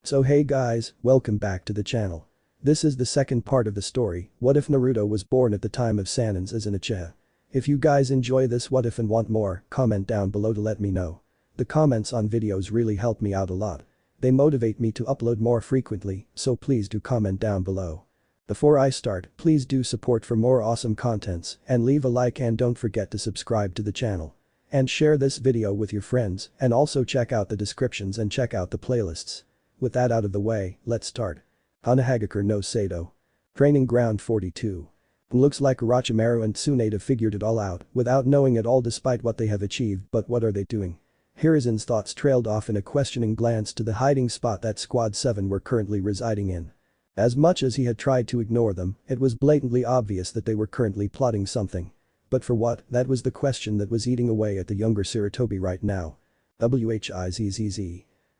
So hey guys, welcome back to the channel. This is the second part of the story, what if Naruto was born at the time of Sanins as an Uchiha? If you guys enjoy this what if and want more, comment down below to let me know. The comments on videos really help me out a lot. They motivate me to upload more frequently, so please do comment down below. Before I start, please do support for more awesome contents and leave a like and don't forget to subscribe to the channel. And share this video with your friends and also check out the descriptions and check out the playlists. With that out of the way, let's start. Hokage no Sato. Training Ground 42. Looks like Arachim Maru and Tsunade have figured it all out without knowing it all despite what they have achieved, but what are they doing? Hiruzen's thoughts trailed off in a questioning glance to the hiding spot that Squad 7 were currently residing in. As much as he had tried to ignore them, it was blatantly obvious that they were currently plotting something. But for what? That was the question that was eating away at the younger Sarutobi right now. Whizzz.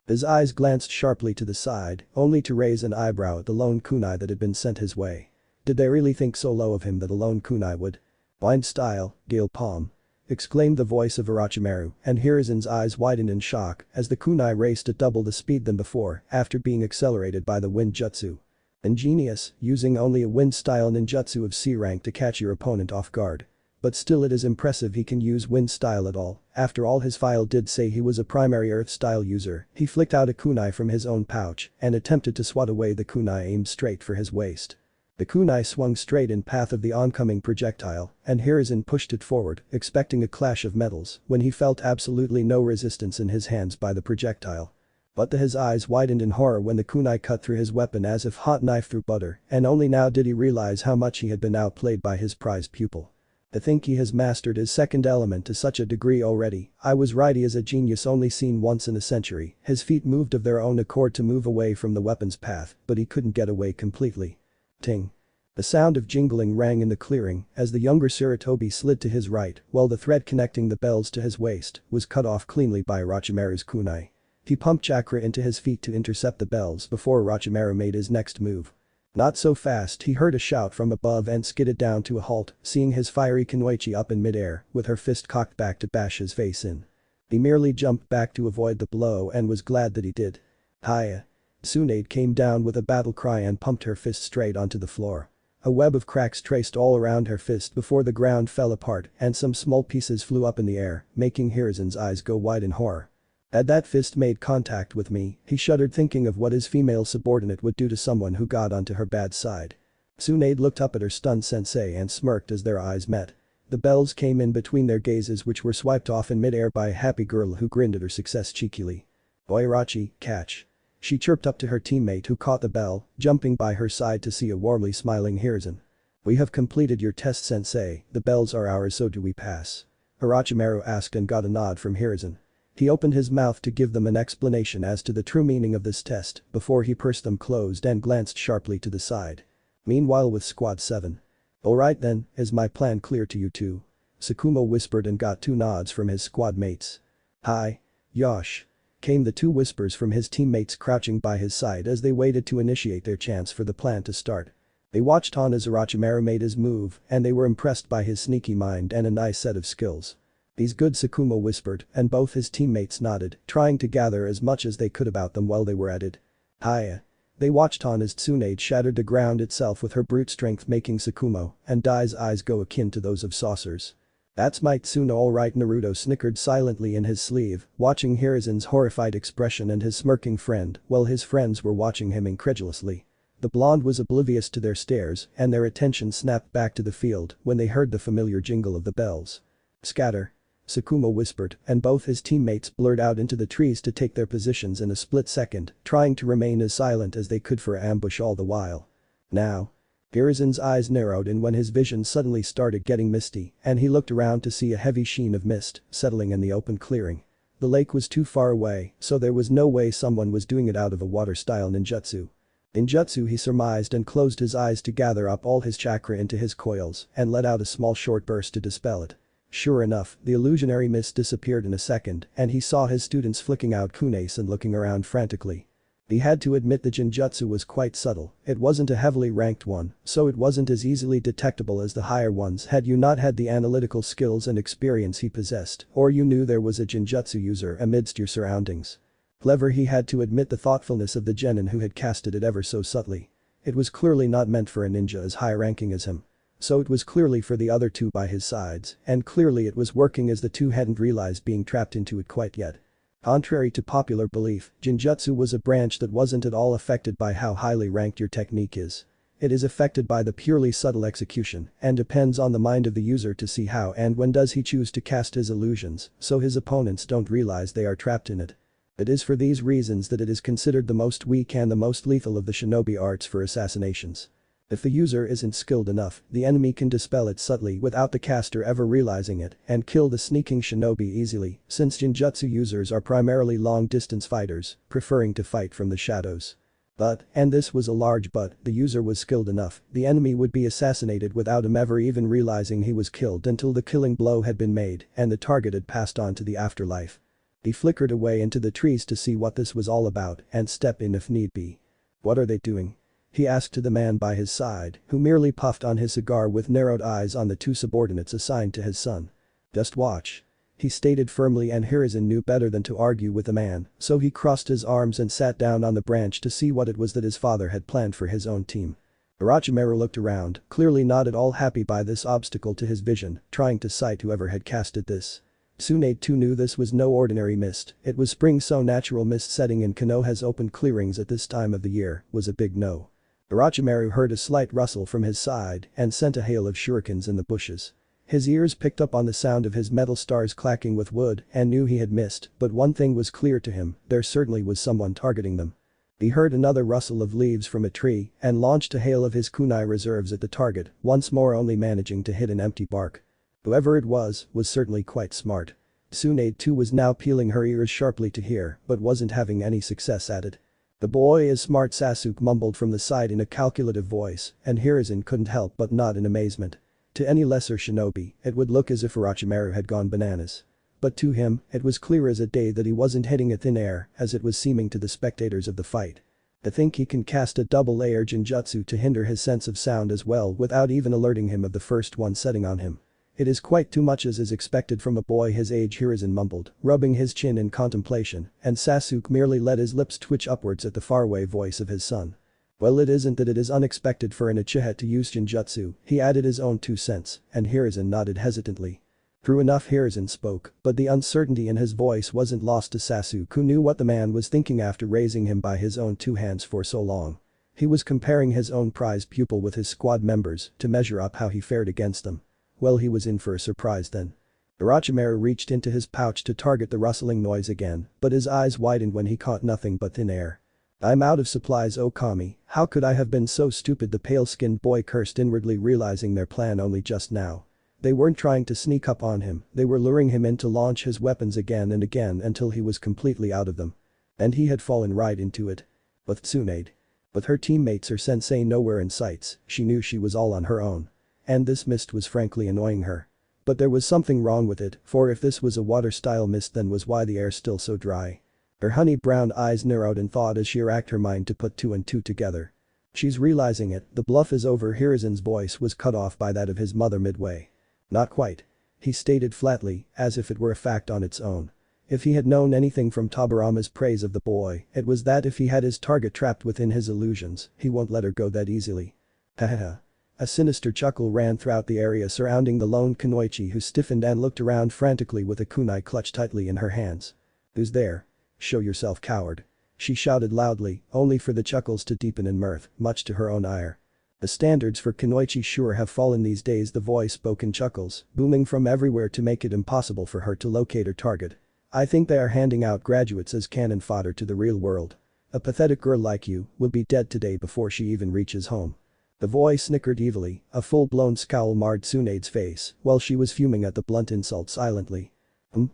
His eyes glanced sharply to the side, only to raise an eyebrow at the lone kunai that had been sent his way. Did they really think so low of him that a lone kunai would? Blind style, Gale Palm. Exclaimed the voice of Arachim Maru, and Hiruzen's eyes widened in shock as the kunai raced at double the speed than before after being accelerated by the wind jutsu. Ingenious, using only a wind-style ninjutsu of C rank to catch your opponent off guard. But still it is impressive he can use wind style at all. After all, his file did say he was a primary earth style user. He flicked out a kunai from his own pouch and attempted to swat away the kunai aimed straight for his waist. The kunai swung straight in path of the oncoming projectile and Hiruzen pushed it forward, expecting a clash of metals when he felt absolutely no resistance in his hands by the projectile. But his eyes widened in horror when the kunai cut through his weapon as if hot knife through butter, and only now did he realize how much he had been outplayed by his prized pupil. To think he has mastered his second element to such a degree already. I was right, he is a genius only seen once in a century. His feet moved of their own accord to move away from the weapon's path, but he couldn't get away completely. Ting. The sound of jingling rang in the clearing as the younger Sarutobi slid to his right while the thread connecting the bells to his waist was cut off cleanly by Arachim Maru's kunai. He pumped chakra into his feet to intercept the bells before Arachim Maru made his next move. Not so fast, he heard a shout from above and skidded down to a halt, seeing his fiery Kunoichi up in midair with her fist cocked back to bash his face in. He merely jumped back to avoid the blow and was glad that he did. Hiya. Tsunade came down with a battle cry and pumped her fist straight onto the floor. A web of cracks traced all around her fist before the ground fell apart and some small pieces flew up in the air, making Hiruzen's eyes go wide in horror. Had that fist made contact with me, he shuddered thinking of what his female subordinate would do to someone who got onto her bad side. Tsunade looked up at her stunned sensei and smirked as their eyes met. The bells came in between their gazes which were swiped off in midair by a happy girl who grinned at her success cheekily. "Boy Irachi, catch." She chirped up to her teammate who caught the bell, jumping by her side to see a warmly smiling Hiruzen. "We have completed your test, sensei, the bells are ours, so do we pass?" Arachim Maru asked and got a nod from Hiruzen. He opened his mouth to give them an explanation as to the true meaning of this test before he pursed them closed and glanced sharply to the side. Meanwhile with Squad 7. "Alright then, is my plan clear to you too?" Sakuma whispered and got two nods from his squad mates. "Hi. Yosh." Came the two whispers from his teammates crouching by his side as they waited to initiate their chance for the plan to start. They watched on as Arachim Maru made his move and they were impressed by his sneaky mind and a nice set of skills. "These good," Sakuma whispered and both his teammates nodded, trying to gather as much as they could about them while they were at it. Hiya. They watched on as Tsunade shattered the ground itself with her brute strength, making Sakuma and Dai's eyes go akin to those of saucers. "That's my Tsuna alright," Naruto snickered silently in his sleeve, watching Hiruzen's horrified expression and his smirking friend while his friends were watching him incredulously. The blonde was oblivious to their stares and their attention snapped back to the field when they heard the familiar jingle of the bells. "Scatter." Sakuma whispered and both his teammates blurred out into the trees to take their positions in a split second, trying to remain as silent as they could for ambush all the while. "Now." Hiruzen's eyes narrowed in when his vision suddenly started getting misty and he looked around to see a heavy sheen of mist settling in the open clearing. The lake was too far away, so there was no way someone was doing it out of a water-style ninjutsu. Ninjutsu, he surmised and closed his eyes to gather up all his chakra into his coils and let out a small short burst to dispel it. Sure enough, the illusionary mist disappeared in a second and he saw his students flicking out kunes and looking around frantically. He had to admit the jinjutsu was quite subtle, it wasn't a heavily ranked one, so it wasn't as easily detectable as the higher ones had you not had the analytical skills and experience he possessed or you knew there was a jinjutsu user amidst your surroundings. Clever, he had to admit the thoughtfulness of the genin who had casted it ever so subtly. It was clearly not meant for a ninja as high-ranking as him. So it was clearly for the other two by his sides, and clearly it was working as the two hadn't realized being trapped into it quite yet. Contrary to popular belief, Jinjutsu was a branch that wasn't at all affected by how highly ranked your technique is. It is affected by the purely subtle execution and depends on the mind of the user to see how and when does he choose to cast his illusions so his opponents don't realize they are trapped in it. It is for these reasons that it is considered the most weak and the most lethal of the shinobi arts for assassinations. If the user isn't skilled enough, the enemy can dispel it subtly without the caster ever realizing it and kill the sneaking shinobi easily, since Jinjutsu users are primarily long-distance fighters, preferring to fight from the shadows. But, and this was a large but, the user was skilled enough, the enemy would be assassinated without him ever even realizing he was killed until the killing blow had been made and the target had passed on to the afterlife. He flickered away into the trees to see what this was all about and step in if need be. "What are they doing?" he asked to the man by his side, who merely puffed on his cigar with narrowed eyes on the two subordinates assigned to his son. "Just watch," he stated firmly, and Hiruzen knew better than to argue with the man, so he crossed his arms and sat down on the branch to see what it was that his father had planned for his own team. Arachim Maru looked around, clearly not at all happy by this obstacle to his vision, trying to cite whoever had casted this. Tsunade too knew this was no ordinary mist, it was spring, so natural mist setting in Konoha's open clearings at this time of the year was a big no. Arachim Maru heard a slight rustle from his side and sent a hail of shurikens in the bushes. His ears picked up on the sound of his metal stars clacking with wood and knew he had missed, but one thing was clear to him, there certainly was someone targeting them. He heard another rustle of leaves from a tree and launched a hail of his kunai reserves at the target, once more only managing to hit an empty bark. Whoever it was certainly quite smart. Tsunade too was now peeling her ears sharply to hear, but wasn't having any success at it. "The boy is smart," Sasuke mumbled from the side in a calculative voice, and Hiruzen couldn't help but nod in amazement. To any lesser shinobi, it would look as if Arachim Maru had gone bananas. But to him, it was clear as a day that he wasn't hitting a thin air as it was seeming to the spectators of the fight. To think he can cast a double-layer Jinjutsu to hinder his sense of sound as well without even alerting him of the first one setting on him. "It is quite too much as is expected from a boy his age," Hiruzen mumbled, rubbing his chin in contemplation, and Sasuke merely let his lips twitch upwards at the faraway voice of his son. "Well, it isn't that it is unexpected for an Uchiha to use Jinjutsu," he added his own 2 cents, and Hiruzen nodded hesitantly. True enough, Hiruzen spoke, but the uncertainty in his voice wasn't lost to Sasuke, who knew what the man was thinking after raising him by his own 2 hands for so long. He was comparing his own prized pupil with his squad members to measure up how he fared against them. Well, he was in for a surprise then. Arachim Maru reached into his pouch to target the rustling noise again, but his eyes widened when he caught nothing but thin air. "I'm out of supplies, Okami, how could I have been so stupid?" the pale-skinned boy cursed inwardly, realizing their plan only just now. They weren't trying to sneak up on him, they were luring him in to launch his weapons again and again until he was completely out of them. And he had fallen right into it. With Tsunade. With her teammates or Sensei nowhere in sights, she knew she was all on her own. And this mist was frankly annoying her. But there was something wrong with it, for if this was a water-style mist, then was why the air still so dry? Her honey-brown eyes narrowed in thought as she racked her mind to put 2 and 2 together. "She's realizing it, the bluff is over." Hiruzen's voice was cut off by that of his mother midway. "Not quite," he stated flatly, as if it were a fact on its own. If he had known anything from Tobirama's praise of the boy, it was that if he had his target trapped within his illusions, he won't let her go that easily. Hahaha. A sinister chuckle ran throughout the area surrounding the lone kunoichi, who stiffened and looked around frantically with a kunai clutched tightly in her hands. "Who's there? Show yourself, coward," she shouted loudly, only for the chuckles to deepen in mirth, much to her own ire. The standards for kunoichi sure have fallen these days. The voice spoke in chuckles, booming from everywhere to make it impossible for her to locate her target. "I think they are handing out graduates as cannon fodder to the real world. A pathetic girl like you will be dead today before she even reaches home." The voice snickered evilly, a full-blown scowl marred Tsunade's face while she was fuming at the blunt insult silently.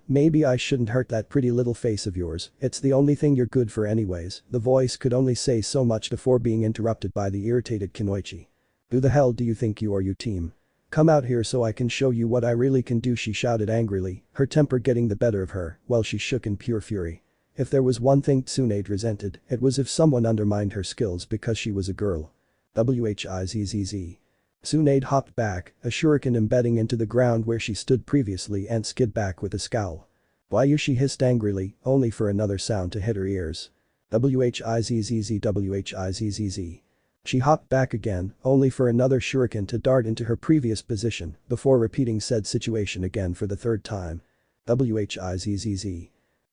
Maybe I shouldn't hurt that pretty little face of yours, it's the only thing you're good for anyways." The voice could only say so much before being interrupted by the irritated kunoichi. "Who the hell do you think you are, you team? Come out here so I can show you what I really can do," she shouted angrily, her temper getting the better of her while she shook in pure fury. If there was one thing Tsunade resented, it was if someone undermined her skills because she was a girl. Whizzz. Tsunade hopped back, a shuriken embedding into the ground where she stood previously, and skid back with a scowl. Why she hissed angrily, only for another sound to hit her ears. Whizzz. She hopped back again, only for another shuriken to dart into her previous position, before repeating said situation again for the third time. Whizzz.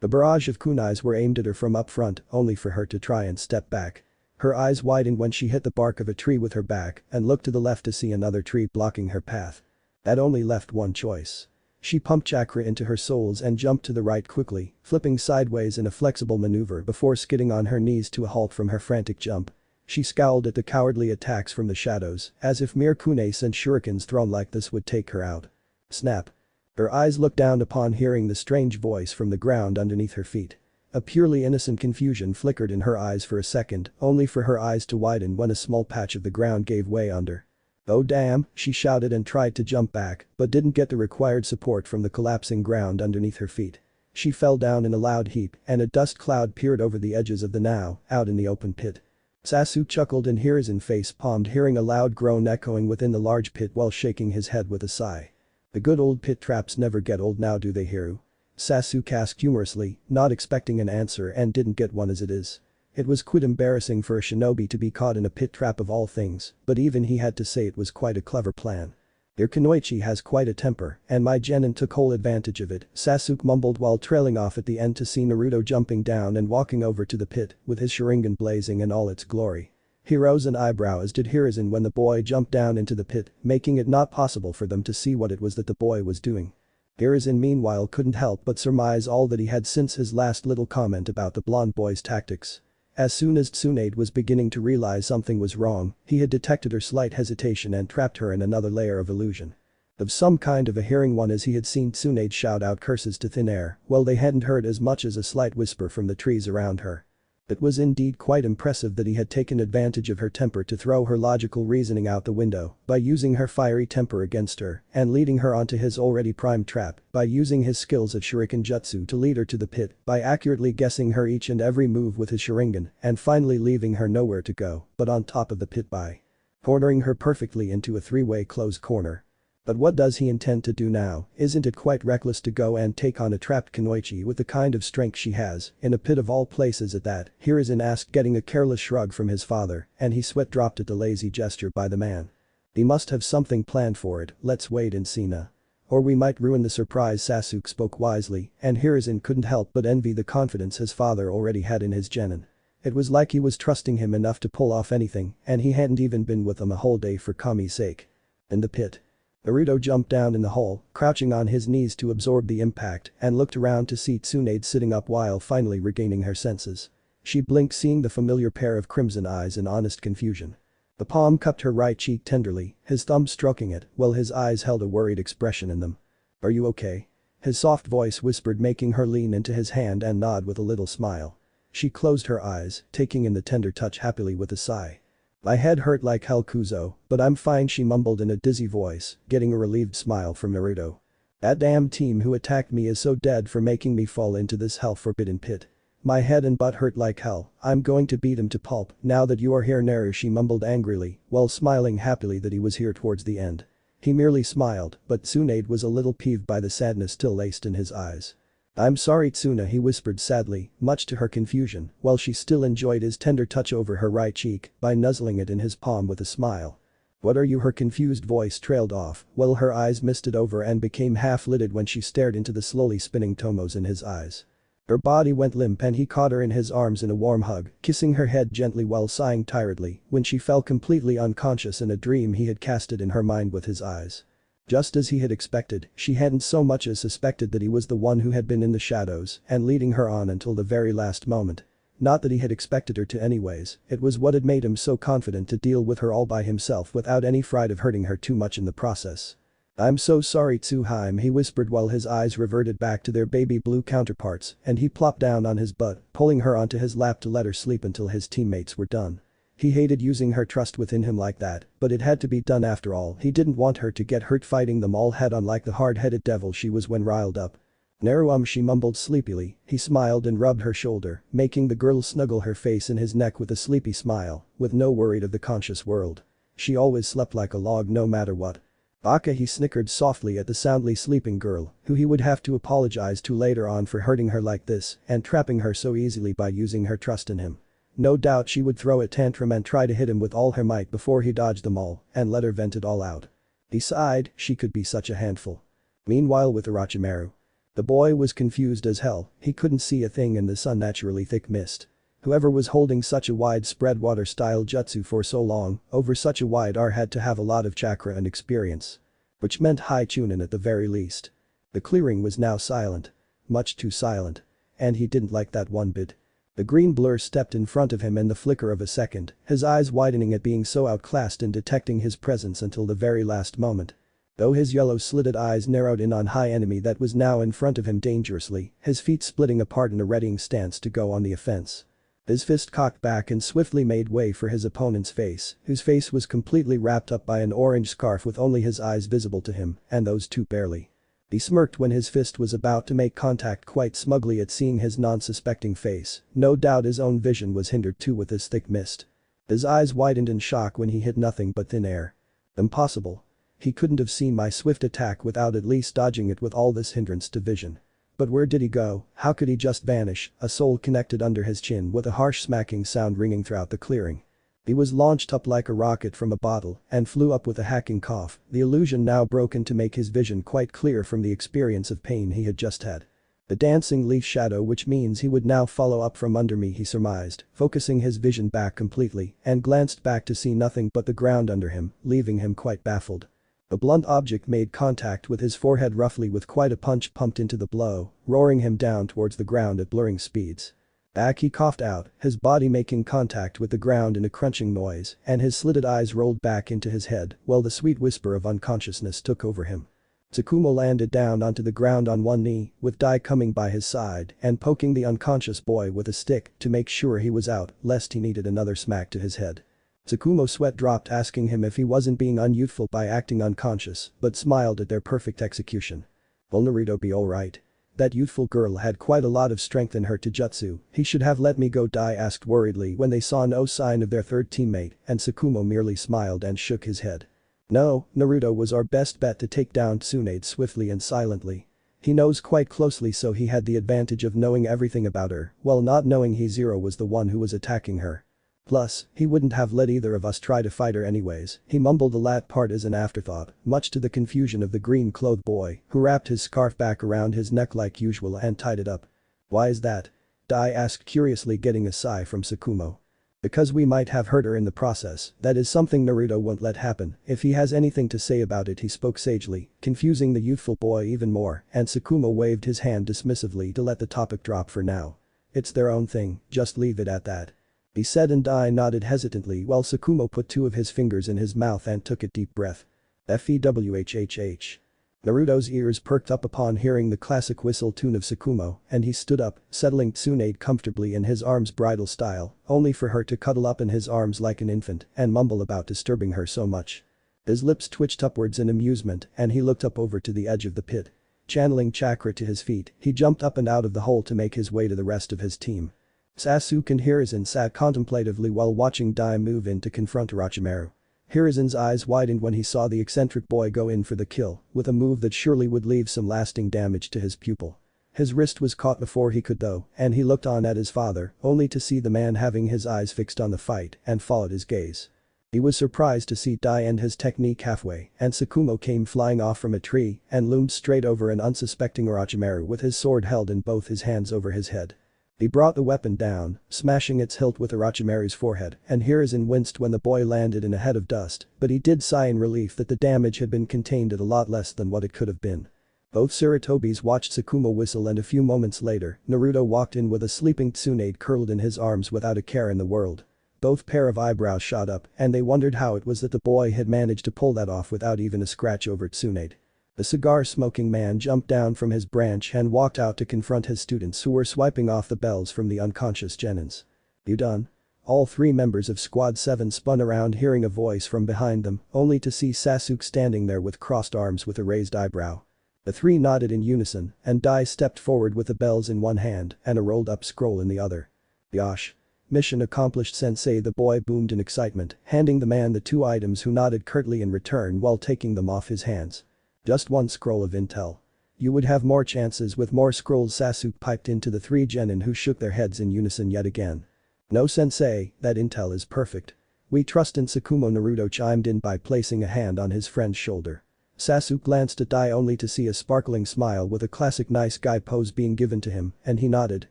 The barrage of kunais were aimed at her from up front, only for her to try and step back. Her eyes widened when she hit the bark of a tree with her back and looked to the left to see another tree blocking her path. That only left one choice. She pumped chakra into her souls and jumped to the right quickly, flipping sideways in a flexible maneuver before skidding on her knees to a halt from her frantic jump. She scowled at the cowardly attacks from the shadows, as if mere kunais and shurikens thrown like this would take her out. Snap. Her eyes looked down upon hearing the strange voice from the ground underneath her feet. A purely innocent confusion flickered in her eyes for a second, only for her eyes to widen when a small patch of the ground gave way under. "Oh damn," she shouted and tried to jump back, but didn't get the required support from the collapsing ground underneath her feet. She fell down in a loud heap and a dust cloud peered over the edges of the now, out in the open pit. Sasuke chuckled and Hiruzen face-palmed hearing a loud groan echoing within the large pit while shaking his head with a sigh. "The good old pit traps never get old now do they Hiru?" Sasuke asked humorously, not expecting an answer and didn't get one as it is. It was quite embarrassing for a shinobi to be caught in a pit trap of all things, but even he had to say it was quite a clever plan. "Your kunoichi has quite a temper, and my genin took whole advantage of it," Sasuke mumbled while trailing off at the end to see Naruto jumping down and walking over to the pit, with his sharingan blazing in all its glory. He rose an eyebrow as did Hiruzen when the boy jumped down into the pit, making it not possible for them to see what it was that the boy was doing. Hiruzen meanwhile couldn't help but surmise all that he had since his last little comment about the blonde boy's tactics. As soon as Tsunade was beginning to realize something was wrong, he had detected her slight hesitation and trapped her in another layer of illusion. Of some kind of a hearing one as he had seen Tsunade shout out curses to thin air, well they hadn't heard as much as a slight whisper from the trees around her. It was indeed quite impressive that he had taken advantage of her temper to throw her logical reasoning out the window by using her fiery temper against her and leading her onto his already primed trap by using his skills of shuriken jutsu to lead her to the pit by accurately guessing her each and every move with his sharingan and finally leaving her nowhere to go but on top of the pit by cornering her perfectly into a three-way closed corner. But what does he intend to do now? Isn't it quite reckless to go and take on a trapped kunoichi with the kind of strength she has, in a pit of all places at that? Hiruzen asked getting a careless shrug from his father, and he sweat dropped at the lazy gesture by the man. He must have something planned for it, let's wait and see na. Or we might ruin the surprise. Sasuke spoke wisely, and Hiruzen couldn't help but envy the confidence his father already had in his genin. It was like he was trusting him enough to pull off anything, and he hadn't even been with him a whole day for Kami's sake. In the pit. Naruto jumped down in the hole, crouching on his knees to absorb the impact and looked around to see Tsunade sitting up while finally regaining her senses. She blinked seeing the familiar pair of crimson eyes in honest confusion. The palm cupped her right cheek tenderly, his thumb stroking it while his eyes held a worried expression in them. "Are you okay?" His soft voice whispered making her lean into his hand and nod with a little smile. She closed her eyes, taking in the tender touch happily with a sigh. "My head hurt like hell Kuzo, but I'm fine," she mumbled in a dizzy voice, getting a relieved smile from Naruto. "That damn team who attacked me is so dead for making me fall into this hell-forbidden pit. My head and butt hurt like hell, I'm going to beat him to pulp now that you are here Naru," she mumbled angrily, while smiling happily that he was here towards the end. He merely smiled, but Tsunade was a little peeved by the sadness still laced in his eyes. "I'm sorry Tsuna," he whispered sadly, much to her confusion, while she still enjoyed his tender touch over her right cheek by nuzzling it in his palm with a smile. "What are you?" Her confused voice trailed off, while her eyes misted over and became half-lidded when she stared into the slowly spinning tomos in his eyes. Her body went limp and he caught her in his arms in a warm hug, kissing her head gently while sighing tiredly when she fell completely unconscious in a dream he had casted in her mind with his eyes. Just as he had expected, she hadn't so much as suspected that he was the one who had been in the shadows and leading her on until the very last moment. Not that he had expected her to anyways, it was what had made him so confident to deal with her all by himself without any fright of hurting her too much in the process. "I'm so sorry Tsuhime," he whispered while his eyes reverted back to their baby blue counterparts and he plopped down on his butt, pulling her onto his lap to let her sleep until his teammates were done. He hated using her trust within him like that, but it had to be done after all. He didn't want her to get hurt fighting them all head on like the hard-headed devil she was when riled up. "Naru she mumbled sleepily. He smiled and rubbed her shoulder, making the girl snuggle her face in his neck with a sleepy smile, with no worry of the conscious world. She always slept like a log no matter what. Baka, he snickered softly at the soundly sleeping girl, who he would have to apologize to later on for hurting her like this and trapping her so easily by using her trust in him. No doubt she would throw a tantrum and try to hit him with all her might before he dodged them all and let her vent it all out. He sighed, she could be such a handful. Meanwhile with Arachim Maru. The boy was confused as hell, he couldn't see a thing in this unnaturally thick mist. Whoever was holding such a widespread water-style jutsu for so long, over such a wide arc had to have a lot of chakra and experience. Which meant high chunin at the very least. The clearing was now silent. Much too silent. And he didn't like that one bit. The green blur stepped in front of him in the flicker of a second, his eyes widening at being so outclassed in detecting his presence until the very last moment. Though his yellow-slitted eyes narrowed in on high enemy that was now in front of him dangerously, his feet splitting apart in a readying stance to go on the offense. His fist cocked back and swiftly made way for his opponent's face, whose face was completely wrapped up by an orange scarf with only his eyes visible to him, and those too barely. He smirked when his fist was about to make contact quite smugly at seeing his non-suspecting face, no doubt his own vision was hindered too with his thick mist. His eyes widened in shock when he hit nothing but thin air. Impossible. He couldn't have seen my swift attack without at least dodging it with all this hindrance to vision. But where did he go? How could he just vanish? A soul connected under his chin with a harsh smacking sound ringing throughout the clearing. He was launched up like a rocket from a bottle and flew up with a hacking cough, the illusion now broken to make his vision quite clear from the experience of pain he had just had. The dancing leaf shadow, which means he would now follow up from under me, he surmised, focusing his vision back completely and glanced back to see nothing but the ground under him, leaving him quite baffled. A blunt object made contact with his forehead roughly with quite a punch pumped into the blow, roaring him down towards the ground at blurring speeds. Back, he coughed out, his body making contact with the ground in a crunching noise, and his slitted eyes rolled back into his head while the sweet whisper of unconsciousness took over him. Tsukumo landed down onto the ground on one knee, with Dai coming by his side and poking the unconscious boy with a stick to make sure he was out, lest he needed another smack to his head. Tsukumo sweat dropped, asking him if he wasn't being unyouthful by acting unconscious, but smiled at their perfect execution. Will Naruto be alright? That youthful girl had quite a lot of strength in her to jutsu, he should have let me go, Dai asked worriedly when they saw no sign of their third teammate, and Tsukumo merely smiled and shook his head. No, Naruto was our best bet to take down Tsunade swiftly and silently. He knows quite closely, so he had the advantage of knowing everything about her, while not knowing he Zero was the one who was attacking her. Plus, he wouldn't have let either of us try to fight her anyways, he mumbled the lat part as an afterthought, much to the confusion of the green-clothed boy, who wrapped his scarf back around his neck like usual and tied it up. Why is that? Dai asked curiously, getting a sigh from Tsukumo. Because we might have hurt her in the process, that is something Naruto won't let happen, if he has anything to say about it, he spoke sagely, confusing the youthful boy even more, and Tsukumo waved his hand dismissively to let the topic drop for now. It's their own thing, just leave it at that. He said, and Dai nodded hesitantly while Tsukumo put two of his fingers in his mouth and took a deep breath. Fewhhh. Naruto's ears perked up upon hearing the classic whistle tune of Tsukumo, and he stood up, settling Tsunade comfortably in his arms bridal style, only for her to cuddle up in his arms like an infant and mumble about disturbing her so much. His lips twitched upwards in amusement and he looked up over to the edge of the pit. Channeling chakra to his feet, he jumped up and out of the hole to make his way to the rest of his team. Sasuke and Hiruzen sat contemplatively while watching Dai move in to confront Arachim Maru. Hiruzen's eyes widened when he saw the eccentric boy go in for the kill, with a move that surely would leave some lasting damage to his pupil. His wrist was caught before he could though, and he looked on at his father, only to see the man having his eyes fixed on the fight and followed his gaze. He was surprised to see Dai end his technique halfway, and Tsukumo came flying off from a tree and loomed straight over an unsuspecting Arachim Maru with his sword held in both his hands over his head. He brought the weapon down, smashing its hilt with Arachim Maru's forehead, and Hiruzen winced when the boy landed in a head of dust, but he did sigh in relief that the damage had been contained at a lot less than what it could have been. Both Sarutobis watched Tsukumo whistle, and a few moments later, Naruto walked in with a sleeping Tsunade curled in his arms without a care in the world. Both pair of eyebrows shot up, and they wondered how it was that the boy had managed to pull that off without even a scratch over Tsunade. The cigar-smoking man jumped down from his branch and walked out to confront his students who were swiping off the bells from the unconscious Genins. You done? All three members of Squad 7 spun around, hearing a voice from behind them, only to see Sasuke standing there with crossed arms with a raised eyebrow. The three nodded in unison, and Dai stepped forward with the bells in one hand and a rolled-up scroll in the other. Yosh. Mission accomplished, Sensei, the boy boomed in excitement, handing the man the 2 items, who nodded curtly in return while taking them off his hands. Just 1 scroll of intel. You would have more chances with more scrolls, Sasuke piped into the 3 genin, who shook their heads in unison yet again. No, Sensei, that intel is perfect. We trust in Sakumo. Naruto chimed in by placing a hand on his friend's shoulder. Sasuke glanced at Dai only to see a sparkling smile with a classic nice guy pose being given to him, and he nodded,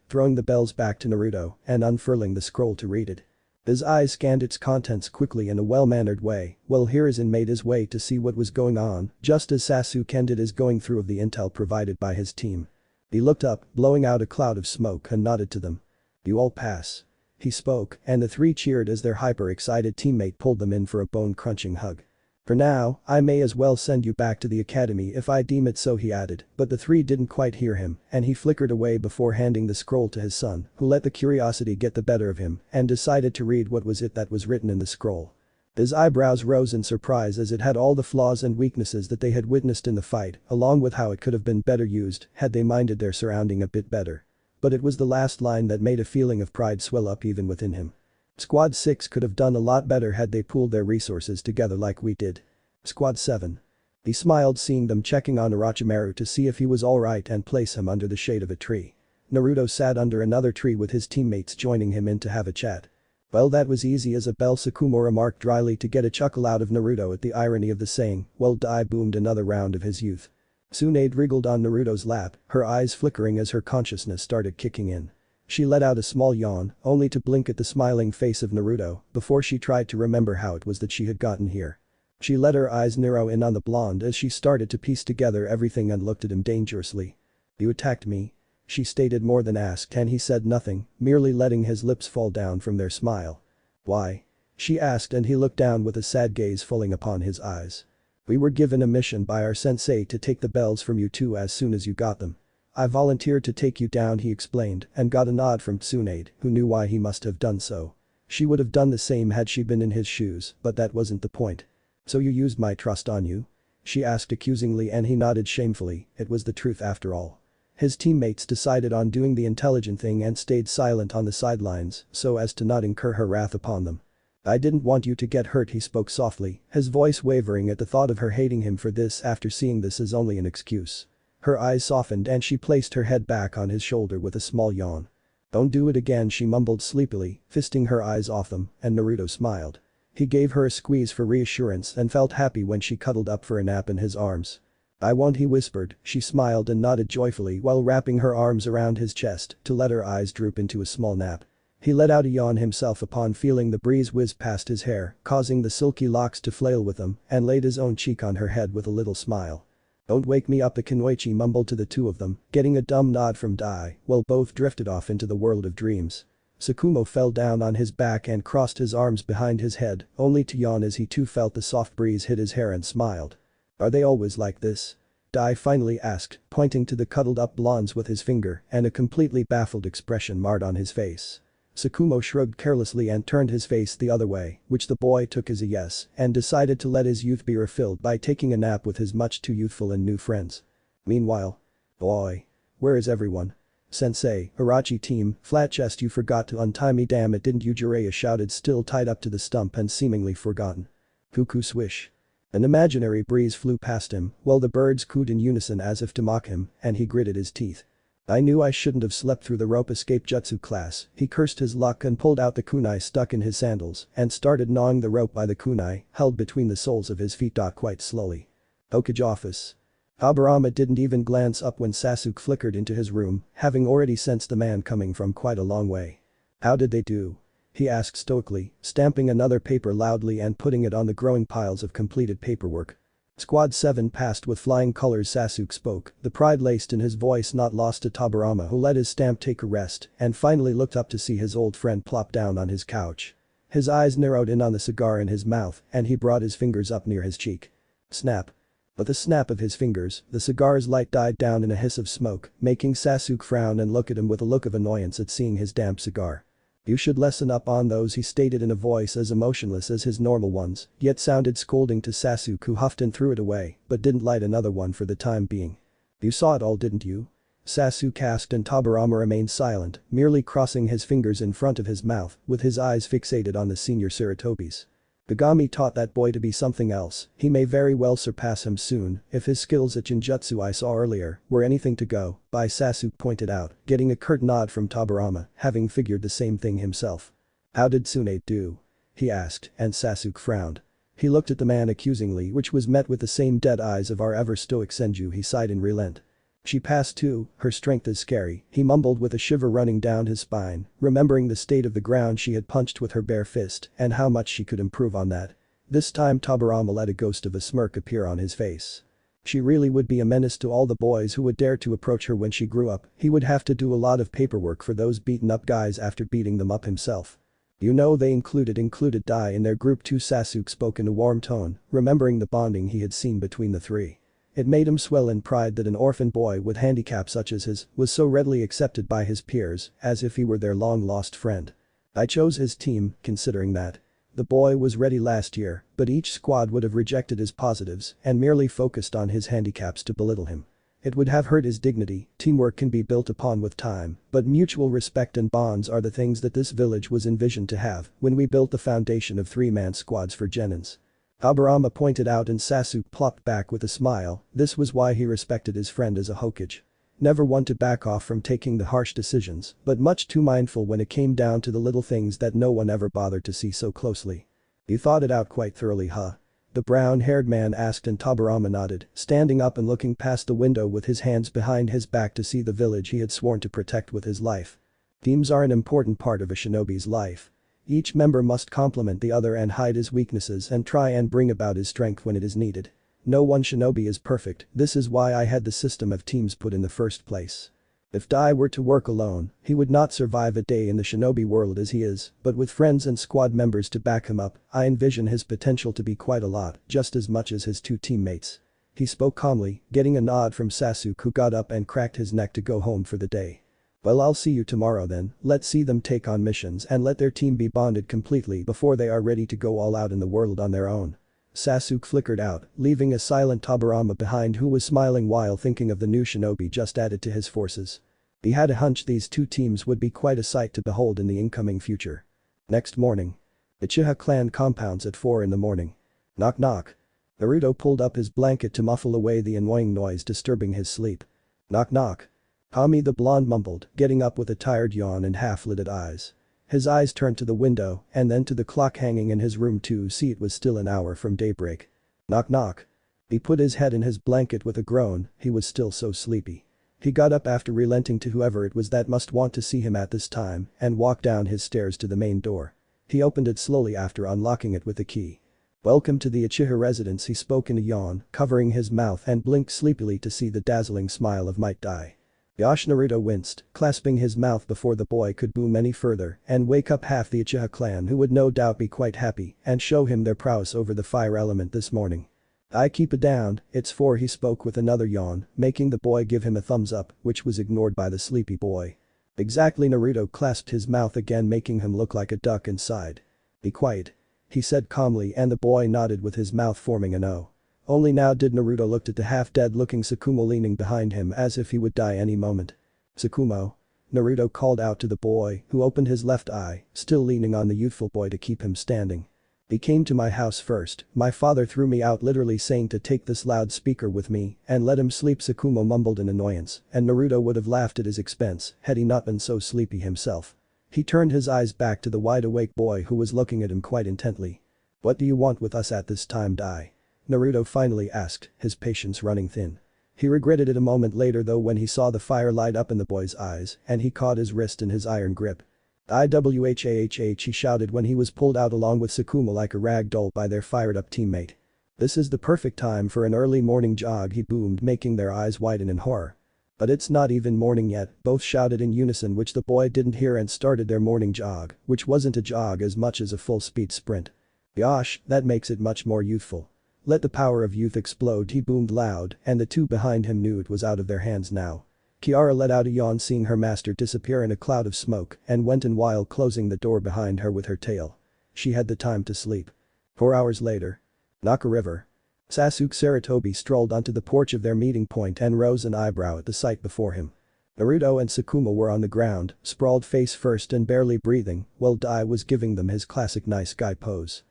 throwing the bells back to Naruto and unfurling the scroll to read it. His eyes scanned its contents quickly in a well-mannered way, while Hiruzen made his way to see what was going on, just as Sasuke ended his going through of the intel provided by his team. He looked up, blowing out a cloud of smoke, and nodded to them. You all pass. He spoke, and the 3 cheered as their hyper-excited teammate pulled them in for a bone-crunching hug. For now, I may as well send you back to the academy if I deem it so, he added, but the 3 didn't quite hear him, and he flickered away before handing the scroll to his son, who let the curiosity get the better of him and decided to read what was it that was written in the scroll. His eyebrows rose in surprise, as it had all the flaws and weaknesses that they had witnessed in the fight, along with how it could have been better used had they minded their surrounding a bit better. But it was the last line that made a feeling of pride swell up even within him. Squad 6 could have done a lot better had they pooled their resources together like we did. Squad 7. He smiled, seeing them checking on Arachim Maru to see if he was alright and place him under the shade of a tree. Naruto sat under another tree with his teammates joining him in to have a chat. Well, that was easy as a bell, Sakumo remarked dryly to get a chuckle out of Naruto at the irony of the saying, while Dai boomed another round of his youth. Tsunade wriggled on Naruto's lap, her eyes flickering as her consciousness started kicking in. She let out a small yawn, only to blink at the smiling face of Naruto before she tried to remember how it was that she had gotten here. She let her eyes narrow in on the blonde as she started to piece together everything and looked at him dangerously. You attacked me? She stated more than asked, and he said nothing, merely letting his lips fall down from their smile. Why? She asked, and he looked down with a sad gaze falling upon his eyes. We were given a mission by our sensei to take the bells from you 2 as soon as you got them. I volunteered to take you down, he explained, and got a nod from Tsunade, who knew why he must have done so. She would have done the same had she been in his shoes, but that wasn't the point. So you used my trust on you? She asked accusingly, and he nodded shamefully. It was the truth after all. His teammates decided on doing the intelligent thing and stayed silent on the sidelines so as to not incur her wrath upon them. I didn't want you to get hurt, he spoke softly, his voice wavering at the thought of her hating him for this after seeing this as only an excuse. Her eyes softened and she placed her head back on his shoulder with a small yawn. Don't do it again, she mumbled sleepily, fisting her eyes off them, and Naruto smiled. He gave her a squeeze for reassurance and felt happy when she cuddled up for a nap in his arms. I won't, he whispered. She smiled and nodded joyfully while wrapping her arms around his chest to let her eyes droop into a small nap. He let out a yawn himself upon feeling the breeze whiz past his hair, causing the silky locks to flail with them, and laid his own cheek on her head with a little smile. Don't wake me up, the Kunoichi mumbled to the 2 of them, getting a dumb nod from Dai, while both drifted off into the world of dreams. Sakumo fell down on his back and crossed his arms behind his head, only to yawn as he too felt the soft breeze hit his hair and smiled. Are they always like this? Dai finally asked, pointing to the cuddled up blondes with his finger, and a completely baffled expression marred on his face. Sakumo shrugged carelessly and turned his face the other way, which the boy took as a yes, and decided to let his youth be refilled by taking a nap with his much too youthful and new friends. Meanwhile. Boy. Where is everyone? Sensei, Orochi team, flat chest, you forgot to untie me, damn it, didn't you? Jiraiya shouted, still tied up to the stump and seemingly forgotten. Cuckoo swish. An imaginary breeze flew past him, while the birds cooed in unison as if to mock him, and he gritted his teeth. I knew I shouldn't have slept through the rope escape jutsu class, he cursed his luck and pulled out the kunai stuck in his sandals and started gnawing the rope by the kunai, held between the soles of his feet. Quite slowly. Hokage office. Habarama didn't even glance up when Sasuke flickered into his room, having already sensed the man coming from quite a long way. How did they do? He asked stoically, stamping another paper loudly and putting it on the growing piles of completed paperwork. Squad 7 passed with flying colors, Sasuke spoke, the pride laced in his voice not lost to Tobirama, who let his stamp take a rest and finally looked up to see his old friend plop down on his couch. His eyes narrowed in on the cigar in his mouth and he brought his fingers up near his cheek. Snap. With the snap of his fingers, the cigar's light died down in a hiss of smoke, making Sasuke frown and look at him with a look of annoyance at seeing his damp cigar. You should lessen up on those, he stated in a voice as emotionless as his normal ones, yet sounded scolding to Sasuke, who huffed and threw it away, but didn't light another one for the time being. You saw it all, didn't you? Sasuke asked, and Tobirama remained silent, merely crossing his fingers in front of his mouth with his eyes fixated on the senior Sarutobi's. Kagami taught that boy to be something else, he may very well surpass him soon if his skills at Jinjutsu I saw earlier were anything to go by, Sasuke pointed out, getting a curt nod from Tobirama, having figured the same thing himself. How did Tsunade do? He asked, and Sasuke frowned. He looked at the man accusingly, which was met with the same dead eyes of our ever-stoic Senju. He sighed in relent. She passed too, her strength is scary, he mumbled with a shiver running down his spine, remembering the state of the ground she had punched with her bare fist and how much she could improve on that. This time Tobirama let a ghost of a smirk appear on his face. She really would be a menace to all the boys who would dare to approach her when she grew up. He would have to do a lot of paperwork for those beaten up guys after beating them up himself. You know, they included Dai in their group too. Sasuke spoke in a warm tone, remembering the bonding he had seen between the three. It made him swell in pride that an orphan boy with handicap such as his was so readily accepted by his peers, as if he were their long-lost friend. I chose his team, considering that. The boy was ready last year, but each squad would have rejected his positives and merely focused on his handicaps to belittle him. It would have hurt his dignity. Teamwork can be built upon with time, but mutual respect and bonds are the things that this village was envisioned to have when we built the foundation of three-man squads for Genins. Tobirama pointed out, and Sasuke plopped back with a smile. This was why he respected his friend as a Hokage. Never one to back off from taking the harsh decisions, but much too mindful when it came down to the little things that no one ever bothered to see so closely. You thought it out quite thoroughly, huh? The brown-haired man asked, and Tobirama nodded, standing up and looking past the window with his hands behind his back to see the village he had sworn to protect with his life. Teams are an important part of a shinobi's life. Each member must complement the other and hide his weaknesses and try and bring about his strength when it is needed. No one shinobi is perfect, this is why I had the system of teams put in the first place. If Dai were to work alone, he would not survive a day in the shinobi world as he is, but with friends and squad members to back him up, I envision his potential to be quite a lot, just as much as his two teammates. He spoke calmly, getting a nod from Sasuke, who got up and cracked his neck to go home for the day. Well, I'll see you tomorrow then. Let's see them take on missions and let their team be bonded completely before they are ready to go all out in the world on their own. Sasuke flickered out, leaving a silent Tobirama behind, who was smiling while thinking of the new shinobi just added to his forces. He had a hunch these two teams would be quite a sight to behold in the incoming future. Next morning. Uchiha clan compounds at 4 in the morning. Knock knock. Naruto pulled up his blanket to muffle away the annoying noise disturbing his sleep. Knock knock. Kami the blonde mumbled, getting up with a tired yawn and half-lidded eyes. His eyes turned to the window and then to the clock hanging in his room to see it was still an hour from daybreak. Knock knock. He put his head in his blanket with a groan, he was still so sleepy. He got up after relenting to whoever it was that must want to see him at this time and walked down his stairs to the main door. He opened it slowly after unlocking it with a key. Welcome to the Uchiha residence, he spoke in a yawn, covering his mouth and blinked sleepily to see the dazzling smile of Might Dai. Gosh, Naruto winced, clasping his mouth before the boy could boom any further and wake up half the Uchiha clan, who would no doubt be quite happy and show him their prowess over the fire element this morning. I keep it down, it's 4, he spoke with another yawn, making the boy give him a thumbs up, which was ignored by the sleepy boy. Exactly, Naruto clasped his mouth again, making him look like a duck, and sighed. Be quiet. He said calmly, and the boy nodded with his mouth forming an O. Only now did Naruto look at the half-dead looking Tsukumo leaning behind him as if he would die any moment. Tsukumo. Naruto called out to the boy, who opened his left eye, still leaning on the youthful boy to keep him standing. He came to my house first, my father threw me out, literally saying to take this loudspeaker with me and let him sleep, Tsukumo mumbled in annoyance, and Naruto would have laughed at his expense had he not been so sleepy himself. He turned his eyes back to the wide-awake boy who was looking at him quite intently. What do you want with us at this time, Dai? Naruto finally asked, his patience running thin. He regretted it a moment later though when he saw the fire light up in the boy's eyes and he caught his wrist in his iron grip. IWHAHH, he shouted when he was pulled out along with Tsukumo like a rag doll by their fired-up teammate. This is the perfect time for an early morning jog, he boomed, making their eyes widen in horror. But it's not even morning yet, both shouted in unison, which the boy didn't hear, and started their morning jog, which wasn't a jog as much as a full-speed sprint. Gosh, that makes it much more youthful. Let the power of youth explode, he boomed loud, and the two behind him knew it was out of their hands now. Kiara let out a yawn seeing her master disappear in a cloud of smoke and went in while closing the door behind her with her tail. She had the time to sleep. 4 hours later. Naka River. Sasuke Sarutobi strolled onto the porch of their meeting point and rose an eyebrow at the sight before him. Naruto and Sakuma were on the ground, sprawled face first and barely breathing, while Dai was giving them his classic nice guy pose.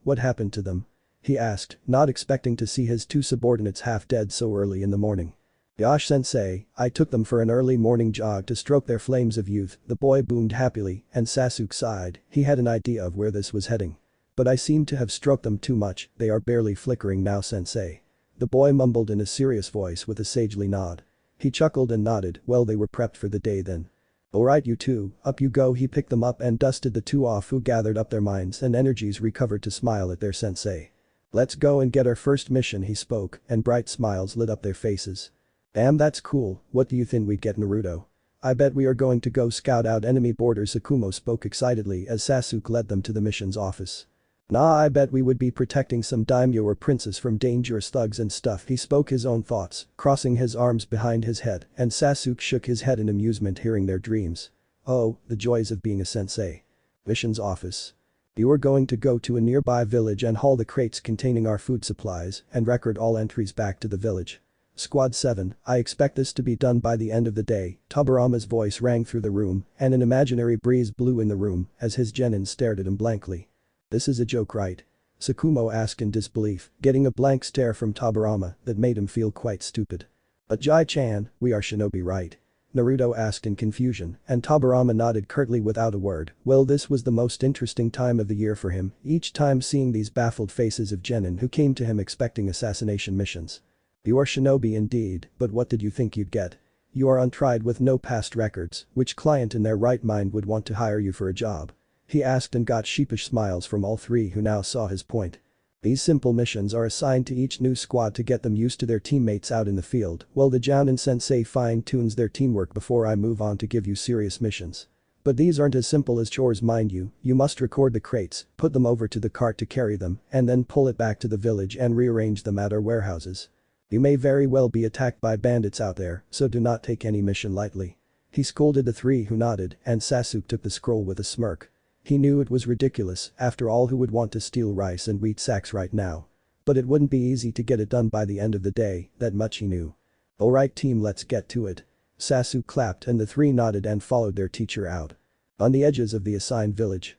What happened to them? He asked, not expecting to see his two subordinates half dead so early in the morning. Yash sensei, I took them for an early morning jog to stroke their flames of youth, the boy boomed happily, and Sasuke sighed, he had an idea of where this was heading. But I seem to have stroked them too much, they are barely flickering now sensei. The boy mumbled in a serious voice with a sagely nod. He chuckled and nodded, well they were prepped for the day then. Alright you two, up you go. He picked them up and dusted the two off who gathered up their minds and energies recovered to smile at their sensei. Let's go and get our first mission he spoke, and bright smiles lit up their faces. Damn that's cool, what do you think we'd get Naruto? I bet we are going to go scout out enemy borders Sakumo spoke excitedly as Sasuke led them to the mission's office. Nah I bet we would be protecting some daimyo or princess from dangerous thugs and stuff he spoke his own thoughts, crossing his arms behind his head and Sasuke shook his head in amusement hearing their dreams. Oh, the joys of being a sensei. Mission's office. You are going to go to a nearby village and haul the crates containing our food supplies and record all entries back to the village. Squad 7, I expect this to be done by the end of the day, Tobirama's voice rang through the room and an imaginary breeze blew in the room as his genin stared at him blankly. This is a joke right? Sakumo asked in disbelief, getting a blank stare from Tobirama that made him feel quite stupid. But Jai-chan, we are shinobi right? Naruto asked in confusion and Tobirama nodded curtly without a word. Well this was the most interesting time of the year for him, each time seeing these baffled faces of genin who came to him expecting assassination missions. You are shinobi indeed, but what did you think you'd get? You are untried with no past records, which client in their right mind would want to hire you for a job? He asked and got sheepish smiles from all three who now saw his point. These simple missions are assigned to each new squad to get them used to their teammates out in the field, while the Jounin sensei fine-tunes their teamwork before I move on to give you serious missions. But these aren't as simple as chores mind you, you must record the crates, put them over to the cart to carry them, and then pull it back to the village and rearrange them at our warehouses. You may very well be attacked by bandits out there, so do not take any mission lightly. He scolded the three who nodded and Sasuke took the scroll with a smirk. He knew it was ridiculous, after all who would want to steal rice and wheat sacks right now. But it wouldn't be easy to get it done by the end of the day, that much he knew. Alright team let's get to it. Sasuke clapped and the three nodded and followed their teacher out. On the edges of the assigned village.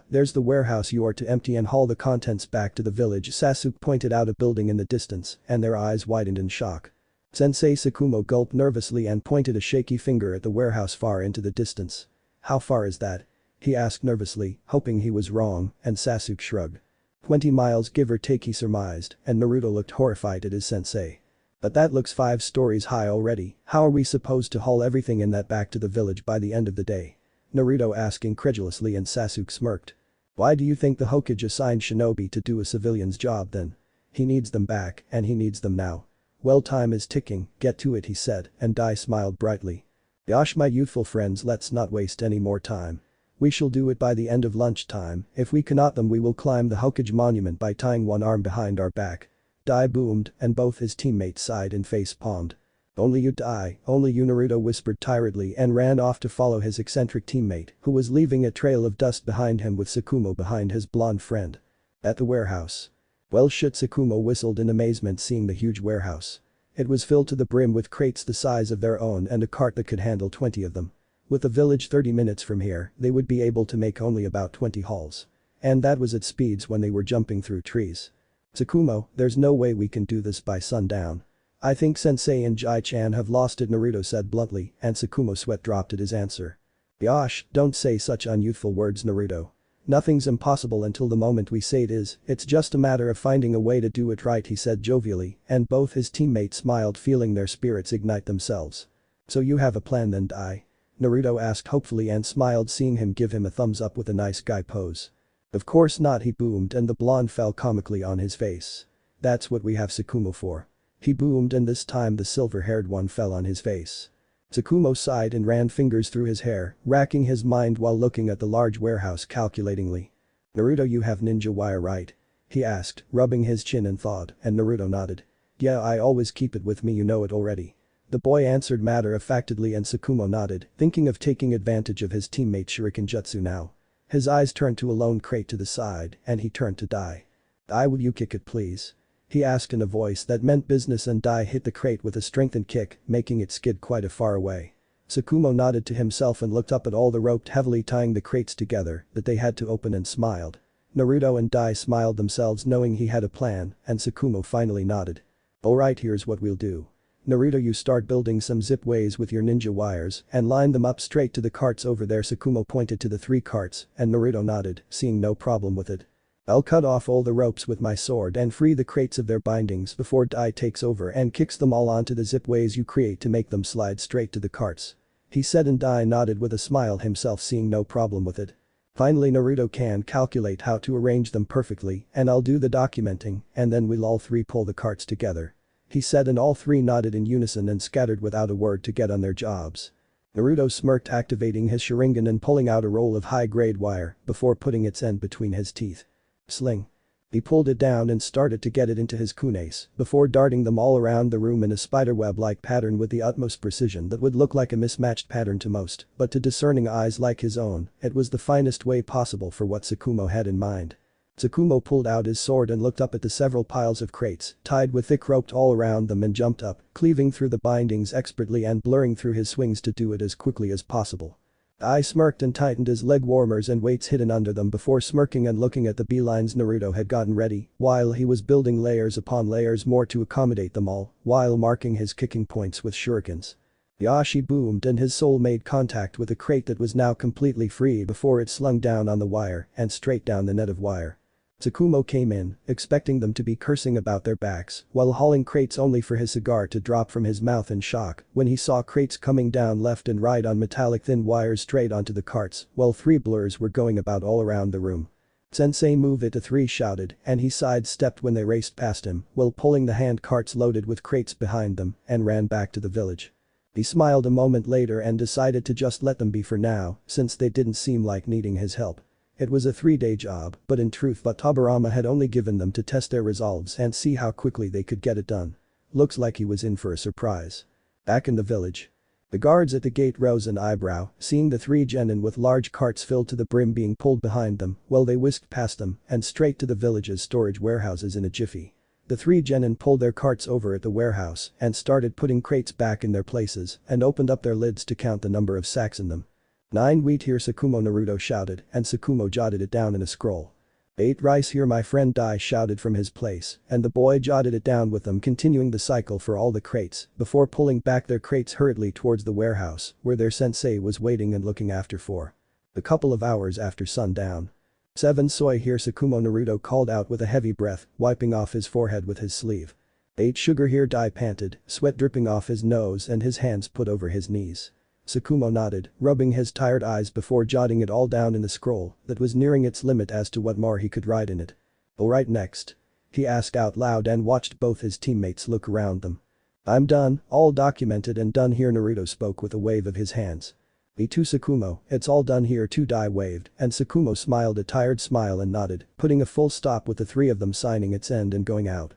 There's the warehouse you are to empty and haul the contents back to the village Sasuke pointed out a building in the distance and their eyes widened in shock. Sensei Sakumo gulped nervously and pointed a shaky finger at the warehouse far into the distance. How far is that? He asked nervously, hoping he was wrong, and Sasuke shrugged. 20 miles give or take he surmised, and Naruto looked horrified at his sensei. But that looks 5 stories high already, how are we supposed to haul everything in that back to the village by the end of the day? Naruto asked incredulously and Sasuke smirked. Why do you think the Hokage assigned shinobi to do a civilian's job then? He needs them back, and he needs them now. Well time is ticking, get to it he said, and Dai smiled brightly. Gosh my youthful friends let's not waste any more time. We shall do it by the end of lunchtime, if we cannot then we will climb the Hokage monument by tying one arm behind our back. Dai boomed and both his teammates sighed and face palmed. Only you Dai, only you Naruto whispered tiredly and ran off to follow his eccentric teammate who was leaving a trail of dust behind him with Sakumo behind his blonde friend. At the warehouse. Well shit Sakumo whistled in amazement seeing the huge warehouse. It was filled to the brim with crates the size of their own and a cart that could handle 20 of them. With the village 30 minutes from here, they would be able to make only about 20 hauls. And that was at speeds when they were jumping through trees. Sakumo, there's no way we can do this by sundown. I think Sensei and Jai-chan have lost it Naruto said bluntly and Sakumo sweat dropped at his answer. Gosh, don't say such unyouthful words Naruto. Nothing's impossible until the moment we say it is, it's just a matter of finding a way to do it right he said jovially and both his teammates smiled feeling their spirits ignite themselves. So you have a plan then Dai? Naruto asked hopefully and smiled seeing him give him a thumbs up with a nice guy pose. Of course not he boomed and the blonde fell comically on his face. That's what we have Sakumo for. He boomed and this time the silver-haired one fell on his face. Sakumo sighed and ran fingers through his hair, racking his mind while looking at the large warehouse calculatingly. Naruto you have ninja wire right? He asked, rubbing his chin in thought and Naruto nodded. Yeah I always keep it with me you know it already. The boy answered matter-of-factedly and Sakumo nodded, thinking of taking advantage of his teammate's shuriken jutsu now. His eyes turned to a lone crate to the side and he turned to Dai. Dai will you kick it please? he asked in a voice that meant business, and Dai hit the crate with a strengthened kick, making it skid quite a far away. Tsukumo nodded to himself and looked up at all the rope heavily tying the crates together that they had to open and smiled. Naruto and Dai smiled themselves knowing he had a plan, and Tsukumo finally nodded. Alright, here's what we'll do. Naruto, you start building some zipways with your ninja wires and line them up straight to the carts over there. Tsukumo pointed to the 3 carts and Naruto nodded, seeing no problem with it. I'll cut off all the ropes with my sword and free the crates of their bindings before Dai takes over and kicks them all onto the zipways you create to make them slide straight to the carts. He said, and Dai nodded with a smile himself, seeing no problem with it. Finally, Naruto can calculate how to arrange them perfectly and I'll do the documenting and then we'll all 3 pull the carts together. He said, and all 3 nodded in unison and scattered without a word to get on their jobs. Naruto smirked, activating his sharingan and pulling out a roll of high-grade wire before putting its end between his teeth. Sling. He pulled it down and started to get it into his kunais before darting them all around the room in a spiderweb-like pattern with the utmost precision that would look like a mismatched pattern to most, but to discerning eyes like his own, it was the finest way possible for what Tsukumo had in mind. Tsukumo pulled out his sword and looked up at the several piles of crates tied with thick rope all around them and jumped up, cleaving through the bindings expertly and blurring through his swings to do it as quickly as possible. I smirked and tightened his leg warmers and weights hidden under them before smirking and looking at the beelines Naruto had gotten ready while he was building layers upon layers more to accommodate them all while marking his kicking points with shurikens. Yashi boomed and his soul made contact with a crate that was now completely free before it slung down on the wire and straight down the net of wire. Tsukumo came in, expecting them to be cursing about their backs while hauling crates, only for his cigar to drop from his mouth in shock when he saw crates coming down left and right on metallic thin wires straight onto the carts while 3 blurs were going about all around the room. Sensei, move it, to 3 shouted, and he sidestepped when they raced past him while pulling the hand carts loaded with crates behind them and ran back to the village. He smiled a moment later and decided to just let them be for now since they didn't seem like needing his help. It was a 3-day job, but in truth Tobirama had only given them to test their resolves and see how quickly they could get it done. Looks like he was in for a surprise. Back in the village. The guards at the gate rose an eyebrow, seeing the 3 genin with large carts filled to the brim being pulled behind them while they whisked past them and straight to the village's storage warehouses in a jiffy. The 3 genin pulled their carts over at the warehouse and started putting crates back in their places and opened up their lids to count the number of sacks in them. 9 wheat here, Tsukumo, Naruto shouted, and Tsukumo jotted it down in a scroll. 8 rice here, my friend, Dai shouted from his place, and the boy jotted it down with them, continuing the cycle for all the crates before pulling back their crates hurriedly towards the warehouse where their sensei was waiting and looking after for. A couple of hours after sundown. 7 soy here, Tsukumo, Naruto called out with a heavy breath, wiping off his forehead with his sleeve. 8 sugar here, Dai panted, sweat dripping off his nose and his hands put over his knees. Tsukumo nodded, rubbing his tired eyes before jotting it all down in the scroll that was nearing its limit as to what more he could write in it. Alright, next? He asked out loud and watched both his teammates look around them. I'm done, all documented and done here, Naruto spoke with a wave of his hands. Me too, Tsukumo, it's all done here too, Dai waved, and Tsukumo smiled a tired smile and nodded, putting a full stop with the 3 of them signing its end and going out.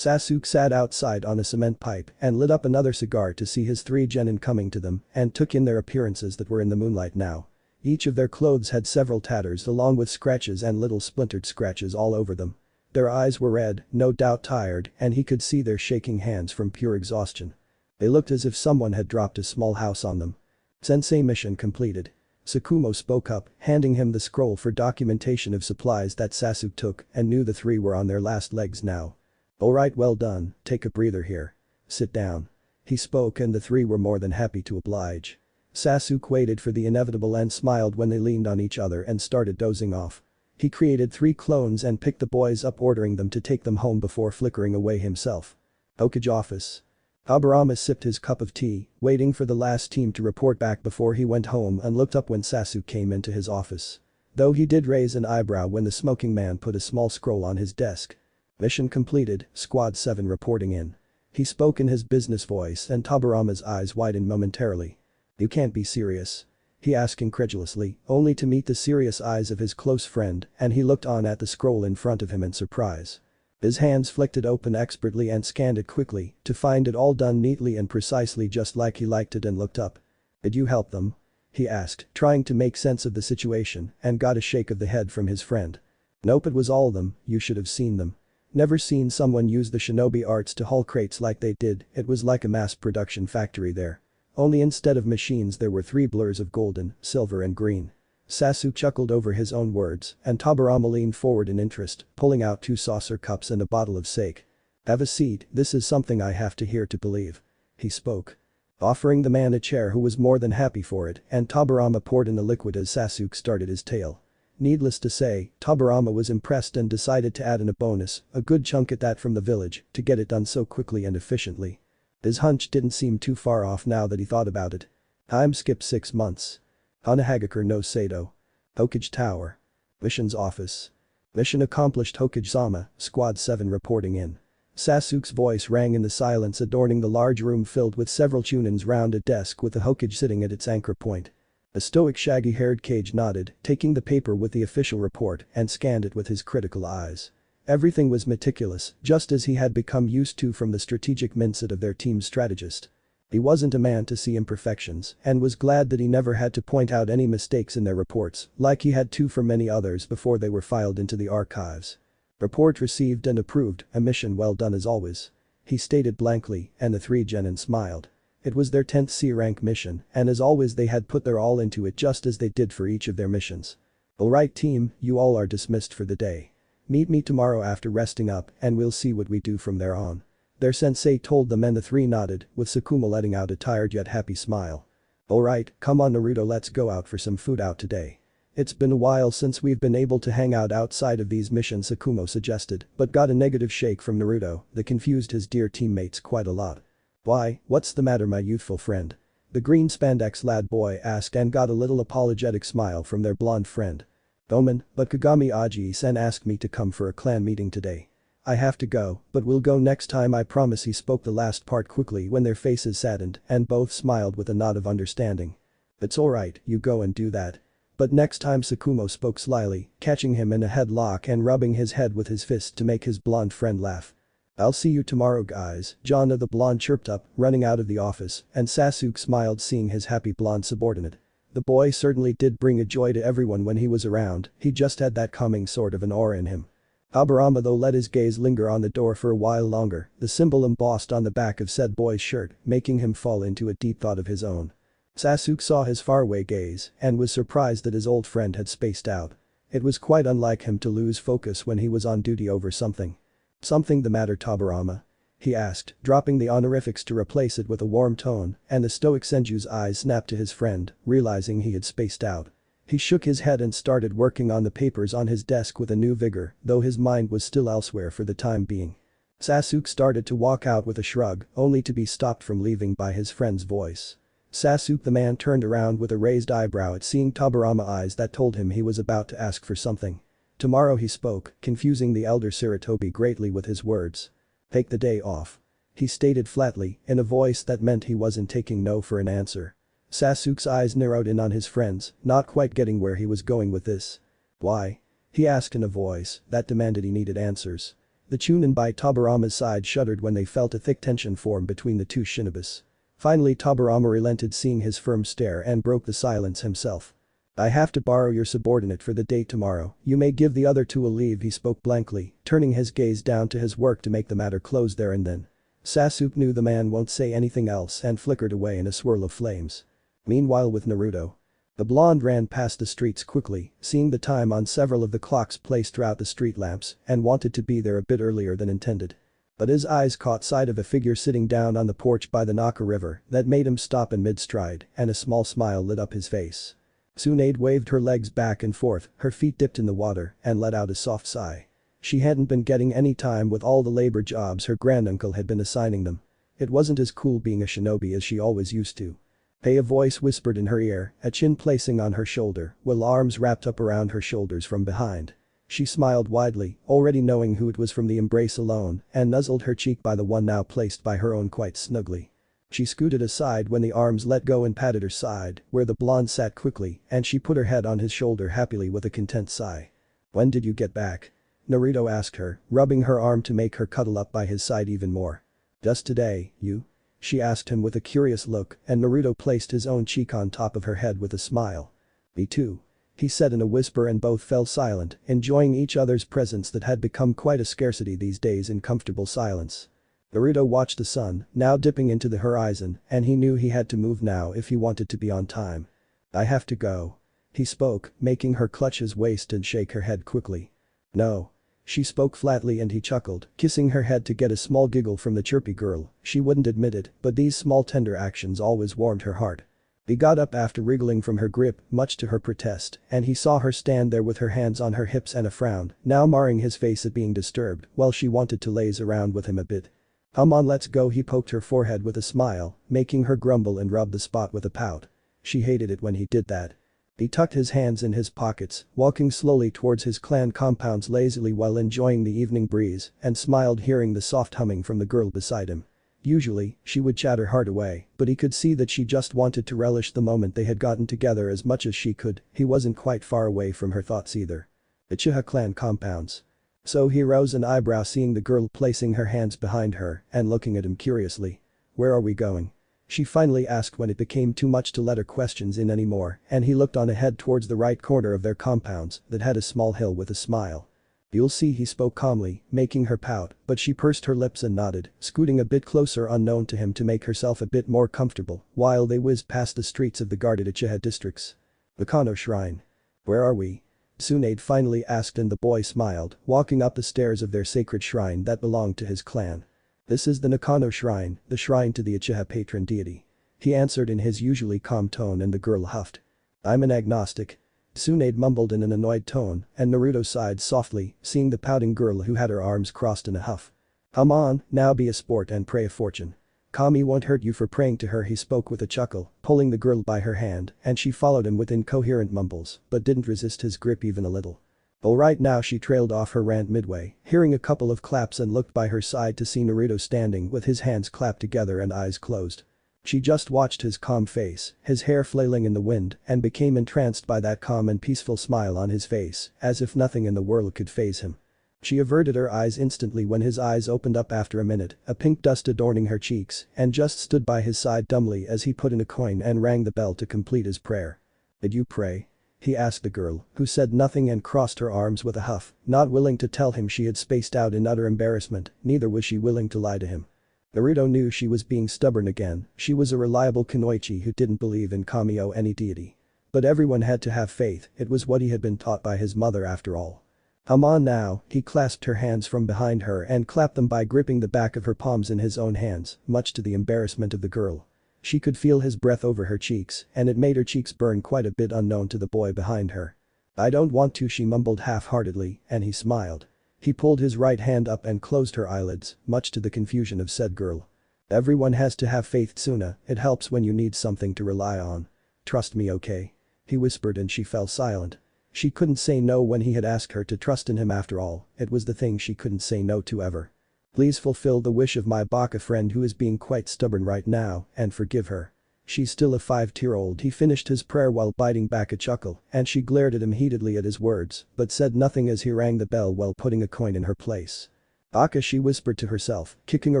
Sasuke sat outside on a cement pipe and lit up another cigar to see his 3 genin coming to them and took in their appearances that were in the moonlight now. Each of their clothes had several tatters along with scratches and little splintered scratches all over them. Their eyes were red, no doubt tired, and he could see their shaking hands from pure exhaustion. They looked as if someone had dropped a small house on them. Sensei, mission completed. Tsukumo spoke up, handing him the scroll for documentation of supplies that Sasuke took and knew the 3 were on their last legs now. Alright, well done, take a breather here. Sit down. He spoke and the 3 were more than happy to oblige. Sasuke waited for the inevitable and smiled when they leaned on each other and started dozing off. He created 3 clones and picked the boys up, ordering them to take them home before flickering away himself. Hokage office. Tobirama sipped his cup of tea, waiting for the last team to report back before he went home and looked up when Sasuke came into his office. Though he did raise an eyebrow when the smoking man put a small scroll on his desk. Mission completed, Squad 7 reporting in. He spoke in his business voice and Tobirama's eyes widened momentarily. You can't be serious? He asked incredulously, only to meet the serious eyes of his close friend, and he looked on at the scroll in front of him in surprise. His hands flicked it open expertly and scanned it quickly to find it all done neatly and precisely just like he liked it, and looked up. Did you help them? He asked, trying to make sense of the situation, and got a shake of the head from his friend. Nope, it was all of them, you should have seen them. Never seen someone use the shinobi arts to haul crates like they did, it was like a mass production factory there. Only instead of machines there were 3 blurs of golden, silver and green. Sasuke chuckled over his own words, and Tobirama leaned forward in interest, pulling out 2 saucer cups and a bottle of sake. "Have a seat, this is something I have to hear to believe." He spoke. Offering the man a chair who was more than happy for it, and Tobirama poured in the liquid as Sasuke started his tale. Needless to say, Tobirama was impressed and decided to add in a bonus, a good chunk at that from the village, to get it done so quickly and efficiently. His hunch didn't seem too far off now that he thought about it. Time skipped 6 months. Hanahagakure no Sato. Hokage Tower. Mission's office. Mission accomplished. Hokage-sama, Squad 7 reporting in. Sasuke's voice rang in the silence adorning the large room filled with several chunins round a desk with the Hokage sitting at its anchor point. The stoic shaggy-haired Kage nodded, taking the paper with the official report and scanned it with his critical eyes. Everything was meticulous, just as he had become used to from the strategic mindset of their team's strategist. He wasn't a man to see imperfections and was glad that he never had to point out any mistakes in their reports, like he had to for many others before they were filed into the archives. "Report received and approved, a mission well done as always," he stated blankly, and the 3 genin smiled. It was their 10th C rank mission, and as always they had put their all into it just as they did for each of their missions. "Alright team, you all are dismissed for the day. Meet me tomorrow after resting up and we'll see what we do from there on," their sensei told them, and the 3 nodded, with Sakuma letting out a tired yet happy smile. "Alright, come on Naruto, let's go out for some food out today. It's been a while since we've been able to hang out outside of these missions," Sakuma suggested, but got a negative shake from Naruto that confused his dear teammates quite a lot. "Why, what's the matter my youthful friend?" the green spandex lad boy asked and got a little apologetic smile from their blonde friend. "Omen, but Kagami Aji-sen asked me to come for a clan meeting today. I have to go, but we'll go next time I promise." He spoke the last part quickly when their faces saddened and both smiled with a nod of understanding. "It's alright, you go and do that. But next time." Sakuma spoke slyly, catching him in a headlock and rubbing his head with his fist to make his blonde friend laugh. "I'll see you tomorrow guys," Jonna the blonde chirped up, running out of the office, and Sasuke smiled seeing his happy blonde subordinate. The boy certainly did bring a joy to everyone when he was around, he just had that calming sort of an aura in him. Tobirama though let his gaze linger on the door for a while longer, the symbol embossed on the back of said boy's shirt, making him fall into a deep thought of his own. Sasuke saw his faraway gaze and was surprised that his old friend had spaced out. It was quite unlike him to lose focus when he was on duty over something. "Something the matter Tobirama?" he asked, dropping the honorifics to replace it with a warm tone, and the stoic Senju's eyes snapped to his friend, realizing he had spaced out. He shook his head and started working on the papers on his desk with a new vigor, though his mind was still elsewhere for the time being. Sasuke started to walk out with a shrug, only to be stopped from leaving by his friend's voice. Sasuke the man turned around with a raised eyebrow at seeing Tobirama eyes that told him he was about to ask for something. "Tomorrow," he spoke, confusing the elder Sarutobi greatly with his words. "Take the day off," he stated flatly, in a voice that meant he wasn't taking no for an answer. Sasuke's eyes narrowed in on his friends, not quite getting where he was going with this. "Why?" he asked in a voice that demanded he needed answers. The chunin by Tobirama's side shuddered when they felt a thick tension form between the 2 shinobis. Finally Tobirama relented seeing his firm stare and broke the silence himself. "I have to borrow your subordinate for the day tomorrow, you may give the other 2 a leave," he spoke blankly, turning his gaze down to his work to make the matter close there and then. Sasuke knew the man won't say anything else and flickered away in a swirl of flames. Meanwhile with Naruto. The blonde ran past the streets quickly, seeing the time on several of the clocks placed throughout the street lamps and wanted to be there a bit earlier than intended. But his eyes caught sight of a figure sitting down on the porch by the Naka River that made him stop in mid-stride, and a small smile lit up his face. Tsunade waved her legs back and forth, her feet dipped in the water, and let out a soft sigh. She hadn't been getting any time with all the labor jobs her granduncle had been assigning them. It wasn't as cool being a shinobi as she always used to. "Hey," a voice whispered in her ear, a chin placing on her shoulder, while arms wrapped up around her shoulders from behind. She smiled widely, already knowing who it was from the embrace alone, and nuzzled her cheek by the one now placed by her own quite snugly. She scooted aside when the arms let go and patted her side, where the blonde sat quickly, and she put her head on his shoulder happily with a content sigh. "When did you get back?" Naruto asked her, rubbing her arm to make her cuddle up by his side even more. "Just today, you?" she asked him with a curious look, and Naruto placed his own cheek on top of her head with a smile. "Me too." he said in a whisper, and both fell silent, enjoying each other's presence that had become quite a scarcity these days in comfortable silence. Naruto watched the sun, now dipping into the horizon, and he knew he had to move now if he wanted to be on time. "I have to go." He spoke, making her clutch his waist and shake her head quickly. "No." She spoke flatly, and he chuckled, kissing her head to get a small giggle from the chirpy girl. She wouldn't admit it, but these small tender actions always warmed her heart. He got up after wriggling from her grip, much to her protest, and he saw her stand there with her hands on her hips and a frown, now marring his face at being disturbed, while she wanted to laze around with him a bit. "Come on, let's go." He poked her forehead with a smile, making her grumble and rub the spot with a pout. She hated it when he did that. He tucked his hands in his pockets, walking slowly towards his clan compounds lazily while enjoying the evening breeze, and smiled hearing the soft humming from the girl beside him. Usually, she would chat her heart away, but he could see that she just wanted to relish the moment they had gotten together as much as she could. He wasn't quite far away from her thoughts either. Uchiha clan compounds. So he rose an eyebrow seeing the girl placing her hands behind her and looking at him curiously. "Where are we going?" She finally asked when it became too much to let her questions in anymore, and he looked on ahead towards the right corner of their compounds that had a small hill with a smile. "You'll see," he spoke calmly, making her pout, but she pursed her lips and nodded, scooting a bit closer unknown to him to make herself a bit more comfortable while they whizzed past the streets of the guarded Uchiha districts. "The Kano Shrine." "Where are we?" Tsunade finally asked, and the boy smiled, walking up the stairs of their sacred shrine that belonged to his clan. "This is the Nakano Shrine, the shrine to the Uchiha patron deity." He answered in his usually calm tone, and the girl huffed. "I'm an agnostic." Tsunade mumbled in an annoyed tone, and Naruto sighed softly, seeing the pouting girl who had her arms crossed in a huff. "Come on, now be a sport and pray a fortune. Kami won't hurt you for praying to her." He spoke with a chuckle, pulling the girl by her hand, and she followed him with incoherent mumbles, but didn't resist his grip even a little. "Alright now," she trailed off her rant midway, hearing a couple of claps, and looked by her side to see Naruto standing with his hands clapped together and eyes closed. She just watched his calm face, his hair flailing in the wind, and became entranced by that calm and peaceful smile on his face, as if nothing in the world could faze him. She averted her eyes instantly when his eyes opened up after a minute, a pink dust adorning her cheeks, and just stood by his side dumbly as he put in a coin and rang the bell to complete his prayer. "Did you pray?" he asked the girl, who said nothing and crossed her arms with a huff, not willing to tell him she had spaced out in utter embarrassment, neither was she willing to lie to him. Naruto knew she was being stubborn again. She was a reliable kunoichi who didn't believe in kami or any deity. But everyone had to have faith, it was what he had been taught by his mother after all. "Come on now." He clasped her hands from behind her and clapped them by gripping the back of her palms in his own hands, much to the embarrassment of the girl. She could feel his breath over her cheeks, and it made her cheeks burn quite a bit unknown to the boy behind her. "I don't want to," she mumbled half-heartedly, and he smiled. He pulled his right hand up and closed her eyelids, much to the confusion of said girl. "Everyone has to have faith, Tsuna, it helps when you need something to rely on. Trust me, okay?" He whispered, and she fell silent. She couldn't say no when he had asked her to trust in him after all, it was the thing she couldn't say no to ever. "Please fulfill the wish of my baka friend who is being quite stubborn right now, and forgive her. She's still a 5-year-old." He finished his prayer while biting back a chuckle, and she glared at him heatedly at his words, but said nothing as he rang the bell while putting a coin in her place. "Baka," she whispered to herself, kicking a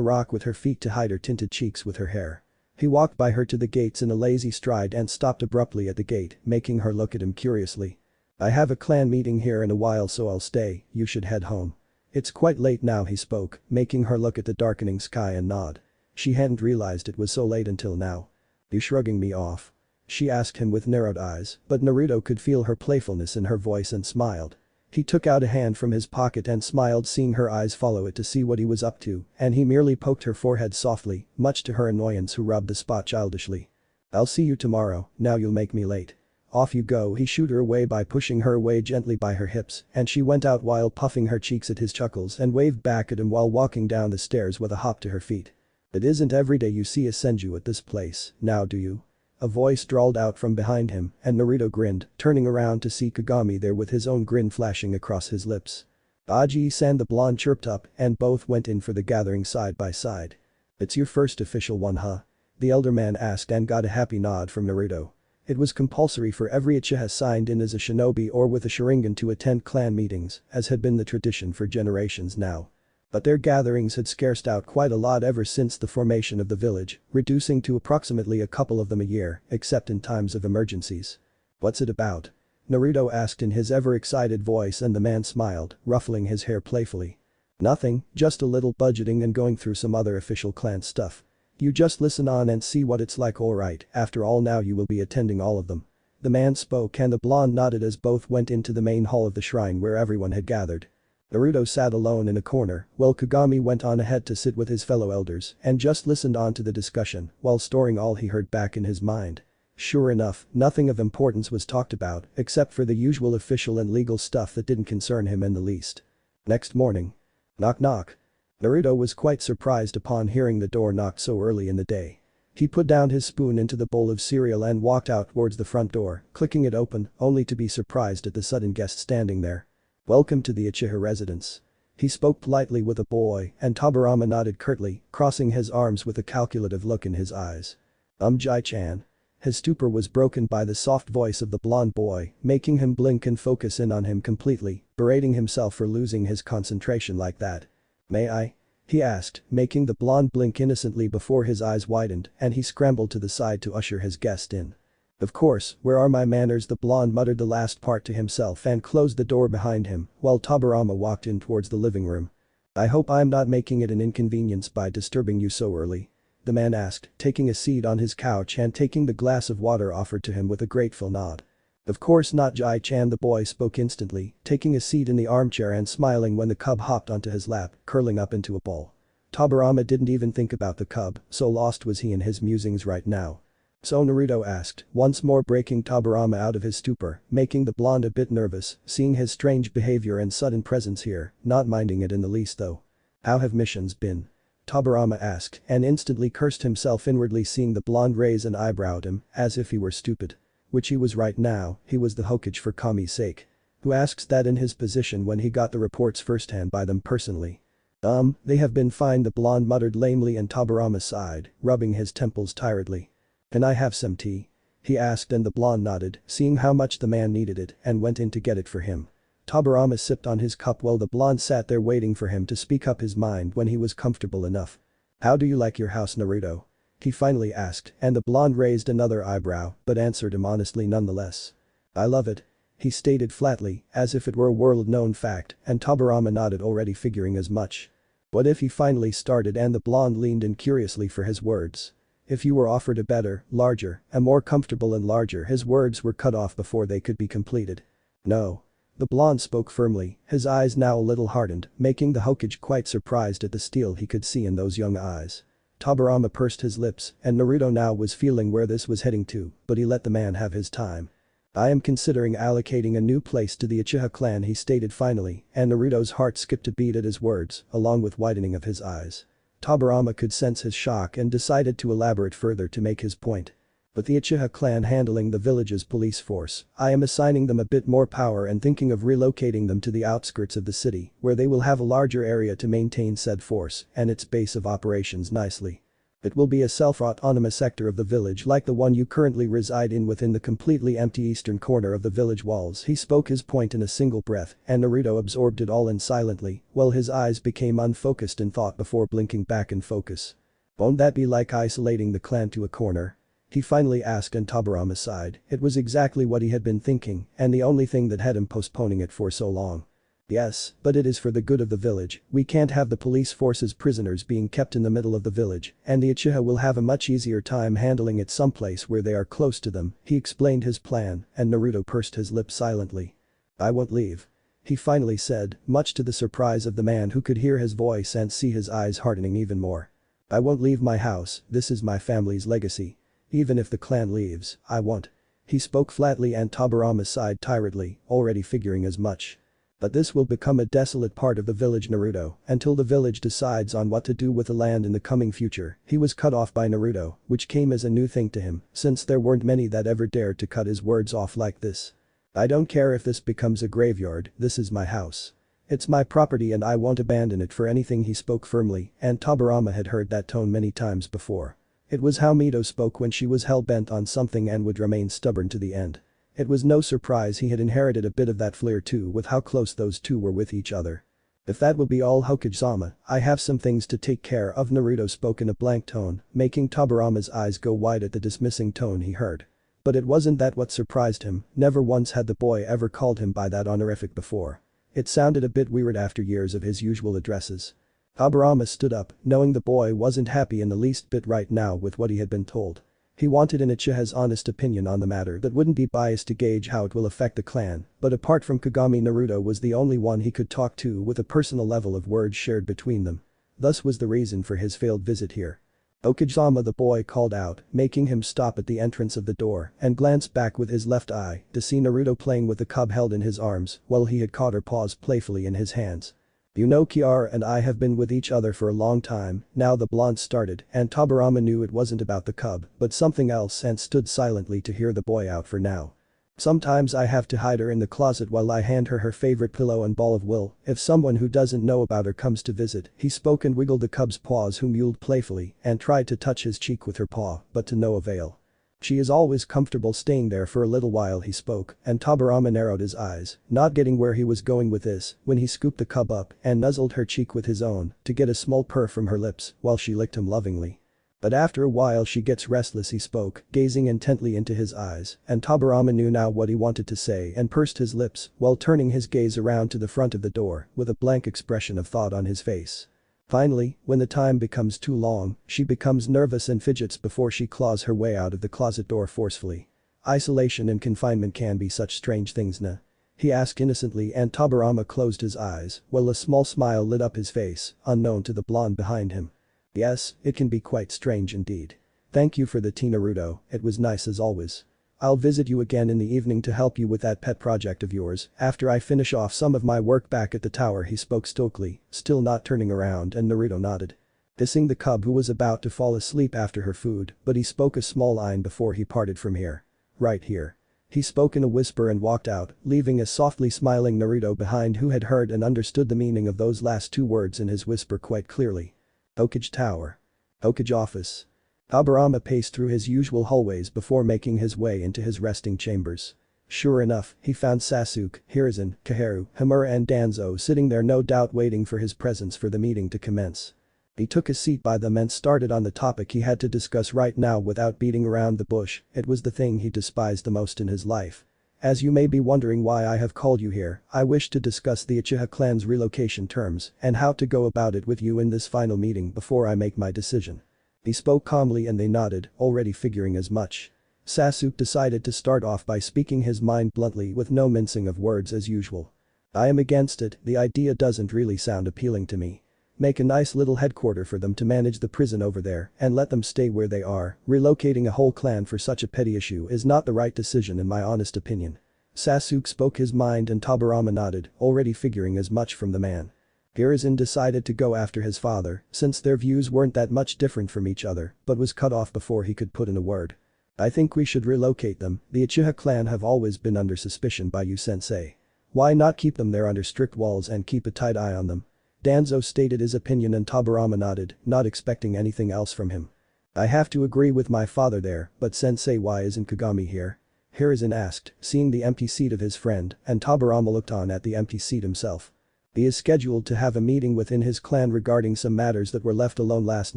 rock with her feet to hide her tinted cheeks with her hair. He walked by her to the gates in a lazy stride and stopped abruptly at the gate, making her look at him curiously. "I have a clan meeting here in a while, so I'll stay. You should head home." "It's quite late now," he spoke, making her look at the darkening sky and nod. She hadn't realized it was so late until now. "You shrugging me off?" she asked him with narrowed eyes, but Naruto could feel her playfulness in her voice and smiled. He took out a hand from his pocket and smiled, seeing her eyes follow it to see what he was up to, and he merely poked her forehead softly, much to her annoyance, who rubbed the spot childishly. "I'll see you tomorrow, now you'll make me late." "Off you go." He shooed her away by pushing her away gently by her hips, and she went out while puffing her cheeks at his chuckles and waved back at him while walking down the stairs with a hop to her feet. "It isn't every day you see a senju at this place, now do you?" A voice drawled out from behind him, and Naruto grinned, turning around to see Kagami there with his own grin flashing across his lips. "Aji-san," the blonde chirped up, and both went in for the gathering side by side. "It's your first official one, huh?" the elder man asked, and got a happy nod from Naruto. It was compulsory for every Uchiha signed in as a shinobi or with a sharingan to attend clan meetings, as had been the tradition for generations now. But their gatherings had scarced out quite a lot ever since the formation of the village, reducing to approximately a couple of them a year, except in times of emergencies. "What's it about?" Naruto asked in his ever-excited voice, and the man smiled, ruffling his hair playfully. Nothing, just a little budgeting and going through some other official clan stuff. You just listen on and see what it's like. Alright, after all now you will be attending all of them. The man spoke and the blonde nodded as both went into the main hall of the shrine where everyone had gathered. Naruto sat alone in a corner while Kagami went on ahead to sit with his fellow elders and just listened on to the discussion while storing all he heard back in his mind. Sure enough, nothing of importance was talked about except for the usual official and legal stuff that didn't concern him in the least. Next morning. Knock knock. Naruto was quite surprised upon hearing the door knocked so early in the day. He put down his spoon into the bowl of cereal and walked out towards the front door, clicking it open, only to be surprised at the sudden guest standing there. Welcome to the Uchiha residence. He spoke politely with a boy and Tobirama nodded curtly, crossing his arms with a calculative look in his eyes. Jai-chan. His stupor was broken by the soft voice of the blonde boy, making him blink and focus in on him completely, berating himself for losing his concentration like that. May I? He asked, making the blonde blink innocently before his eyes widened and he scrambled to the side to usher his guest in. Of course, where are my manners? The blonde muttered the last part to himself and closed the door behind him while Tobirama walked in towards the living room. I hope I'm not making it an inconvenience by disturbing you so early. The man asked, taking a seat on his couch and taking the glass of water offered to him with a grateful nod. Of course not, Jai-chan, the boy spoke instantly, taking a seat in the armchair and smiling when the cub hopped onto his lap, curling up into a ball. Tobirama didn't even think about the cub, so lost was he in his musings right now. So Naruto asked, once more breaking Tobirama out of his stupor, making the blonde a bit nervous, seeing his strange behavior and sudden presence here, not minding it in the least though. How have missions been? Tobirama asked and instantly cursed himself inwardly, seeing the blonde raise an eyebrow at him as if he were stupid. Which he was right now, he was the Hokage for Kami's sake. Who asks that in his position when he got the reports firsthand by them personally? They have been fine, the blonde muttered lamely, and Tobirama sighed, rubbing his temples tiredly. Can I have some tea? He asked and the blonde nodded, seeing how much the man needed it and went in to get it for him. Tobirama sipped on his cup while the blonde sat there waiting for him to speak up his mind when he was comfortable enough. How do you like your house, Naruto? He finally asked and the blonde raised another eyebrow but answered him honestly nonetheless. I love it. He stated flatly, as if it were a world-known fact, and Tobirama nodded, already figuring as much. What if he finally started, and the blonde leaned in curiously for his words. If you were offered a better, larger, and more comfortable and larger, his words were cut off before they could be completed. No. The blonde spoke firmly, his eyes now a little hardened, making the Hokage quite surprised at the steel he could see in those young eyes. Tobirama pursed his lips and Naruto now was feeling where this was heading to, but he let the man have his time. I am considering allocating a new place to the Uchiha clan, he stated finally, and Naruto's heart skipped a beat at his words, along with widening of his eyes. Tobirama could sense his shock and decided to elaborate further to make his point. But the Uchiha clan handling the village's police force, I am assigning them a bit more power and thinking of relocating them to the outskirts of the city, where they will have a larger area to maintain said force and its base of operations nicely. It will be a self-autonomous sector of the village like the one you currently reside in within the completely empty eastern corner of the village walls. He spoke his point in a single breath and Naruto absorbed it all in silently while his eyes became unfocused in thought before blinking back in focus. Won't that be like isolating the clan to a corner? He finally asked and Tobirama sighed. It was exactly what he had been thinking and the only thing that had him postponing it for so long. Yes, but it is for the good of the village. We can't have the police force's prisoners being kept in the middle of the village, and the Uchiha will have a much easier time handling it someplace where they are close to them. He explained his plan and Naruto pursed his lips silently. I won't leave. He finally said, much to the surprise of the man who could hear his voice and see his eyes hardening even more. I won't leave my house, this is my family's legacy. Even if the clan leaves, I won't. He spoke flatly and Tobirama sighed tiredly, already figuring as much. But this will become a desolate part of the village, Naruto, until the village decides on what to do with the land in the coming future. He was cut off by Naruto, which came as a new thing to him, since there weren't many that ever dared to cut his words off like this. I don't care if this becomes a graveyard, this is my house. It's my property and I won't abandon it for anything, he spoke firmly, and Tobirama had heard that tone many times before. It was how Mito spoke when she was hell-bent on something and would remain stubborn to the end. It was no surprise he had inherited a bit of that flair too with how close those two were with each other. If that will be all, Hokage-sama, I have some things to take care of. Naruto spoke in a blank tone, making Tobirama's eyes go wide at the dismissing tone he heard. But it wasn't that what surprised him, never once had the boy ever called him by that honorific before. It sounded a bit weird after years of his usual addresses. Tobirama stood up, knowing the boy wasn't happy in the least bit right now with what he had been told. He wanted an Uchiha's honest opinion on the matter that wouldn't be biased to gauge how it will affect the clan, but apart from Kagami, Naruto was the only one he could talk to with a personal level of words shared between them. Thus was the reason for his failed visit here. Hokage-sama, the boy called out, making him stop at the entrance of the door and glance back with his left eye to see Naruto playing with the cub held in his arms while he had caught her paws playfully in his hands. You know, Kiara and I have been with each other for a long time, now the blonde started, and Tobirama knew it wasn't about the cub but something else and stood silently to hear the boy out for now. Sometimes I have to hide her in the closet while I hand her her favorite pillow and ball of wool if someone who doesn't know about her comes to visit, he spoke and wiggled the cub's paws who mewed playfully and tried to touch his cheek with her paw, but to no avail. She is always comfortable staying there for a little while, he spoke, and Tobirama narrowed his eyes, not getting where he was going with this, when he scooped the cub up and nuzzled her cheek with his own to get a small purr from her lips while she licked him lovingly. But after a while she gets restless, he spoke, gazing intently into his eyes, and Tobirama knew now what he wanted to say and pursed his lips while turning his gaze around to the front of the door with a blank expression of thought on his face. Finally, when the time becomes too long, she becomes nervous and fidgets before she claws her way out of the closet door forcefully. Isolation and confinement can be such strange things, nah? He asked innocently, and Tobirama closed his eyes while a small smile lit up his face, unknown to the blonde behind him. Yes, it can be quite strange indeed. Thank you for the tea, Naruto, it was nice as always. I'll visit you again in the evening to help you with that pet project of yours after I finish off some of my work back at the tower, he spoke stoically, still not turning around, and Naruto nodded. Dissing the cub who was about to fall asleep after her food, but he spoke a small line before he parted from here. Right here. He spoke in a whisper and walked out, leaving a softly smiling Naruto behind who had heard and understood the meaning of those last two words in his whisper quite clearly. Hokage Tower. Hokage Office. Tobirama paced through his usual hallways before making his way into his resting chambers. Sure enough, he found Sasuke, Hiruzen, Kaheru, Hamura and Danzo sitting there, no doubt waiting for his presence for the meeting to commence. He took a seat by them and started on the topic he had to discuss right now without beating around the bush. It was the thing he despised the most in his life. As you may be wondering why I have called you here, I wish to discuss the Uchiha clan's relocation terms and how to go about it with you in this final meeting before I make my decision. He spoke calmly and they nodded, already figuring as much. Sasuke decided to start off by speaking his mind bluntly with no mincing of words as usual. I am against it, the idea doesn't really sound appealing to me. Make a nice little headquarter for them to manage the prison over there and let them stay where they are. Relocating a whole clan for such a petty issue is not the right decision in my honest opinion. Sasuke spoke his mind and Tobirama nodded, already figuring as much from the man. Hiruzen decided to go after his father since their views weren't that much different from each other but was cut off before he could put in a word. I think we should relocate them, the Uchiha clan have always been under suspicion by you, Sensei. Why not keep them there under strict walls and keep a tight eye on them? Danzo stated his opinion and Tobirama nodded, not expecting anything else from him. I have to agree with my father there, but Sensei, why isn't Kagami here? Hiruzen asked, seeing the empty seat of his friend, and Tobirama looked on at the empty seat himself. He is scheduled to have a meeting within his clan regarding some matters that were left alone last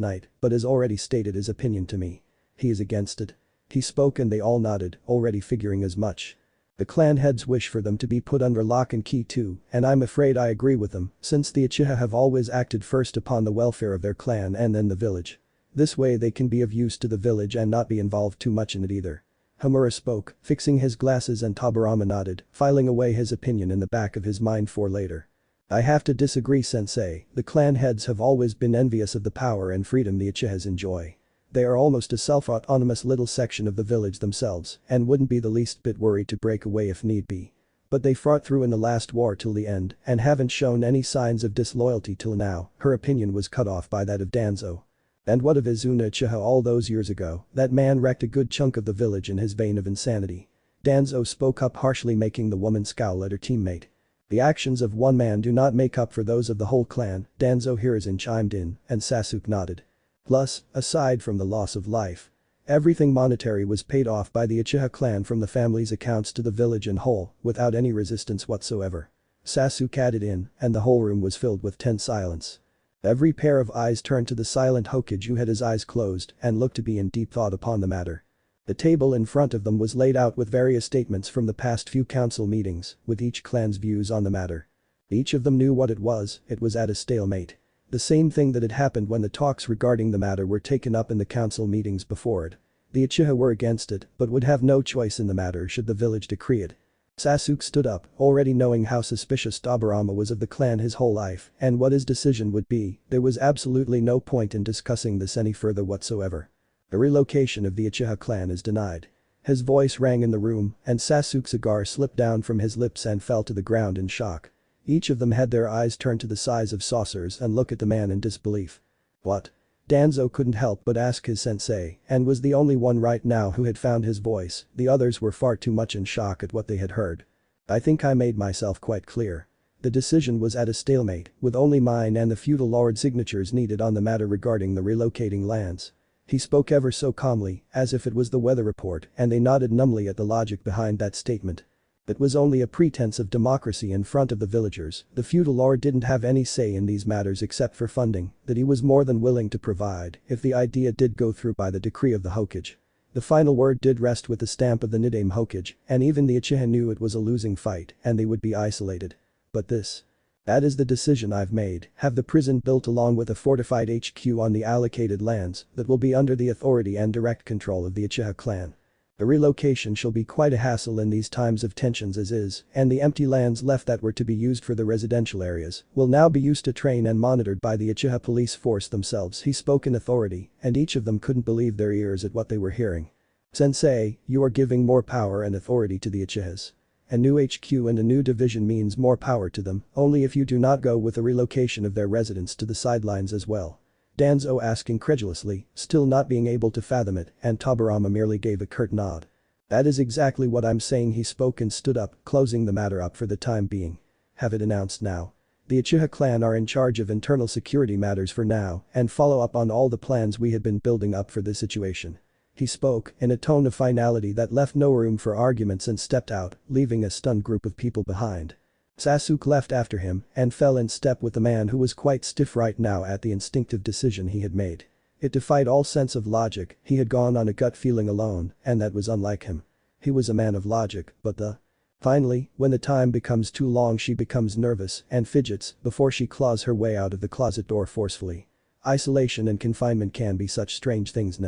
night, but has already stated his opinion to me. He is against it. He spoke and they all nodded, already figuring as much. The clan heads wish for them to be put under lock and key too, and I'm afraid I agree with them, since the Uchiha have always acted first upon the welfare of their clan and then the village. This way they can be of use to the village and not be involved too much in it either. Hamura spoke, fixing his glasses, and Tobirama nodded, filing away his opinion in the back of his mind for later. I have to disagree, Sensei, the clan heads have always been envious of the power and freedom the Uchihas enjoy. They are almost a self-autonomous little section of the village themselves and wouldn't be the least bit worried to break away if need be. But they fought through in the last war till the end and haven't shown any signs of disloyalty till now. Her opinion was cut off by that of Danzo. And what of Izuna Uchiha all those years ago? That man wrecked a good chunk of the village in his vein of insanity. Danzo spoke up harshly, making the woman scowl at her teammate. The actions of one man do not make up for those of the whole clan, Danzo Hiruzen chimed in, and Sasuke nodded. Plus, aside from the loss of life, everything monetary was paid off by the Uchiha clan from the family's accounts to the village in whole, without any resistance whatsoever. Sasuke added in, and the whole room was filled with tense silence. Every pair of eyes turned to the silent Hokage, who had his eyes closed and looked to be in deep thought upon the matter. The table in front of them was laid out with various statements from the past few council meetings, with each clan's views on the matter. Each of them knew what it was at a stalemate. The same thing that had happened when the talks regarding the matter were taken up in the council meetings before it. The Uchiha were against it but would have no choice in the matter should the village decree it. Sasuke stood up, already knowing how suspicious Tobirama was of the clan his whole life and what his decision would be. There was absolutely no point in discussing this any further whatsoever. The relocation of the Uchiha clan is denied. His voice rang in the room and Sasuke's cigar slipped down from his lips and fell to the ground in shock. Each of them had their eyes turned to the size of saucers and look at the man in disbelief. What? Danzo couldn't help but ask his sensei and was the only one right now who had found his voice. The others were far too much in shock at what they had heard. I think I made myself quite clear. The decision was at a stalemate, with only mine and the feudal lord's signatures needed on the matter regarding the relocating lands. He spoke ever so calmly, as if it was the weather report, and they nodded numbly at the logic behind that statement. It was only a pretense of democracy in front of the villagers. The feudal lord didn't have any say in these matters except for funding that he was more than willing to provide if the idea did go through by the decree of the Hokage. The final word did rest with the stamp of the Nidaime Hokage, and even the Uchiha knew it was a losing fight and they would be isolated. But that is the decision I've made, have the prison built along with a fortified HQ on the allocated lands that will be under the authority and direct control of the Uchiha clan. The relocation shall be quite a hassle in these times of tensions as is, and the empty lands left that were to be used for the residential areas will now be used to train and monitored by the Uchiha police force themselves. He spoke in authority, and each of them couldn't believe their ears at what they were hearing. Sensei, you are giving more power and authority to the Uchihas. A new HQ and a new division means more power to them, only if you do not go with the relocation of their residents to the sidelines as well. Danzo asked incredulously, still not being able to fathom it, and Tobirama merely gave a curt nod. That is exactly what I'm saying. He spoke and stood up, closing the matter up for the time being. Have it announced now. The Uchiha clan are in charge of internal security matters for now and follow up on all the plans we had been building up for this situation. He spoke in a tone of finality that left no room for arguments and stepped out, leaving a stunned group of people behind. Sasuke left after him and fell in step with the man who was quite stiff right now at the instinctive decision he had made. It defied all sense of logic. He had gone on a gut feeling alone, and that was unlike him. He was a man of logic, but Finally, when the time becomes too long she becomes nervous and fidgets before she claws her way out of the closet door forcefully. Isolation and confinement can be such strange things.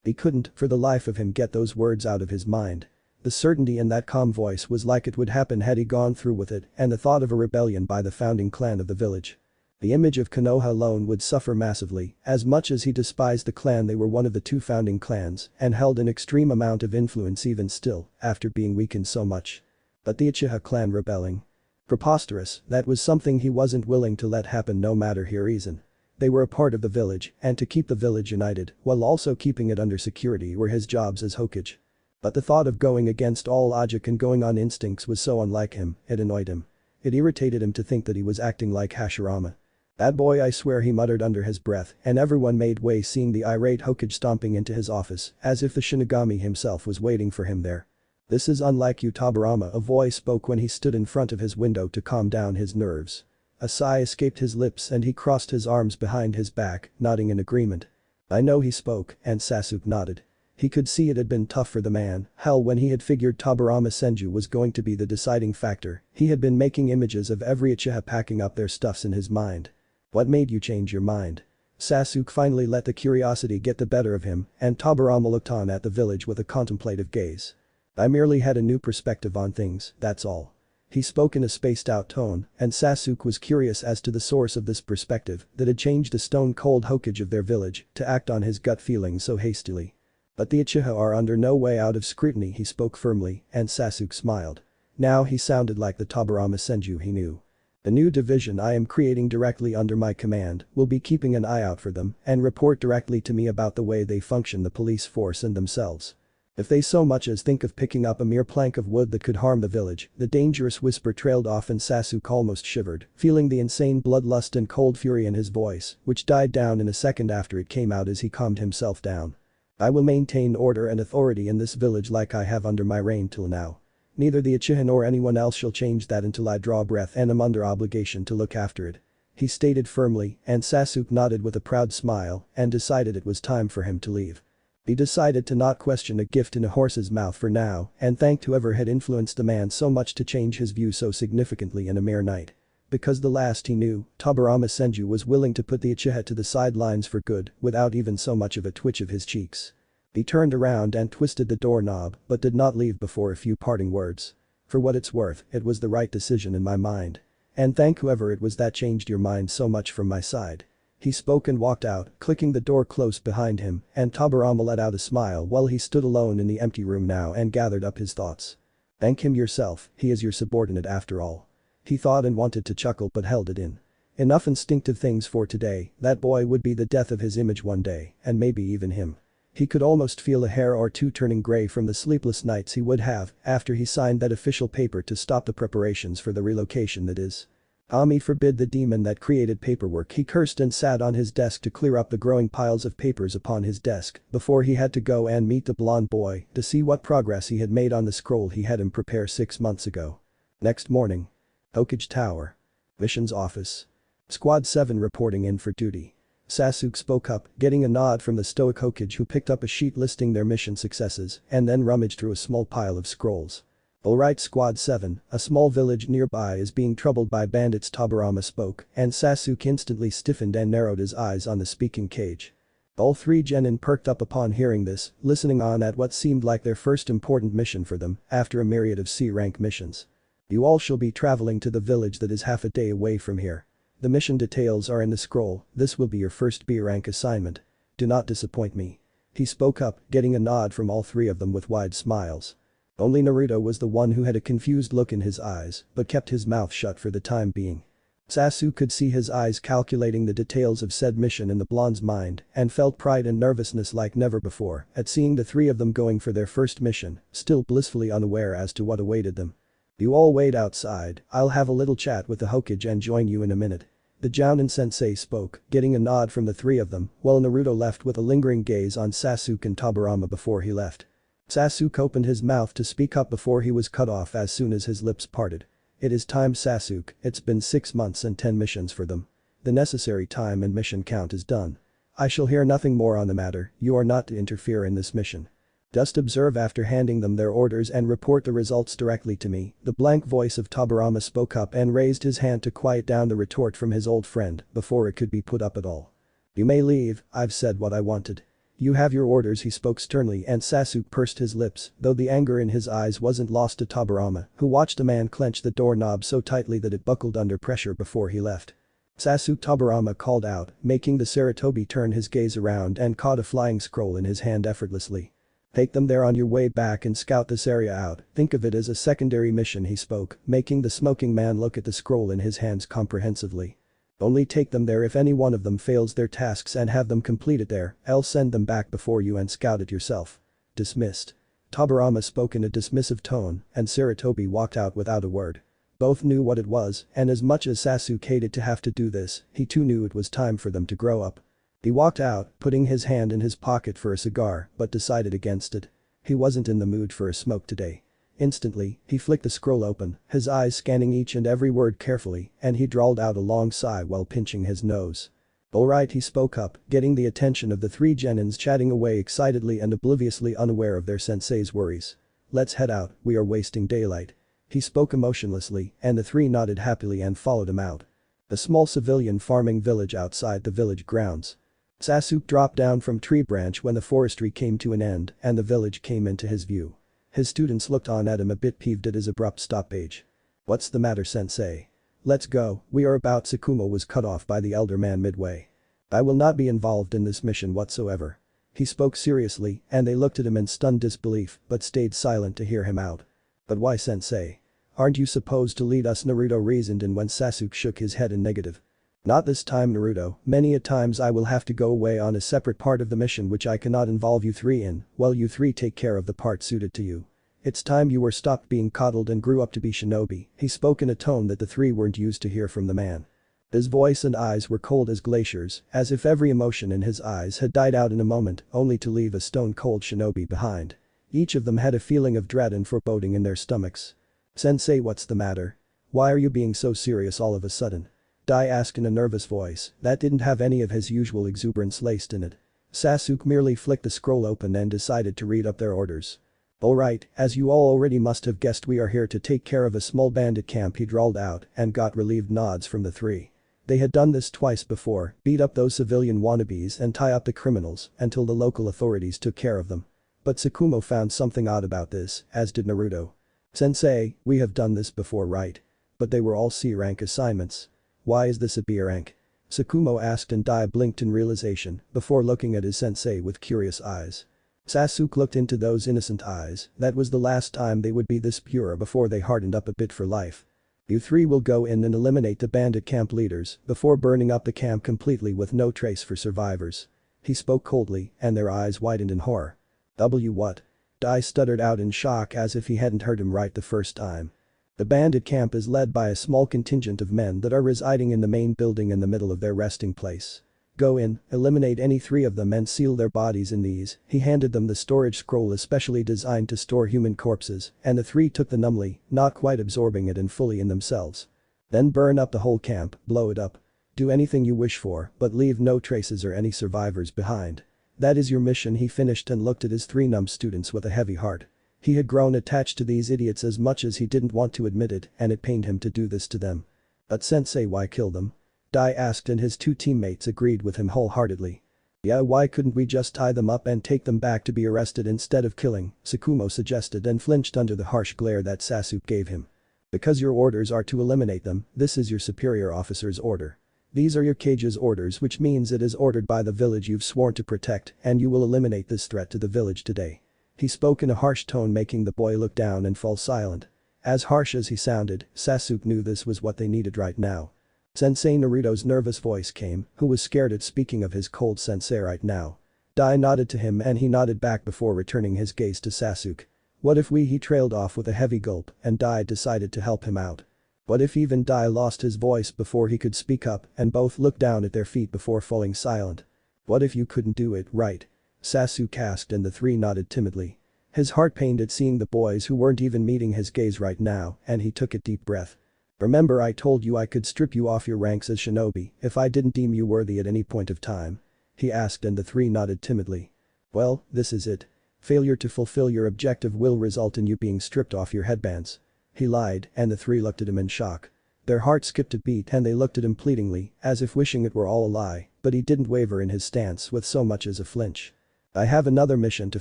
He couldn't, for the life of him, get those words out of his mind. The certainty in that calm voice was like it would happen had he gone through with it, and the thought of a rebellion by the founding clan of the village. The image of Konoha alone would suffer massively. As much as he despised the clan, they were one of the two founding clans and held an extreme amount of influence even still, after being weakened so much. But the Uchiha clan rebelling? Preposterous, that was something he wasn't willing to let happen no matter his reason. They were a part of the village, and to keep the village united, while also keeping it under security, were his jobs as Hokage. But the thought of going against all logic and going on instincts was so unlike him, it annoyed him. It irritated him to think that he was acting like Hashirama. That boy, I swear, he muttered under his breath, and everyone made way, seeing the irate Hokage stomping into his office, as if the Shinigami himself was waiting for him there. This is unlike you, Tobirama, a voice spoke when he stood in front of his window to calm down his nerves. A sigh escaped his lips and he crossed his arms behind his back, nodding in agreement. I know, he spoke, and Sasuke nodded. He could see it had been tough for the man. Hell, when he had figured Tobirama Senju was going to be the deciding factor, he had been making images of every Uchiha packing up their stuffs in his mind. What made you change your mind? Sasuke finally let the curiosity get the better of him, and Tobirama looked on at the village with a contemplative gaze. I merely had a new perspective on things, that's all. He spoke in a spaced-out tone, and Sasuke was curious as to the source of this perspective that had changed the stone-cold Hokage of their village to act on his gut feelings so hastily. But the Uchiha are under no way out of scrutiny, he spoke firmly, and Sasuke smiled. Now he sounded like the Tobirama Senju he knew. The new division I am creating directly under my command will be keeping an eye out for them and report directly to me about the way they function, the police force and themselves. If they so much as think of picking up a mere plank of wood that could harm the village, the dangerous whisper trailed off and Sasuke almost shivered, feeling the insane bloodlust and cold fury in his voice, which died down in a second after it came out as he calmed himself down. I will maintain order and authority in this village like I have under my reign till now. Neither the Uchiha nor anyone else shall change that until I draw breath and am under obligation to look after it. He stated firmly, and Sasuke nodded with a proud smile and decided it was time for him to leave. He decided to not question a gift in a horse's mouth for now and thanked whoever had influenced the man so much to change his view so significantly in a mere night. Because the last he knew, Tobirama Senju was willing to put the Uchiha to the sidelines for good without even so much of a twitch of his cheeks. He turned around and twisted the doorknob but did not leave before a few parting words. For what it's worth, it was the right decision in my mind. And thank whoever it was that changed your mind so much from my side. He spoke and walked out, clicking the door close behind him, and Tobirama let out a smile while he stood alone in the empty room now and gathered up his thoughts. Thank him yourself, he is your subordinate after all. He thought and wanted to chuckle but held it in. Enough instinctive things for today, that boy would be the death of his image one day, and maybe even him. He could almost feel a hair or two turning gray from the sleepless nights he would have after he signed that official paper to stop the preparations for the relocation that is. Ami forbid the demon that created paperwork. He cursed and sat on his desk to clear up the growing piles of papers upon his desk before he had to go and meet the blonde boy to see what progress he had made on the scroll he had him prepare 6 months ago. Next morning. Hokage Tower. Mission's office. Squad 7 reporting in for duty. Sasuke spoke up, getting a nod from the stoic Hokage who picked up a sheet listing their mission successes and then rummaged through a small pile of scrolls. Alright Squad 7, a small village nearby is being troubled by bandits. Tobirama spoke and Sasuke instantly stiffened and narrowed his eyes on the speaking cage. All three genin perked up upon hearing this, listening on at what seemed like their first important mission for them after a myriad of C-rank missions. You all shall be traveling to the village that is half a day away from here. The mission details are in the scroll, this will be your first B-rank assignment. Do not disappoint me. He spoke up, getting a nod from all three of them with wide smiles. Only Naruto was the one who had a confused look in his eyes but kept his mouth shut for the time being. Sasuke could see his eyes calculating the details of said mission in the blonde's mind and felt pride and nervousness like never before at seeing the three of them going for their first mission, still blissfully unaware as to what awaited them. You all wait outside, I'll have a little chat with the Hokage and join you in a minute. The Jounin Sensei spoke, getting a nod from the three of them while Naruto left with a lingering gaze on Sasuke and Tobirama before he left. Sasuke opened his mouth to speak up before he was cut off as soon as his lips parted. It is time Sasuke, it's been 6 months and 10 missions for them. The necessary time and mission count is done. I shall hear nothing more on the matter, you are not to interfere in this mission. Just observe after handing them their orders and report the results directly to me. The blank voice of Tobirama spoke up and raised his hand to quiet down the retort from his old friend before it could be put up at all. You may leave, I've said what I wanted. You have your orders, he spoke sternly, and Sasuke pursed his lips, though the anger in his eyes wasn't lost to Tobirama, who watched the man clench the doorknob so tightly that it buckled under pressure before he left. Sasuke, Tobirama called out, making the Sarutobi turn his gaze around and caught a flying scroll in his hand effortlessly. Take them there on your way back and scout this area out, think of it as a secondary mission, he spoke, making the smoking man look at the scroll in his hands comprehensively. Only take them there if any one of them fails their tasks and have them completed there, else send them back before you and scout it yourself. Dismissed. Tobirama spoke in a dismissive tone and Sarutobi walked out without a word. Both knew what it was and as much as Sasuke hated to have to do this, he too knew it was time for them to grow up. He walked out, putting his hand in his pocket for a cigar but decided against it. He wasn't in the mood for a smoke today. Instantly, he flicked the scroll open, his eyes scanning each and every word carefully, and he drawled out a long sigh while pinching his nose. Alright, he spoke up, getting the attention of the three genins chatting away excitedly and obliviously unaware of their sensei's worries. Let's head out, we are wasting daylight. He spoke emotionlessly, and the three nodded happily and followed him out. A small civilian farming village outside the village grounds. Sasuke dropped down from tree branch when the forestry came to an end and the village came into his view. His students looked on at him a bit peeved at his abrupt stoppage. What's the matter, Sensei? Let's go, we are about. Sakuma was cut off by the elder man midway. I will not be involved in this mission whatsoever. He spoke seriously and they looked at him in stunned disbelief but stayed silent to hear him out. But why, Sensei? Aren't you supposed to lead us? Naruto reasoned, and when Sasuke shook his head in negative. Not this time, Naruto, many a times I will have to go away on a separate part of the mission which I cannot involve you three in, while you three take care of the part suited to you. It's time you were stopped being coddled and grew up to be shinobi, he spoke in a tone that the three weren't used to hear from the man. His voice and eyes were cold as glaciers, as if every emotion in his eyes had died out in a moment only to leave a stone-cold shinobi behind. Each of them had a feeling of dread and foreboding in their stomachs. Sensei, what's the matter? Why are you being so serious all of a sudden? Dai asked in a nervous voice that didn't have any of his usual exuberance laced in it. Sasuke merely flicked the scroll open and decided to read up their orders. "Alright, as you all already must have guessed, we are here to take care of a small bandit camp," he drawled out and got relieved nods from the three. They had done this twice before, beat up those civilian wannabes and tie up the criminals until the local authorities took care of them. But Tsukumo found something odd about this, as did Naruto. "Sensei, we have done this before, right? But they were all C-rank assignments. Why is this a B rank?" Tsukumo asked, and Dai blinked in realization before looking at his sensei with curious eyes. Sasuke looked into those innocent eyes. That was the last time they would be this pure before they hardened up a bit for life. "You three will go in and eliminate the bandit camp leaders before burning up the camp completely with no trace for survivors." He spoke coldly and their eyes widened in horror. What?" Dai stuttered out in shock as if he hadn't heard him right the first time. "The bandit camp is led by a small contingent of men that are residing in the main building in the middle of their resting place. Go in, eliminate any three of them and seal their bodies in these." He handed them the storage scroll especially designed to store human corpses, and the three took the numbly, not quite absorbing it in fully in themselves. "Then burn up the whole camp, blow it up. Do anything you wish for, but leave no traces or any survivors behind. That is your mission." He finished and looked at his three numb students with a heavy heart. He had grown attached to these idiots as much as he didn't want to admit it, and it pained him to do this to them. "But sensei, why kill them?" Dai asked, and his two teammates agreed with him wholeheartedly. "Yeah, why couldn't we just tie them up and take them back to be arrested instead of killing?" Tsukumo suggested and flinched under the harsh glare that Sasuke gave him. "Because your orders are to eliminate them, this is your superior officer's order. These are your cage's orders, which means it is ordered by the village you've sworn to protect, and you will eliminate this threat to the village today." He spoke in a harsh tone, making the boy look down and fall silent. As harsh as he sounded, Sasuke knew this was what they needed right now. "Sensei," Naruto's nervous voice came, who was scared at speaking of his cold sensei right now. Dai nodded to him and he nodded back before returning his gaze to Sasuke. "What if we?" He trailed off with a heavy gulp and Dai decided to help him out. "What if?" Even Dai lost his voice before he could speak up and both looked down at their feet before falling silent. "What if you couldn't do it, right?" Sasuke asked, and the three nodded timidly. His heart pained at seeing the boys who weren't even meeting his gaze right now, and he took a deep breath. "Remember I told you I could strip you off your ranks as shinobi if I didn't deem you worthy at any point of time?" he asked, and the three nodded timidly. "Well, this is it. Failure to fulfill your objective will result in you being stripped off your headbands." He lied, and the three looked at him in shock. Their hearts skipped a beat and they looked at him pleadingly, as if wishing it were all a lie, but he didn't waver in his stance with so much as a flinch. "I have another mission to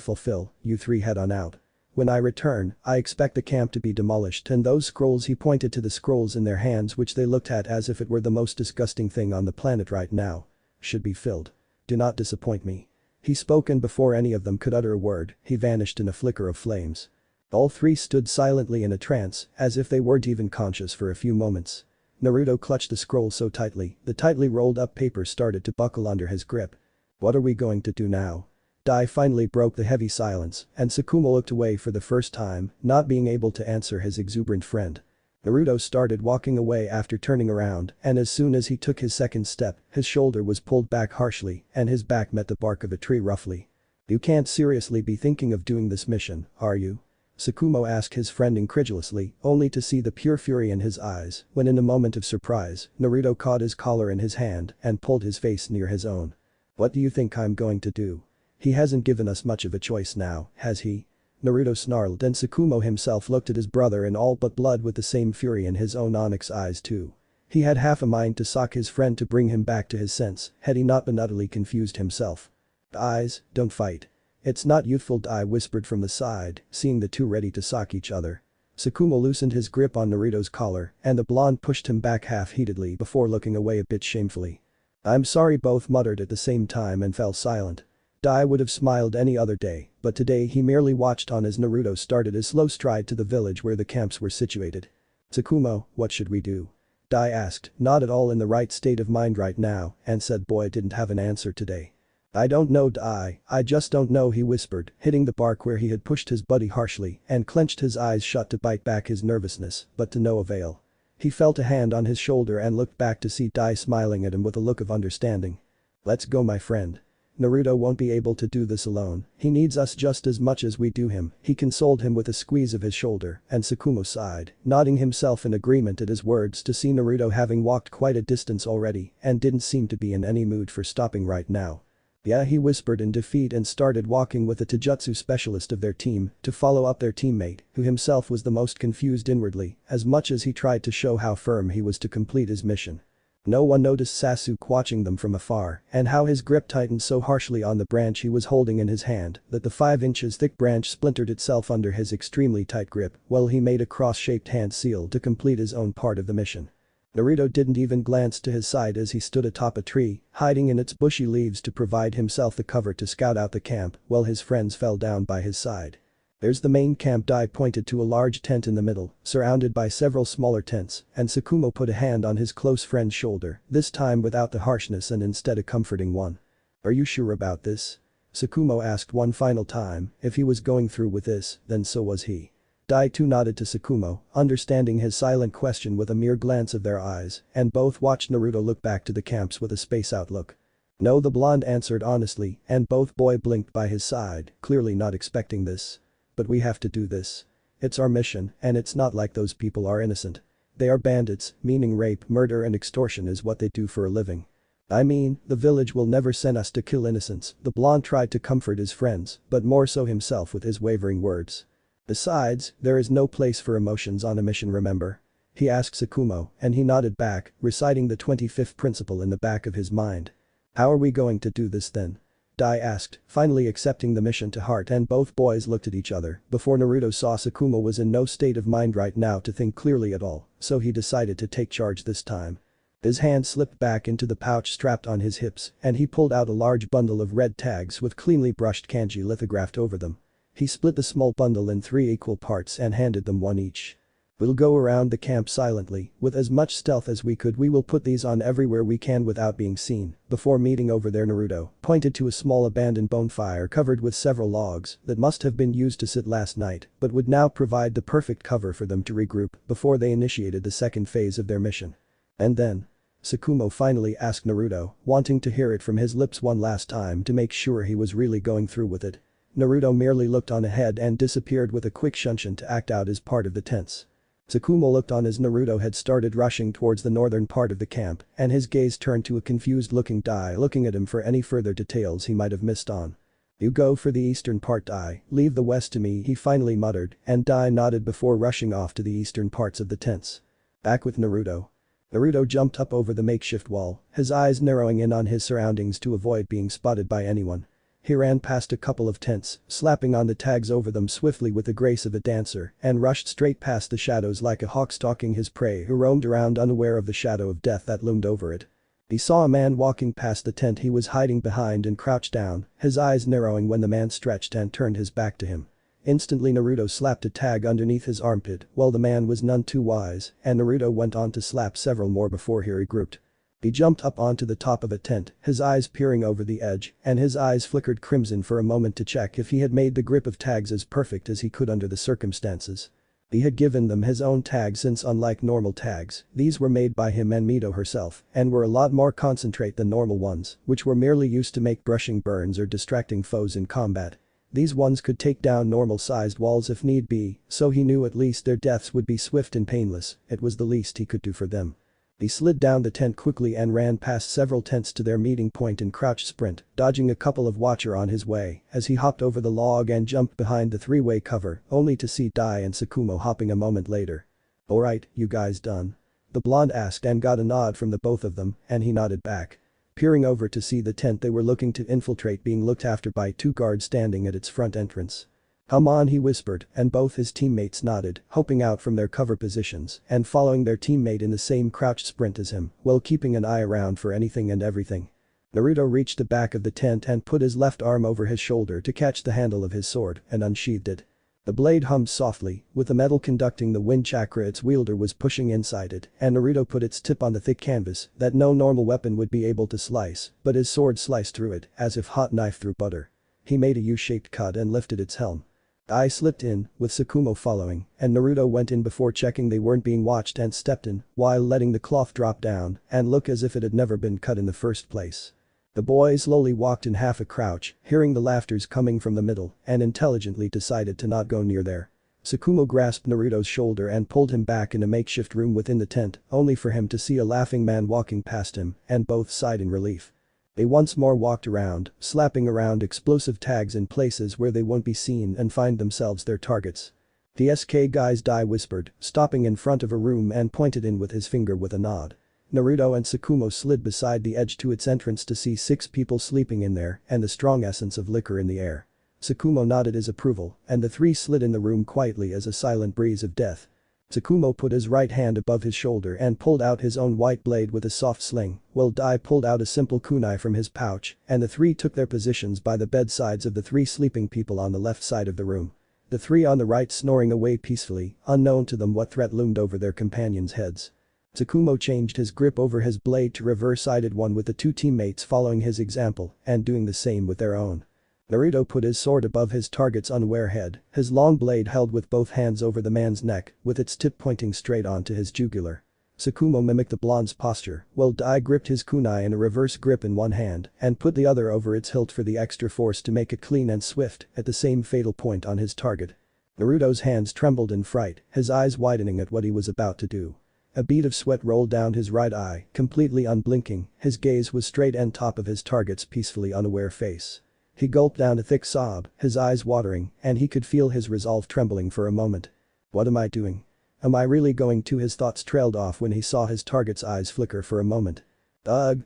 fulfill, you three head on out. When I return, I expect the camp to be demolished and those scrolls," he pointed to the scrolls in their hands which they looked at as if it were the most disgusting thing on the planet right now, "should be filled. Do not disappoint me." He spoke, and before any of them could utter a word, he vanished in a flicker of flames. All three stood silently in a trance, as if they weren't even conscious for a few moments. Naruto clutched the scroll so tightly, the tightly rolled up paper started to buckle under his grip. "What are we going to do now?" Dai finally broke the heavy silence, and Tsukumo looked away for the first time, not being able to answer his exuberant friend. Naruto started walking away after turning around, and as soon as he took his second step, his shoulder was pulled back harshly and his back met the bark of a tree roughly. "You can't seriously be thinking of doing this mission, are you?" Tsukumo asked his friend incredulously, only to see the pure fury in his eyes when in a moment of surprise, Naruto caught his collar in his hand and pulled his face near his own. "What do you think I'm going to do? He hasn't given us much of a choice now, has he?" Naruto snarled, and Tsukumo himself looked at his brother in all but blood with the same fury in his own onyx eyes too. He had half a mind to sock his friend to bring him back to his sense had he not been utterly confused himself. "Eyes, don't fight. It's not youthful," Dai whispered from the side, seeing the two ready to sock each other. Tsukumo loosened his grip on Naruto's collar and the blonde pushed him back half-heatedly before looking away a bit shamefully. "I'm sorry," both muttered at the same time and fell silent. Dai would have smiled any other day, but today he merely watched on as Naruto started his slow stride to the village where the camps were situated. "Tsukumo, what should we do?" Dai asked, not at all in the right state of mind right now, and said boy didn't have an answer today. "I don't know, Dai, I just don't know," he whispered, hitting the bark where he had pushed his buddy harshly and clenched his eyes shut to bite back his nervousness, but to no avail. He felt a hand on his shoulder and looked back to see Dai smiling at him with a look of understanding. "Let's go, my friend. Naruto won't be able to do this alone, he needs us just as much as we do him," he consoled him with a squeeze of his shoulder, and Tsukumo sighed, nodding himself in agreement at his words to see Naruto having walked quite a distance already and didn't seem to be in any mood for stopping right now. Yeah, he whispered in defeat and started walking with the taijutsu specialist of their team to follow up their teammate, who himself was the most confused inwardly, as much as he tried to show how firm he was to complete his mission. No one noticed Sasuke watching them from afar and how his grip tightened so harshly on the branch he was holding in his hand that the 5 inches thick branch splintered itself under his extremely tight grip while he made a cross-shaped hand seal to complete his own part of the mission. Naruto didn't even glance to his side as he stood atop a tree, hiding in its bushy leaves to provide himself the cover to scout out the camp while his friends fell down by his side. There's the main camp. Dai pointed to a large tent in the middle, surrounded by several smaller tents, and Tsukumo put a hand on his close friend's shoulder, this time without the harshness and instead a comforting one. "Are you sure about this?" Tsukumo asked one final time. If he was going through with this, then so was he. Dai too nodded to Tsukumo, understanding his silent question with a mere glance of their eyes, and both watched Naruto look back to the camps with a space-out look. "No," the blonde answered honestly, and both boy blinked by his side, clearly not expecting this. "But we have to do this. It's our mission, and it's not like those people are innocent. They are bandits, meaning rape, murder and extortion is what they do for a living. I mean, the village will never send us to kill innocents." The blonde tried to comfort his friends, but more so himself with his wavering words. "Besides, there is no place for emotions on a mission, remember?" he asked Tsukumo, and he nodded back, reciting the 25th principle in the back of his mind. "How are we going to do this then?" Dai asked, finally accepting the mission to heart, and both boys looked at each other before Naruto saw Tsukumo was in no state of mind right now to think clearly at all, so he decided to take charge this time. His hand slipped back into the pouch strapped on his hips and he pulled out a large bundle of red tags with cleanly brushed kanji lithographed over them. He split the small bundle in 3 equal parts and handed them one each. "We'll go around the camp silently, with as much stealth as we could. We will put these on everywhere we can without being seen." Before meeting over there, Naruto pointed to a small abandoned bonfire covered with several logs that must have been used to sit last night but would now provide the perfect cover for them to regroup before they initiated the second phase of their mission. "And then?" Tsukumo finally asked Naruto, wanting to hear it from his lips one last time to make sure he was really going through with it. Naruto merely looked on ahead and disappeared with a quick shunshin to act out his part of the tents. Tsukumo looked on as Naruto had started rushing towards the northern part of the camp, and his gaze turned to a confused-looking Dai looking at him for any further details he might have missed on. "You go for the eastern part, Dai, leave the west to me," he finally muttered, and Dai nodded before rushing off to the eastern parts of the tents. Back with Naruto. Naruto jumped up over the makeshift wall, his eyes narrowing in on his surroundings to avoid being spotted by anyone. He ran past a couple of tents, slapping on the tags over them swiftly with the grace of a dancer, and rushed straight past the shadows like a hawk stalking his prey who roamed around unaware of the shadow of death that loomed over it. He saw a man walking past the tent he was hiding behind and crouched down, his eyes narrowing when the man stretched and turned his back to him. Instantly Naruto slapped a tag underneath his armpit while the man was none too wise, and Naruto went on to slap several more before he regrouped. He jumped up onto the top of a tent, his eyes peering over the edge, and his eyes flickered crimson for a moment to check if he had made the grip of tags as perfect as he could under the circumstances. He had given them his own tags since, unlike normal tags, these were made by him and Mito herself and were a lot more concentrate than normal ones, which were merely used to make brushing burns or distracting foes in combat. These ones could take down normal-sized walls if need be, so he knew at least their deaths would be swift and painless. It was the least he could do for them. He slid down the tent quickly and ran past several tents to their meeting point in crouch sprint, dodging a couple of watcher on his way as he hopped over the log and jumped behind the 3-way cover, only to see Dai and Tsukumo hopping a moment later. "Alright, you guys done?" the blonde asked and got a nod from the both of them, and he nodded back. Peering over to see the tent they were looking to infiltrate being looked after by 2 guards standing at its front entrance. "Come on," he whispered, and both his teammates nodded, hoping out from their cover positions and following their teammate in the same crouched sprint as him, while keeping an eye around for anything and everything. Naruto reached the back of the tent and put his left arm over his shoulder to catch the handle of his sword and unsheathed it. The blade hummed softly, with the metal conducting the wind chakra its wielder was pushing inside it, and Naruto put its tip on the thick canvas that no normal weapon would be able to slice, but his sword sliced through it as if hot knife through butter. He made a U-shaped cut and lifted its helm. Dai slipped in, with Tsukumo following, and Naruto went in before checking they weren't being watched and stepped in, while letting the cloth drop down and look as if it had never been cut in the first place. The boy slowly walked in half a crouch, hearing the laughters coming from the middle, and intelligently decided to not go near there. Tsukumo grasped Naruto's shoulder and pulled him back in a makeshift room within the tent, only for him to see a laughing man walking past him, and both sighed in relief. They once more walked around, slapping around explosive tags in places where they won't be seen and find themselves their targets. "The SK guys die," whispered, stopping in front of a room and pointed in with his finger with a nod. Naruto and Tsukumo slid beside the edge to its entrance to see 6 people sleeping in there and the strong essence of liquor in the air. Tsukumo nodded his approval, and the 3 slid in the room quietly as a silent breeze of death. Tsukumo put his right hand above his shoulder and pulled out his own white blade with a soft sling, while Dai pulled out a simple kunai from his pouch, and the 3 took their positions by the bedsides of the 3 sleeping people on the left side of the room. The 3 on the right snoring away peacefully, unknown to them what threat loomed over their companions' heads. Tsukumo changed his grip over his blade to reverse-sided one with the 2 teammates following his example and doing the same with their own. Naruto put his sword above his target's unaware head, his long blade held with both hands over the man's neck, with its tip pointing straight onto his jugular. Tsukumo mimicked the blonde's posture, while Dai gripped his kunai in a reverse grip in one hand and put the other over its hilt for the extra force to make it clean and swift at the same fatal point on his target. Naruto's hands trembled in fright, his eyes widening at what he was about to do. A bead of sweat rolled down his right eye, completely unblinking, his gaze was straight on top of his target's peacefully unaware face. He gulped down a thick sob, his eyes watering, and he could feel his resolve trembling for a moment. "What am I doing? Am I really going to?" His thoughts trailed off when he saw his target's eyes flicker for a moment. "Ugh,"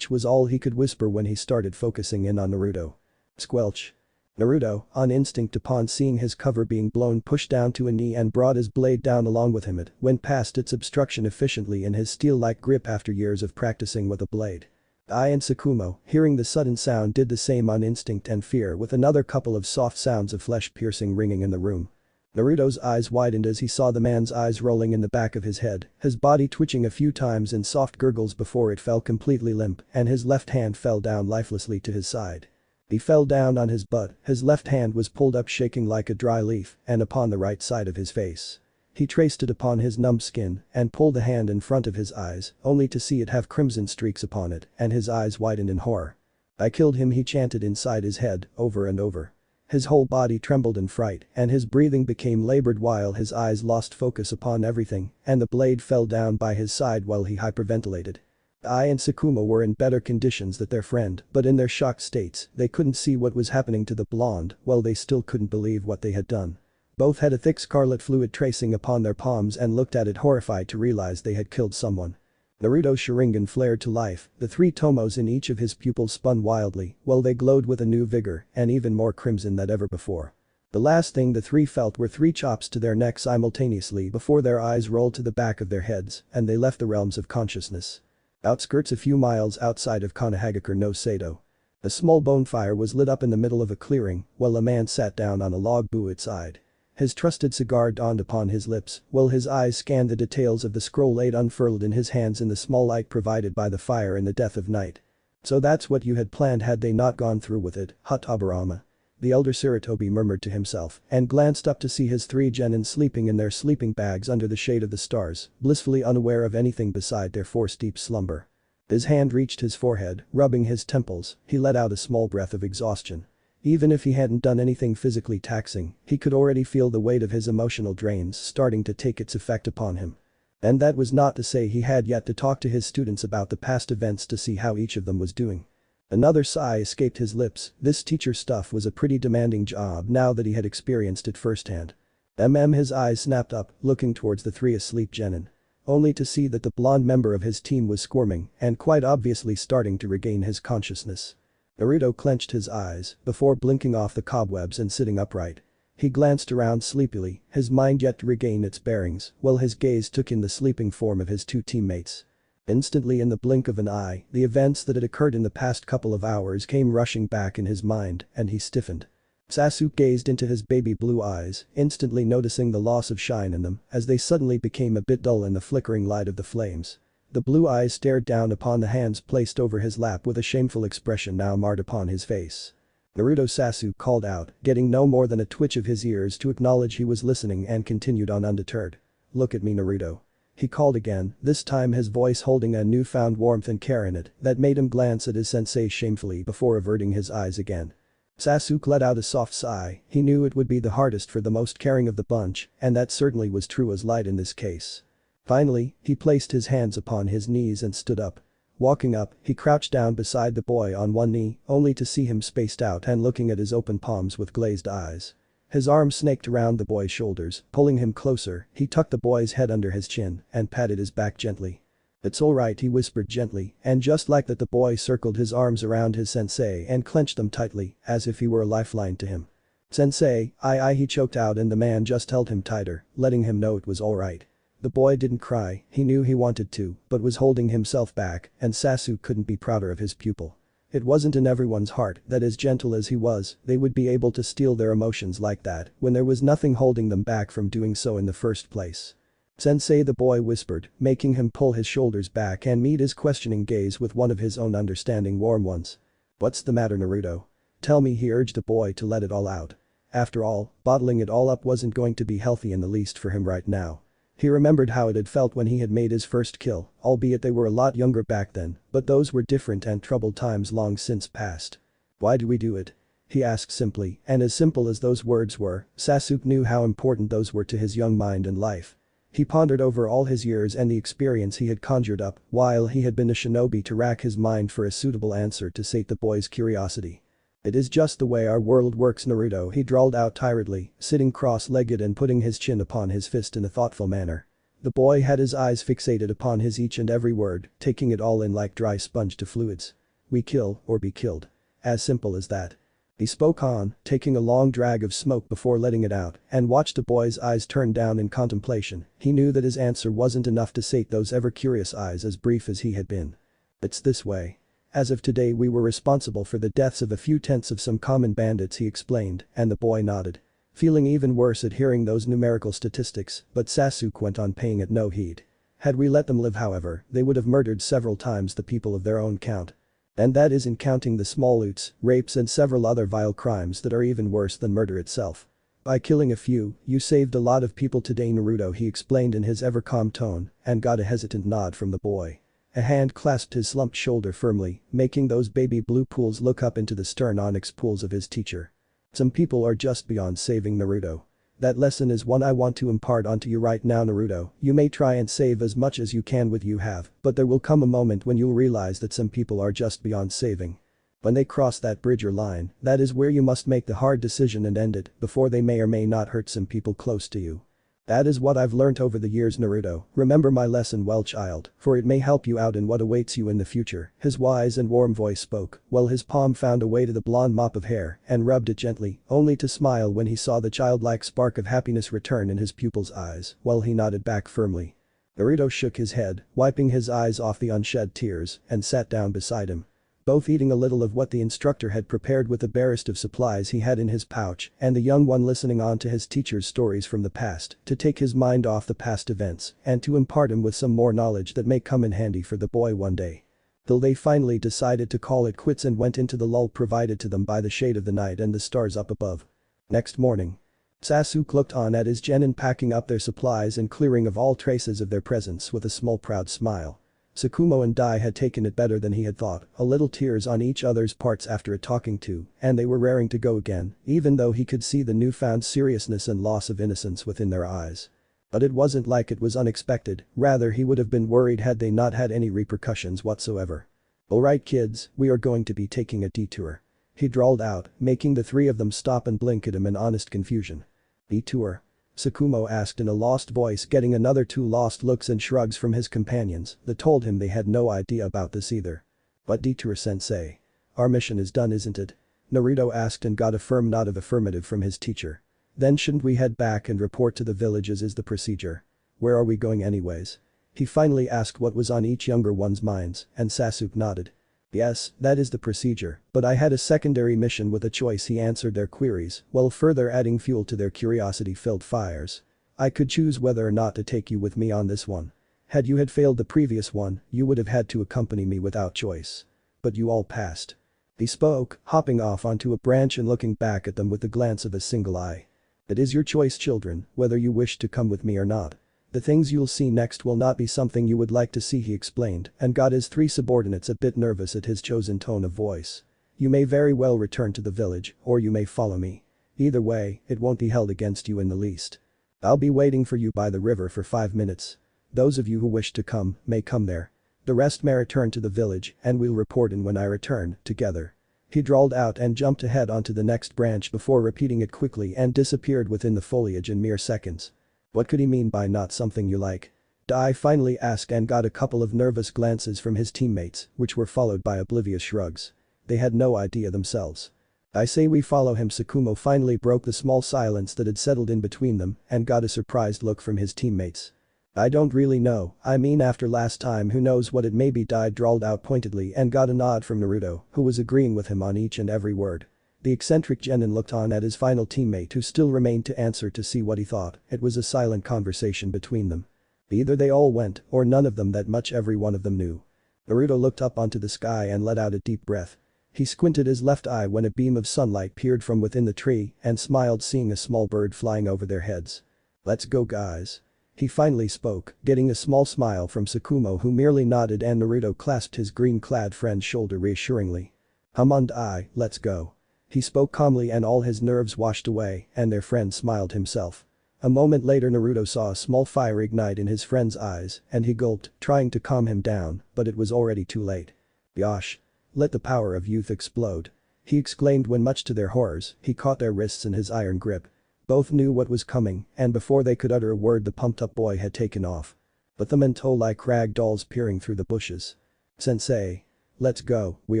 was all he could whisper when he started focusing in on Naruto. Squelch. Naruto, on instinct upon seeing his cover being blown, pushed down to a knee and brought his blade down along with him. It went past its obstruction efficiently in his steel-like grip after years of practicing with a blade. Ai and Tsukumo, hearing the sudden sound, did the same on instinct and fear, with another couple of soft sounds of flesh-piercing ringing in the room. Naruto's eyes widened as he saw the man's eyes rolling in the back of his head, his body twitching a few times in soft gurgles before it fell completely limp and his left hand fell down lifelessly to his side. He fell down on his butt, his left hand was pulled up shaking like a dry leaf and upon the right side of his face. He traced it upon his numb skin and pulled the hand in front of his eyes, only to see it have crimson streaks upon it, and his eyes widened in horror. "I killed him," he chanted inside his head, over and over. His whole body trembled in fright and his breathing became labored while his eyes lost focus upon everything and the blade fell down by his side while he hyperventilated. Ai and Tsukumo were in better conditions than their friend, but in their shocked states, they couldn't see what was happening to the blonde, while they still couldn't believe what they had done. Both had a thick scarlet fluid tracing upon their palms and looked at it horrified to realize they had killed someone. Naruto's sharingan flared to life, the 3 tomos in each of his pupils spun wildly, while they glowed with a new vigor and even more crimson than ever before. The last thing the 3 felt were 3 chops to their necks simultaneously before their eyes rolled to the back of their heads and they left the realms of consciousness. Outskirts a few miles outside of Konohagakure no Sato. A small bonfire was lit up in the middle of a clearing while a man sat down on a log boo outside. His trusted cigar dawned upon his lips while his eyes scanned the details of the scroll laid unfurled in his hands in the small light provided by the fire in the death of night. "So that's what you had planned, had they not gone through with it, Hatabarama?" The elder Sarutobi murmured to himself and glanced up to see his 3 genin sleeping in their sleeping bags under the shade of the stars, blissfully unaware of anything beside their forced deep slumber. His hand reached his forehead, rubbing his temples, he let out a small breath of exhaustion. Even if he hadn't done anything physically taxing, he could already feel the weight of his emotional drains starting to take its effect upon him. And that was not to say he had yet to talk to his students about the past events to see how each of them was doing. Another sigh escaped his lips, this teacher stuff was a pretty demanding job now that he had experienced it firsthand. His eyes snapped up, looking towards the 3 asleep genin. Only to see that the blonde member of his team was squirming and quite obviously starting to regain his consciousness. Naruto clenched his eyes before blinking off the cobwebs and sitting upright. He glanced around sleepily, his mind yet to regain its bearings, while his gaze took in the sleeping form of his 2 teammates. Instantly, in the blink of an eye, the events that had occurred in the past couple of hours came rushing back in his mind and he stiffened. Sasuke gazed into his baby blue eyes, instantly noticing the loss of shine in them as they suddenly became a bit dull in the flickering light of the flames. The blue eyes stared down upon the hands placed over his lap with a shameful expression now marred upon his face. Naruto, Sasuke called out, getting no more than a twitch of his ears to acknowledge he was listening and continued on undeterred. "Look at me, Naruto." He called again, this time his voice holding a newfound warmth and care in it that made him glance at his sensei shamefully before averting his eyes again. Sasuke let out a soft sigh, he knew it would be the hardest for the most caring of the bunch, and that certainly was true as light in this case. Finally, he placed his hands upon his knees and stood up. Walking up, he crouched down beside the boy on one knee, only to see him spaced out and looking at his open palms with glazed eyes. His arm snaked around the boy's shoulders, pulling him closer. He tucked the boy's head under his chin and patted his back gently. "It's alright," he whispered gently, and just like that the boy circled his arms around his sensei and clenched them tightly, as if he were a lifeline to him. "Sensei, I," he choked out, and the man just held him tighter, letting him know it was alright. The boy didn't cry. He knew he wanted to, but was holding himself back, and Sasuke couldn't be prouder of his pupil. It wasn't in everyone's heart that as gentle as he was, they would be able to steal their emotions like that when there was nothing holding them back from doing so in the first place. "Sensei," the boy whispered, making him pull his shoulders back and meet his questioning gaze with one of his own understanding warm ones. "What's the matter, Naruto? Tell me," he urged the boy to let it all out. After all, bottling it all up wasn't going to be healthy in the least for him right now. He remembered how it had felt when he had made his first kill, albeit they were a lot younger back then, but those were different and troubled times long since past. "Why did we do it?" he asked simply, and as simple as those words were, Sasuke knew how important those were to his young mind and life. He pondered over all his years and the experience he had conjured up while he had been a shinobi to rack his mind for a suitable answer to sate the boy's curiosity. "It is just the way our world works, Naruto," he drawled out tiredly, sitting cross-legged and putting his chin upon his fist in a thoughtful manner. The boy had his eyes fixated upon his each and every word, taking it all in like dry sponge to fluids. "We kill or be killed. As simple as that." He spoke on, taking a long drag of smoke before letting it out, and watched the boy's eyes turn down in contemplation. He knew that his answer wasn't enough to sate those ever-curious eyes as brief as he had been. "It's this way. As of today we were responsible for the deaths of a few tenths of some common bandits," he explained, and the boy nodded. Feeling even worse at hearing those numerical statistics, but Sasuke went on paying it no heed. "Had we let them live, however, they would have murdered several times the people of their own count. And that isn't counting the small loots, rapes and several other vile crimes that are even worse than murder itself. By killing a few, you saved a lot of people today, Naruto," he explained in his ever-calm tone, and got a hesitant nod from the boy. A hand clasped his slumped shoulder firmly, making those baby blue pools look up into the stern onyx pools of his teacher. "Some people are just beyond saving, Naruto. That lesson is one I want to impart onto you right now, Naruto. You may try and save as much as you can with you have, but there will come a moment when you'll realize that some people are just beyond saving. When they cross that bridge or line, that is where you must make the hard decision and end it before they may or may not hurt some people close to you. That is what I've learnt over the years, Naruto. Remember my lesson well, child, for it may help you out in what awaits you in the future." His wise and warm voice spoke, while his palm found a way to the blonde mop of hair and rubbed it gently, only to smile when he saw the childlike spark of happiness return in his pupil's eyes, while he nodded back firmly. Naruto shook his head, wiping his eyes off the unshed tears, and sat down beside him. Both eating a little of what the instructor had prepared with the barest of supplies he had in his pouch, and the young one listening on to his teacher's stories from the past to take his mind off the past events and to impart him with some more knowledge that may come in handy for the boy one day. Till they finally decided to call it quits and went into the lull provided to them by the shade of the night and the stars up above. Next morning. Sasuke looked on at his genin packing up their supplies and clearing of all traces of their presence with a small proud smile. Tsukumo and Dai had taken it better than he had thought, a little tears on each other's parts after a talking to, and they were raring to go again, even though he could see the newfound seriousness and loss of innocence within their eyes. But it wasn't like it was unexpected, rather he would have been worried had they not had any repercussions whatsoever. "Alright kids, we are going to be taking a detour," he drawled out, making the three of them stop and blink at him in honest confusion. "Detour?" Tsukumo asked in a lost voice, getting another two lost looks and shrugs from his companions that told him they had no idea about this either. "What detour, sensei? Our mission is done, isn't it?" Naruto asked and got a firm nod of affirmative from his teacher. "Then shouldn't we head back and report to the village as is the procedure? Where are we going anyways?" He finally asked what was on each younger one's minds, and Sasuke nodded. "Yes, that is the procedure, but I had a secondary mission with a choice," he answered their queries, while further adding fuel to their curiosity-filled fires. "I could choose whether or not to take you with me on this one. Had you had failed the previous one, you would have had to accompany me without choice. But you all passed." He spoke, hopping off onto a branch and looking back at them with the glance of a single eye. "It is your choice, children, whether you wish to come with me or not. The things you'll see next will not be something you would like to see," he explained, and got his three subordinates a bit nervous at his chosen tone of voice. "You may very well return to the village, or you may follow me. Either way, it won't be held against you in the least. I'll be waiting for you by the river for 5 minutes. Those of you who wish to come, may come there. The rest may return to the village and we'll report in when I return, together. He drawled out and jumped ahead onto the next branch before repeating it quickly and disappeared within the foliage in mere seconds. What could he mean by not something you like? Dai finally asked and got a couple of nervous glances from his teammates, which were followed by oblivious shrugs. They had no idea themselves. I say we follow him. Tsukumo finally broke the small silence that had settled in between them and got a surprised look from his teammates. I don't really know, I mean after last time who knows what it may be. Dai drawled out pointedly and got a nod from Naruto, who was agreeing with him on each and every word. The eccentric genin looked on at his final teammate who still remained to answer to see what he thought. It was a silent conversation between them. Either they all went or none of them, that much every one of them knew. Naruto looked up onto the sky and let out a deep breath. He squinted his left eye when a beam of sunlight peered from within the tree and smiled, seeing a small bird flying over their heads. Let's go, guys. He finally spoke, getting a small smile from Tsukumo, who merely nodded, and Naruto clasped his green-clad friend's shoulder reassuringly. "Come on, Dai, let's go." He spoke calmly and all his nerves washed away, and their friend smiled himself. A moment later Naruto saw a small fire ignite in his friend's eyes and he gulped, trying to calm him down, but it was already too late. "Yosh. Let the power of youth explode," he exclaimed when, much to their horrors, he caught their wrists in his iron grip. Both knew what was coming, and before they could utter a word the pumped-up boy had taken off. But the mentor like rag dolls peering through the bushes. "Sensei. Let's go, we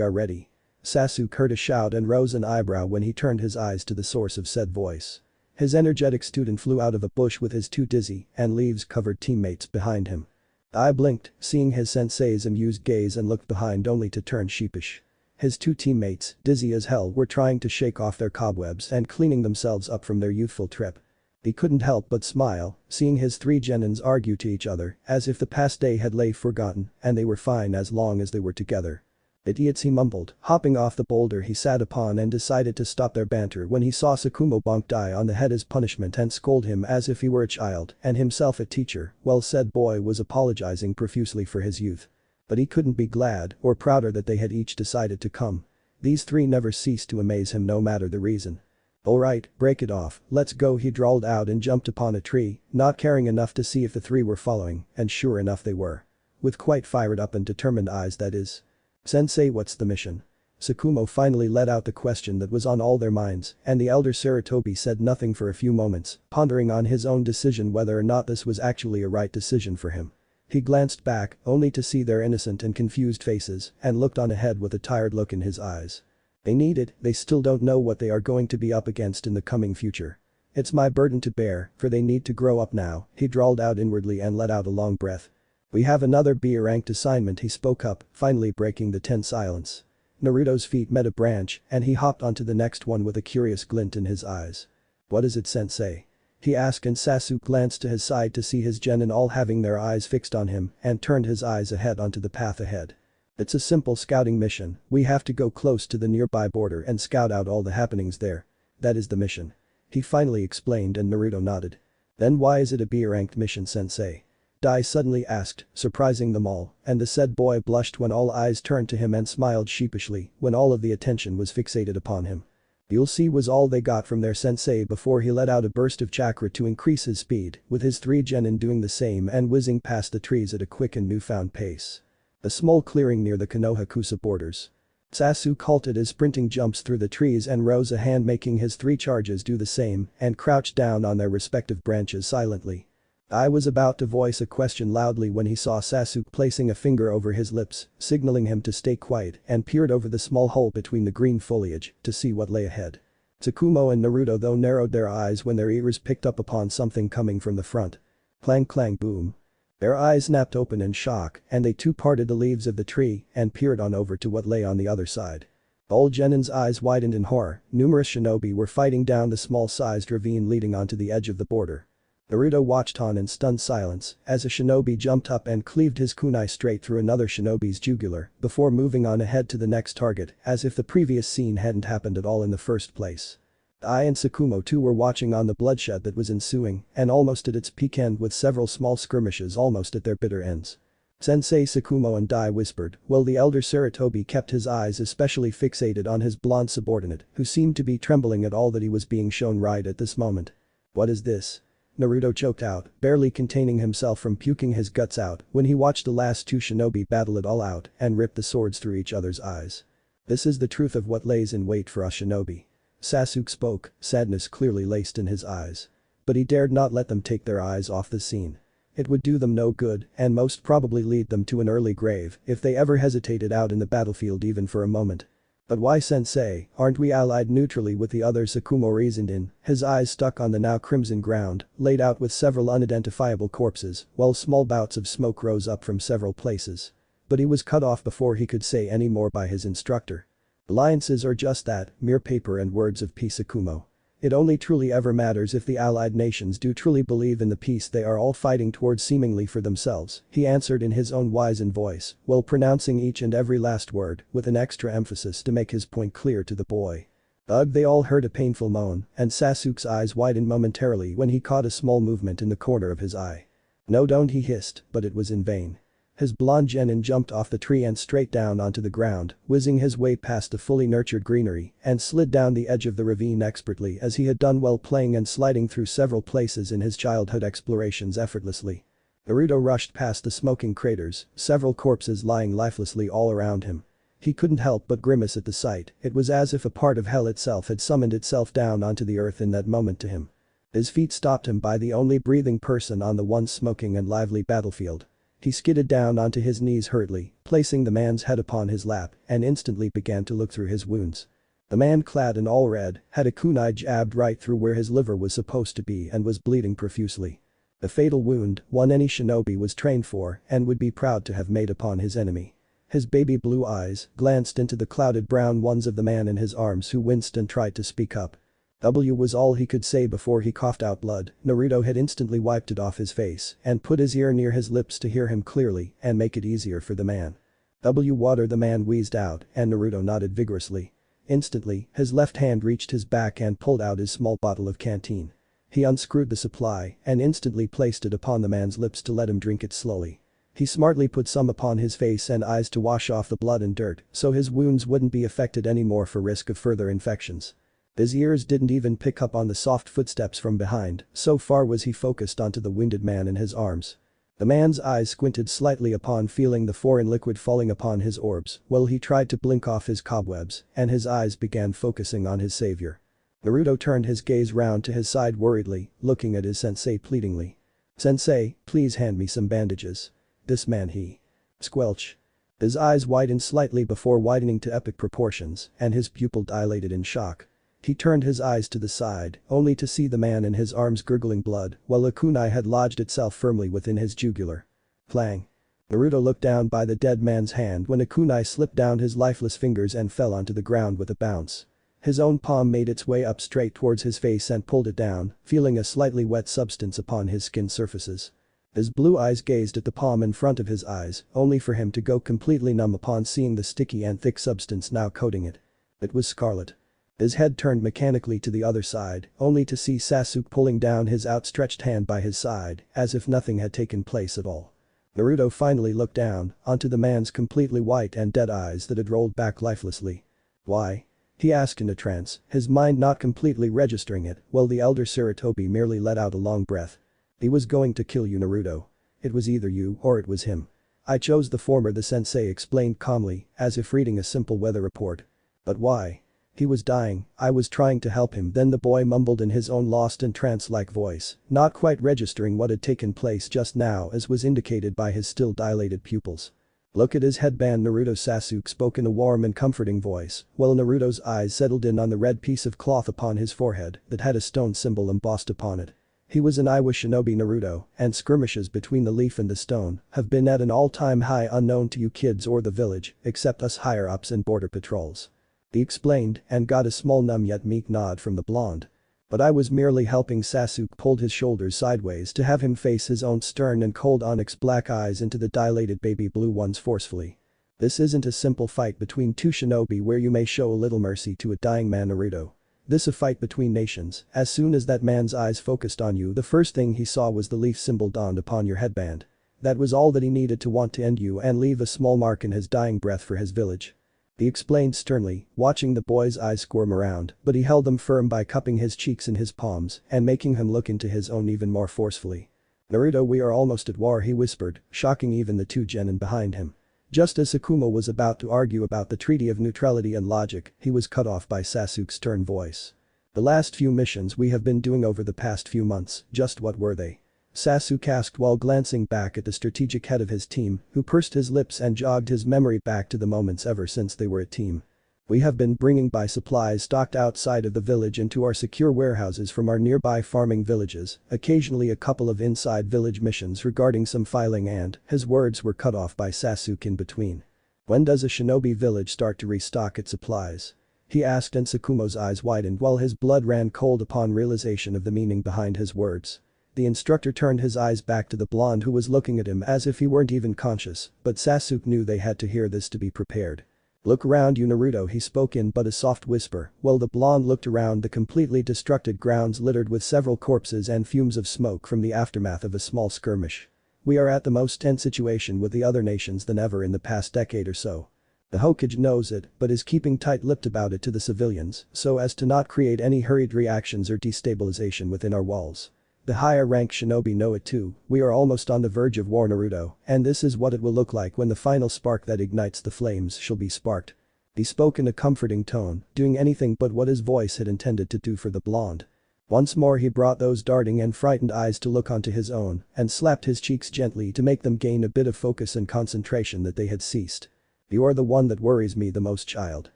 are ready." Sasuke heard a shout and rose an eyebrow when he turned his eyes to the source of said voice. His energetic student flew out of a bush with his two dizzy and leaves-covered teammates behind him. I blinked, seeing his sensei's amused gaze, and looked behind only to turn sheepish. His two teammates, dizzy as hell, were trying to shake off their cobwebs and cleaning themselves up from their youthful trip. He couldn't help but smile, seeing his three genins argue to each other as if the past day had lay forgotten and they were fine as long as they were together. "Idiots," he mumbled, hopping off the boulder he sat upon, and decided to stop their banter when he saw Tsukumo bonk Dai on the head as punishment and scold him as if he were a child and himself a teacher, while said boy was apologizing profusely for his youth. But he couldn't be glad or prouder that they had each decided to come. These three never ceased to amaze him, no matter the reason. "Alright, break it off, let's go," he drawled out and jumped upon a tree, not caring enough to see if the three were following, and sure enough they were. With quite fired up and determined eyes, that is. "Sensei, what's the mission?" Tsukumo finally let out the question that was on all their minds, and the elder Sarutobi said nothing for a few moments, pondering on his own decision whether or not this was actually a right decision for him. He glanced back, only to see their innocent and confused faces, and looked on ahead with a tired look in his eyes. They need it, they still don't know what they are going to be up against in the coming future. "It's my burden to bear, for they need to grow up now," he drawled out inwardly and let out a long breath. "We have another B-ranked assignment," he spoke up, finally breaking the tense silence. Naruto's feet met a branch, and he hopped onto the next one with a curious glint in his eyes. "What is it, Sensei?" he asked, and Sasuke glanced to his side to see his genin all having their eyes fixed on him and turned his eyes ahead onto the path ahead. "It's a simple scouting mission, we have to go close to the nearby border and scout out all the happenings there. That is the mission," he finally explained, and Naruto nodded. "Then why is it a B-ranked mission, Sensei?" Dai suddenly asked, surprising them all, and the said boy blushed when all eyes turned to him and smiled sheepishly when all of the attention was fixated upon him. "You'll see," was all they got from their sensei before he let out a burst of chakra to increase his speed, with his three genin doing the same and whizzing past the trees at a quick and newfound pace. A small clearing near the Konohakusa borders. Sasuke halted his sprinting jumps through the trees and rose a hand, making his three charges do the same, and crouched down on their respective branches silently. I was about to voice a question loudly when he saw Sasuke placing a finger over his lips, signaling him to stay quiet, and peered over the small hole between the green foliage to see what lay ahead. Tsukumo and Naruto though narrowed their eyes when their ears picked up upon something coming from the front. Clang clang boom. Their eyes snapped open in shock and they too parted the leaves of the tree and peered on over to what lay on the other side. All genin's eyes widened in horror. Numerous shinobi were fighting down the small-sized ravine leading onto the edge of the border. Naruto watched on in stunned silence as a shinobi jumped up and cleaved his kunai straight through another shinobi's jugular before moving on ahead to the next target as if the previous scene hadn't happened at all in the first place. I and Tsukumo too were watching on the bloodshed that was ensuing and almost at its peak end, with several small skirmishes almost at their bitter ends. Sensei, Tsukumo and Dai whispered, while the elder Sarutobi kept his eyes especially fixated on his blonde subordinate who seemed to be trembling at all that he was being shown right at this moment. "What is this?" Naruto choked out, barely containing himself from puking his guts out when he watched the last two shinobi battle it all out and rip the swords through each other's eyes. This is the truth of what lays in wait for us shinobi. Sasuke spoke, sadness clearly laced in his eyes. But he dared not let them take their eyes off the scene. It would do them no good and most probably lead them to an early grave if they ever hesitated out in the battlefield even for a moment. But why Sensei, aren't we allied neutrally with the others? Sakumo reasoned in, his eyes stuck on the now crimson ground, laid out with several unidentifiable corpses, while small bouts of smoke rose up from several places. But he was cut off before he could say any more by his instructor. Alliances are just that, mere paper and words of peace. Sakumo. It only truly ever matters if the allied nations do truly believe in the peace they are all fighting towards seemingly for themselves, he answered in his own wizened voice, while pronouncing each and every last word with an extra emphasis to make his point clear to the boy. Ugh, they all heard a painful moan, and Sasuke's eyes widened momentarily when he caught a small movement in the corner of his eye. No, don't, he hissed, but it was in vain. His blonde genin jumped off the tree and straight down onto the ground, whizzing his way past the fully nurtured greenery and slid down the edge of the ravine expertly as he had done while playing and sliding through several places in his childhood explorations effortlessly. Naruto rushed past the smoking craters, several corpses lying lifelessly all around him. He couldn't help but grimace at the sight, it was as if a part of hell itself had summoned itself down onto the earth in that moment to him. His feet stopped him by the only breathing person on the once smoking and lively battlefield. He skidded down onto his knees hurriedly, placing the man's head upon his lap and instantly began to look through his wounds. The man, clad in all red, had a kunai jabbed right through where his liver was supposed to be and was bleeding profusely. A fatal wound, one any shinobi was trained for and would be proud to have made upon his enemy. His baby blue eyes glanced into the clouded brown ones of the man in his arms who winced and tried to speak up. Was all he could say before he coughed out blood. Naruto had instantly wiped it off his face and put his ear near his lips to hear him clearly and make it easier for the man. Water, the man wheezed out and Naruto nodded vigorously. Instantly, his left hand reached his back and pulled out his small bottle of canteen. He unscrewed the supply and instantly placed it upon the man's lips to let him drink it slowly. He smartly put some upon his face and eyes to wash off the blood and dirt so his wounds wouldn't be affected anymore for risk of further infections. His ears didn't even pick up on the soft footsteps from behind, so far was he focused onto the wounded man in his arms. The man's eyes squinted slightly upon feeling the foreign liquid falling upon his orbs while he tried to blink off his cobwebs and his eyes began focusing on his savior. Naruto turned his gaze round to his side worriedly, looking at his sensei pleadingly. "Sensei, please hand me some bandages. This man he." Squelch. His eyes widened slightly before widening to epic proportions and his pupil dilated in shock. He turned his eyes to the side, only to see the man in his arms gurgling blood while a kunai had lodged itself firmly within his jugular. Clang. Naruto looked down by the dead man's hand when a kunai slipped down his lifeless fingers and fell onto the ground with a bounce. His own palm made its way up straight towards his face and pulled it down, feeling a slightly wet substance upon his skin surfaces. His blue eyes gazed at the palm in front of his eyes, only for him to go completely numb upon seeing the sticky and thick substance now coating it. It was scarlet. His head turned mechanically to the other side, only to see Sasuke pulling down his outstretched hand by his side, as if nothing had taken place at all. Naruto finally looked down, onto the man's completely white and dead eyes that had rolled back lifelessly. "Why?" he asked in a trance, his mind not completely registering it, while the elder Sarutobi merely let out a long breath. "He was going to kill you, Naruto. It was either you or it was him. I chose the former," the sensei explained calmly, as if reading a simple weather report. "But why?" "He was dying, I was trying to help him," then the boy mumbled in his own lost and trance-like voice, not quite registering what had taken place just now as was indicated by his still dilated pupils. "Look at his headband," Sasuke spoke in a warm and comforting voice, while Naruto's eyes settled in on the red piece of cloth upon his forehead that had a stone symbol embossed upon it. He was an Iwa shinobi, Naruto, and skirmishes between the leaf and the stone have been at an all-time high unknown to you kids or the village, except us higher-ups and border patrols. He explained and got a small numb yet meek nod from the blonde. "But I was merely helping." Sasuke pulled his shoulders sideways to have him face his own stern and cold onyx black eyes into the dilated baby blue ones forcefully. "This isn't a simple fight between two shinobi where you may show a little mercy to a dying man, Naruto. This a fight between nations." As soon as that man's eyes focused on you, the first thing he saw was the leaf symbol dawned upon your headband. That was all that he needed to want to end you and leave a small mark in his dying breath for his village. He explained sternly, watching the boy's eyes squirm around, but he held them firm by cupping his cheeks in his palms and making him look into his own even more forcefully. "Naruto, we are almost at war," he whispered, shocking even the two genin behind him. Just as Sakuma was about to argue about the treaty of neutrality and logic, he was cut off by Sasuke's stern voice. "The last few missions we have been doing over the past few months, just what were they?" Sasuke asked while glancing back at the strategic head of his team, who pursed his lips and jogged his memory back to the moments ever since they were a team. "We have been bringing by supplies stocked outside of the village into our secure warehouses from our nearby farming villages, occasionally a couple of inside village missions regarding some filing and," his words were cut off by Sasuke in between. "When does a shinobi village start to restock its supplies?" he asked, and Sakumo's eyes widened while his blood ran cold upon realization of the meaning behind his words. The instructor turned his eyes back to the blonde who was looking at him as if he weren't even conscious, but Sasuke knew they had to hear this to be prepared. "Look around you, Naruto," he spoke in but a soft whisper, while the blonde looked around the completely destructed grounds littered with several corpses and fumes of smoke from the aftermath of a small skirmish. "We are at the most tense situation with the other nations than ever in the past decade or so. The Hokage knows it, but is keeping tight-lipped about it to the civilians so as to not create any hurried reactions or destabilization within our walls. The higher-ranked shinobi know it too. We are almost on the verge of war, Naruto, and this is what it will look like when the final spark that ignites the flames shall be sparked." He spoke in a comforting tone, doing anything but what his voice had intended to do for the blonde. Once more he brought those darting and frightened eyes to look onto his own and slapped his cheeks gently to make them gain a bit of focus and concentration that they had ceased. "You are the one that worries me the most, child.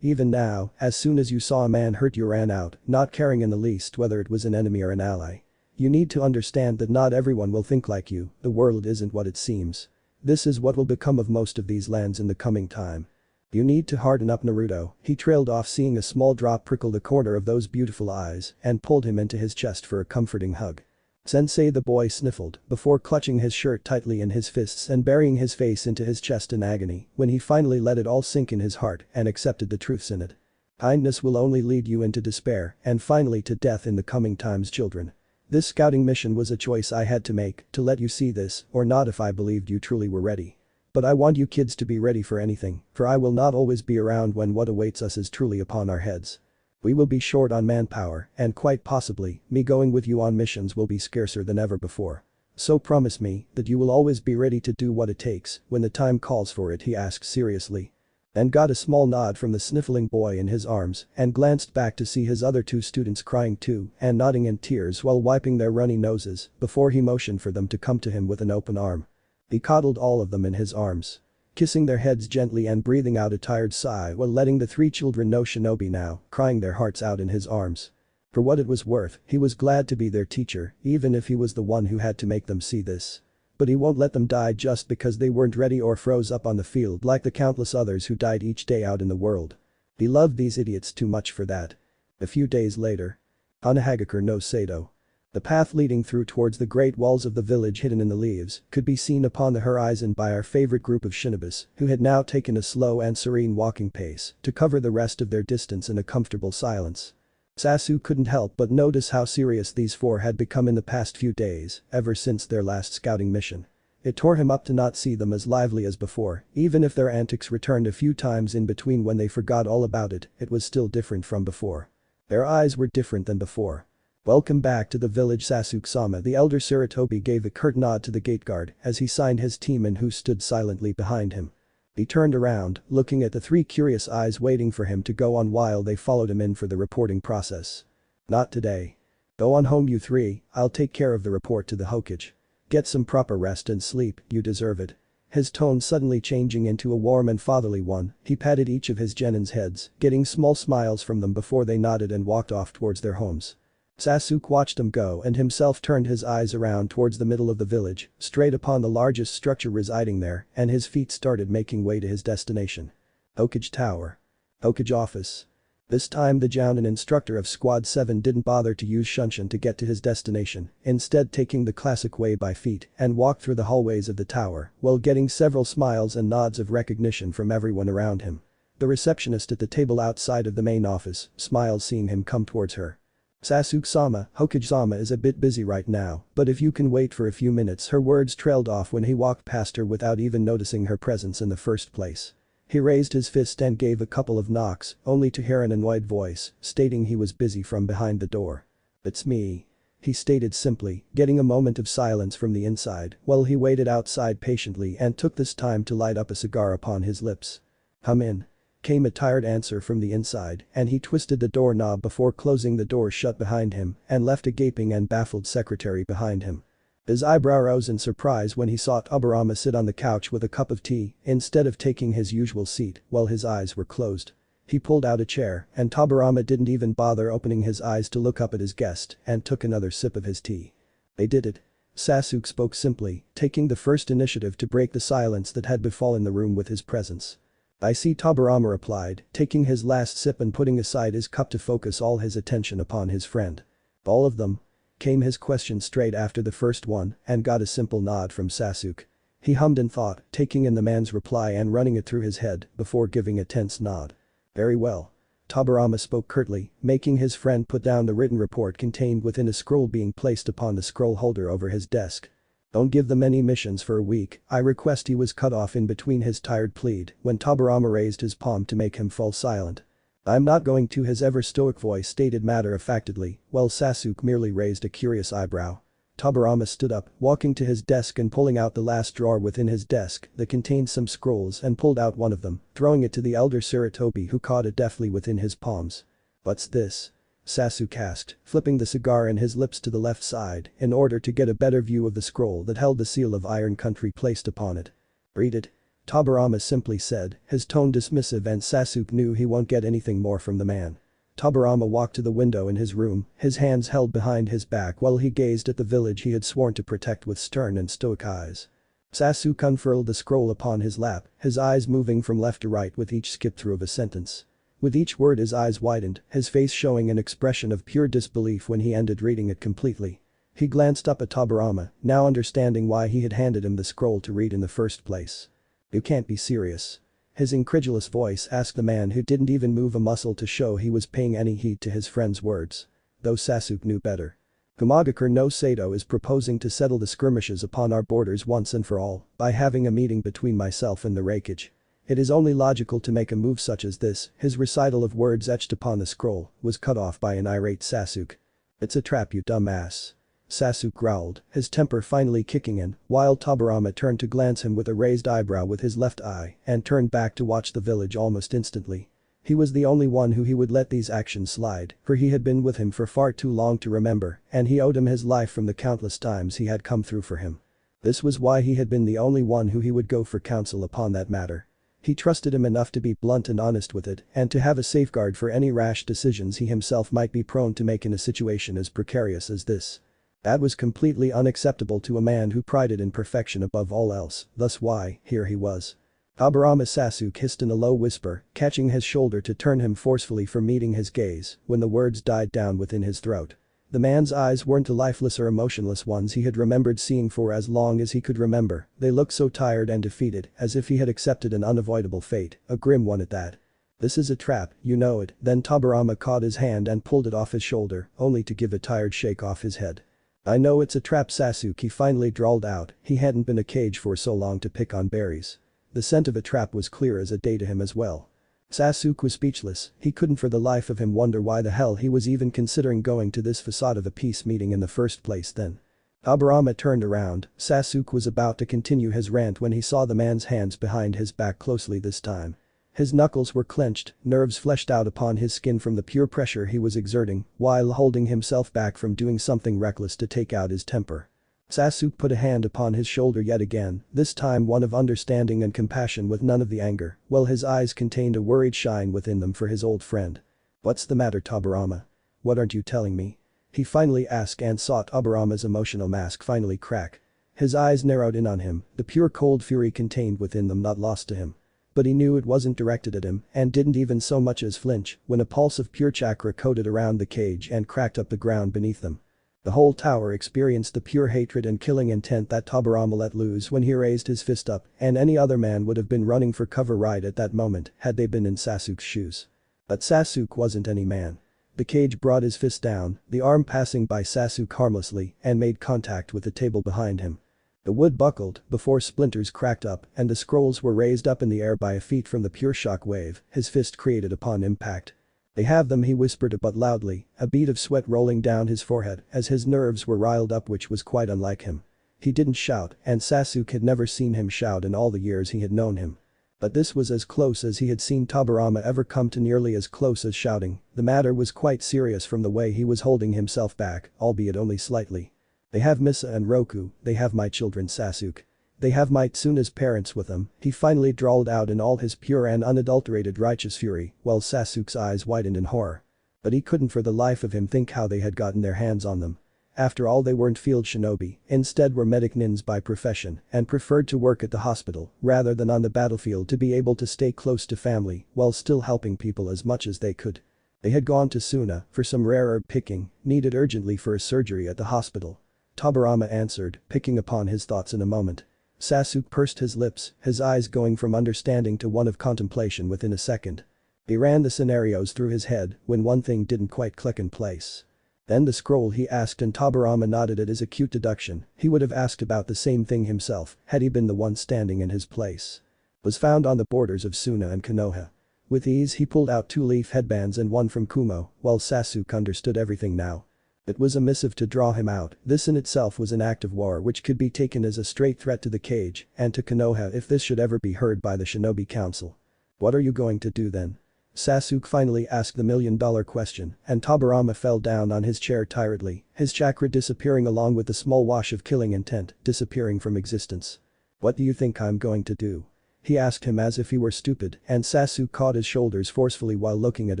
Even now, as soon as you saw a man hurt you ran out, not caring in the least whether it was an enemy or an ally. You need to understand that not everyone will think like you, the world isn't what it seems. This is what will become of most of these lands in the coming time. You need to harden up, Naruto," he trailed off, seeing a small drop prickle the corner of those beautiful eyes and pulled him into his chest for a comforting hug. "Sensei," the boy sniffled before clutching his shirt tightly in his fists and burying his face into his chest in agony when he finally let it all sink in his heart and accepted the truths in it. "Kindness will only lead you into despair and finally to death in the coming times, children. This scouting mission was a choice I had to make, to let you see this or not if I believed you truly were ready. But I want you kids to be ready for anything, for I will not always be around when what awaits us is truly upon our heads. We will be short on manpower and quite possibly, me going with you on missions will be scarcer than ever before. So promise me that you will always be ready to do what it takes when the time calls for it," he asked seriously. And got a small nod from the sniffling boy in his arms and glanced back to see his other two students crying too and nodding in tears while wiping their runny noses before he motioned for them to come to him with an open arm. He coddled all of them in his arms, kissing their heads gently and breathing out a tired sigh while letting the three children know shinobi now, crying their hearts out in his arms. For what it was worth, he was glad to be their teacher, even if he was the one who had to make them see this. But he won't let them die just because they weren't ready or froze up on the field like the countless others who died each day out in the world. He loved these idiots too much for that. A few days later. Hanahagakure no Sato. The path leading through towards the great walls of the village hidden in the leaves could be seen upon the horizon by our favorite group of shinobis who had now taken a slow and serene walking pace to cover the rest of their distance in a comfortable silence. Sasuke couldn't help but notice how serious these four had become in the past few days, ever since their last scouting mission. It tore him up to not see them as lively as before, even if their antics returned a few times in between when they forgot all about it, it was still different from before. Their eyes were different than before. "Welcome back to the village, Sasuke-sama," the elder Sarutobi gave a curt nod to the gate guard as he signed his team in who stood silently behind him. He turned around, looking at the three curious eyes waiting for him to go on while they followed him in for the reporting process. "Not today. Go on home, you three, I'll take care of the report to the Hokage. Get some proper rest and sleep, you deserve it." His tone suddenly changing into a warm and fatherly one, he patted each of his genins' heads, getting small smiles from them before they nodded and walked off towards their homes. Sasuke watched them go and himself turned his eyes around towards the middle of the village, straight upon the largest structure residing there, and his feet started making way to his destination. Hokage Tower. Hokage Office. This time the Jounin instructor of Squad 7 didn't bother to use Shunshin to get to his destination, instead taking the classic way by feet and walked through the hallways of the tower while getting several smiles and nods of recognition from everyone around him. The receptionist at the table outside of the main office smiled seeing him come towards her. "Sasuke-sama, Hokage-sama is a bit busy right now, but if you can wait for a few minutes," her words trailed off when he walked past her without even noticing her presence in the first place. He raised his fist and gave a couple of knocks, only to hear an annoyed voice, stating he was busy from behind the door. "It's me," he stated simply, getting a moment of silence from the inside while he waited outside patiently and took this time to light up a cigar upon his lips. "Come in," came a tired answer from the inside, and he twisted the doorknob before closing the door shut behind him and left a gaping and baffled secretary behind him. His eyebrow rose in surprise when he saw Tobirama sit on the couch with a cup of tea instead of taking his usual seat while his eyes were closed. He pulled out a chair and Tobirama didn't even bother opening his eyes to look up at his guest and took another sip of his tea. "They did it," Sasuke spoke simply, taking the first initiative to break the silence that had befallen the room with his presence. "I see," Tobirama replied, taking his last sip and putting aside his cup to focus all his attention upon his friend. "All of them?" came his question straight after the first one and got a simple nod from Sasuke. He hummed in thought, taking in the man's reply and running it through his head before giving a tense nod. "Very well." Tobirama spoke curtly, making his friend put down the written report contained within a scroll being placed upon the scroll holder over his desk. "Don't give them any missions for a week, I request." He was cut off in between his tired plead when Tobirama raised his palm to make him fall silent. "I'm not going to," his ever stoic voice stated matter-of-factly, while Sasuke merely raised a curious eyebrow. Tobirama stood up, walking to his desk and pulling out the last drawer within his desk that contained some scrolls and pulled out one of them, throwing it to the elder Sarutobi who caught it deftly within his palms. "What's this?" Sasuke asked, flipping the cigar in his lips to the left side in order to get a better view of the scroll that held the seal of Iron Country placed upon it. "Read it," Tobirama simply said, his tone dismissive, and Sasuke knew he won't get anything more from the man. Tobirama walked to the window in his room, his hands held behind his back while he gazed at the village he had sworn to protect with stern and stoic eyes. Sasuke unfurled the scroll upon his lap, his eyes moving from left to right with each skip through of a sentence. With each word his eyes widened, his face showing an expression of pure disbelief when he ended reading it completely. He glanced up at Tobirama, now understanding why he had handed him the scroll to read in the first place. "You can't be serious?" His incredulous voice asked the man who didn't even move a muscle to show he was paying any heed to his friend's words. Though Sasuke knew better. "Hokage no Sato is proposing to settle the skirmishes upon our borders once and for all by having a meeting between myself and the Raikage. It is only logical to make a move such as this." His recital of words etched upon the scroll was cut off by an irate Sasuke. "It's a trap, you dumbass," Sasuke growled, his temper finally kicking in, while Tobirama turned to glance him with a raised eyebrow with his left eye and turned back to watch the village almost instantly. He was the only one who he would let these actions slide, for he had been with him for far too long to remember, and he owed him his life from the countless times he had come through for him. This was why he had been the only one who he would go for counsel upon that matter. He trusted him enough to be blunt and honest with it and to have a safeguard for any rash decisions he himself might be prone to make in a situation as precarious as this. That was completely unacceptable to a man who prided in perfection above all else, thus why, here he was. Tobirama Sasuke hissed in a low whisper, catching his shoulder to turn him forcefully from meeting his gaze when the words died down within his throat. The man's eyes weren't the lifeless or emotionless ones he had remembered seeing for as long as he could remember, they looked so tired and defeated, as if he had accepted an unavoidable fate, a grim one at that. "This is a trap, you know it." Then Tobirama caught his hand and pulled it off his shoulder, only to give a tired shake off his head. "I know it's a trap, Sasuke," he finally drawled out, he hadn't been a cage for so long to pick on berries. The scent of a trap was clear as a day to him as well. Sasuke was speechless, he couldn't for the life of him wonder why the hell he was even considering going to this facade of a peace meeting in the first place then. Tobirama turned around, Sasuke was about to continue his rant when he saw the man's hands behind his back closely this time. His knuckles were clenched, nerves fleshed out upon his skin from the pure pressure he was exerting, while holding himself back from doing something reckless to take out his temper. Sasuke put a hand upon his shoulder yet again, this time one of understanding and compassion with none of the anger, while his eyes contained a worried shine within them for his old friend. "What's the matter, Tobirama? What aren't you telling me?" he finally asked and saw Tobirama's emotional mask finally crack. His eyes narrowed in on him, the pure cold fury contained within them not lost to him. But he knew it wasn't directed at him and didn't even so much as flinch when a pulse of pure chakra coated around the cage and cracked up the ground beneath them. The whole tower experienced the pure hatred and killing intent that Tobirama let loose when he raised his fist up, and any other man would have been running for cover right at that moment had they been in Sasuke's shoes. But Sasuke wasn't any man. The cage brought his fist down, the arm passing by Sasuke harmlessly and made contact with the table behind him. The wood buckled before splinters cracked up and the scrolls were raised up in the air by a feat from the pure shock wave his fist created upon impact. "They have them," he whispered but loudly, a bead of sweat rolling down his forehead as his nerves were riled up, which was quite unlike him. He didn't shout, and Sasuke had never seen him shout in all the years he had known him. But this was as close as he had seen Tobirama ever come to nearly as close as shouting. The matter was quite serious from the way he was holding himself back, albeit only slightly. "They have Misa and Roku, they have my children Sasuke. They have my Tsunade's parents with them," he finally drawled out in all his pure and unadulterated righteous fury, while Sasuke's eyes widened in horror. But he couldn't for the life of him think how they had gotten their hands on them. After all, they weren't field shinobi, instead were medic nins by profession and preferred to work at the hospital rather than on the battlefield to be able to stay close to family while still helping people as much as they could. They had gone to Suna for some rare herb picking, needed urgently for a surgery at the hospital. Tobirama answered, picking upon his thoughts in a moment. Sasuke pursed his lips, his eyes going from understanding to one of contemplation within a second. He ran the scenarios through his head when one thing didn't quite click in place. "Then the scroll?" he asked, and Tobirama nodded at his acute deduction. He would have asked about the same thing himself had he been the one standing in his place. "Was found on the borders of Suna and Konoha." With ease he pulled out 2 leaf headbands and one from Kumo, while Sasuke understood everything now. It was a missive to draw him out. This in itself was an act of war which could be taken as a straight threat to the cage and to Konoha if this should ever be heard by the Shinobi Council. "What are you going to do then?" Sasuke finally asked the million-dollar question, and Tobirama fell down on his chair tiredly, his chakra disappearing along with the small wash of killing intent disappearing from existence. "What do you think I'm going to do?" he asked him as if he were stupid, and Sasuke caught his shoulders forcefully while looking at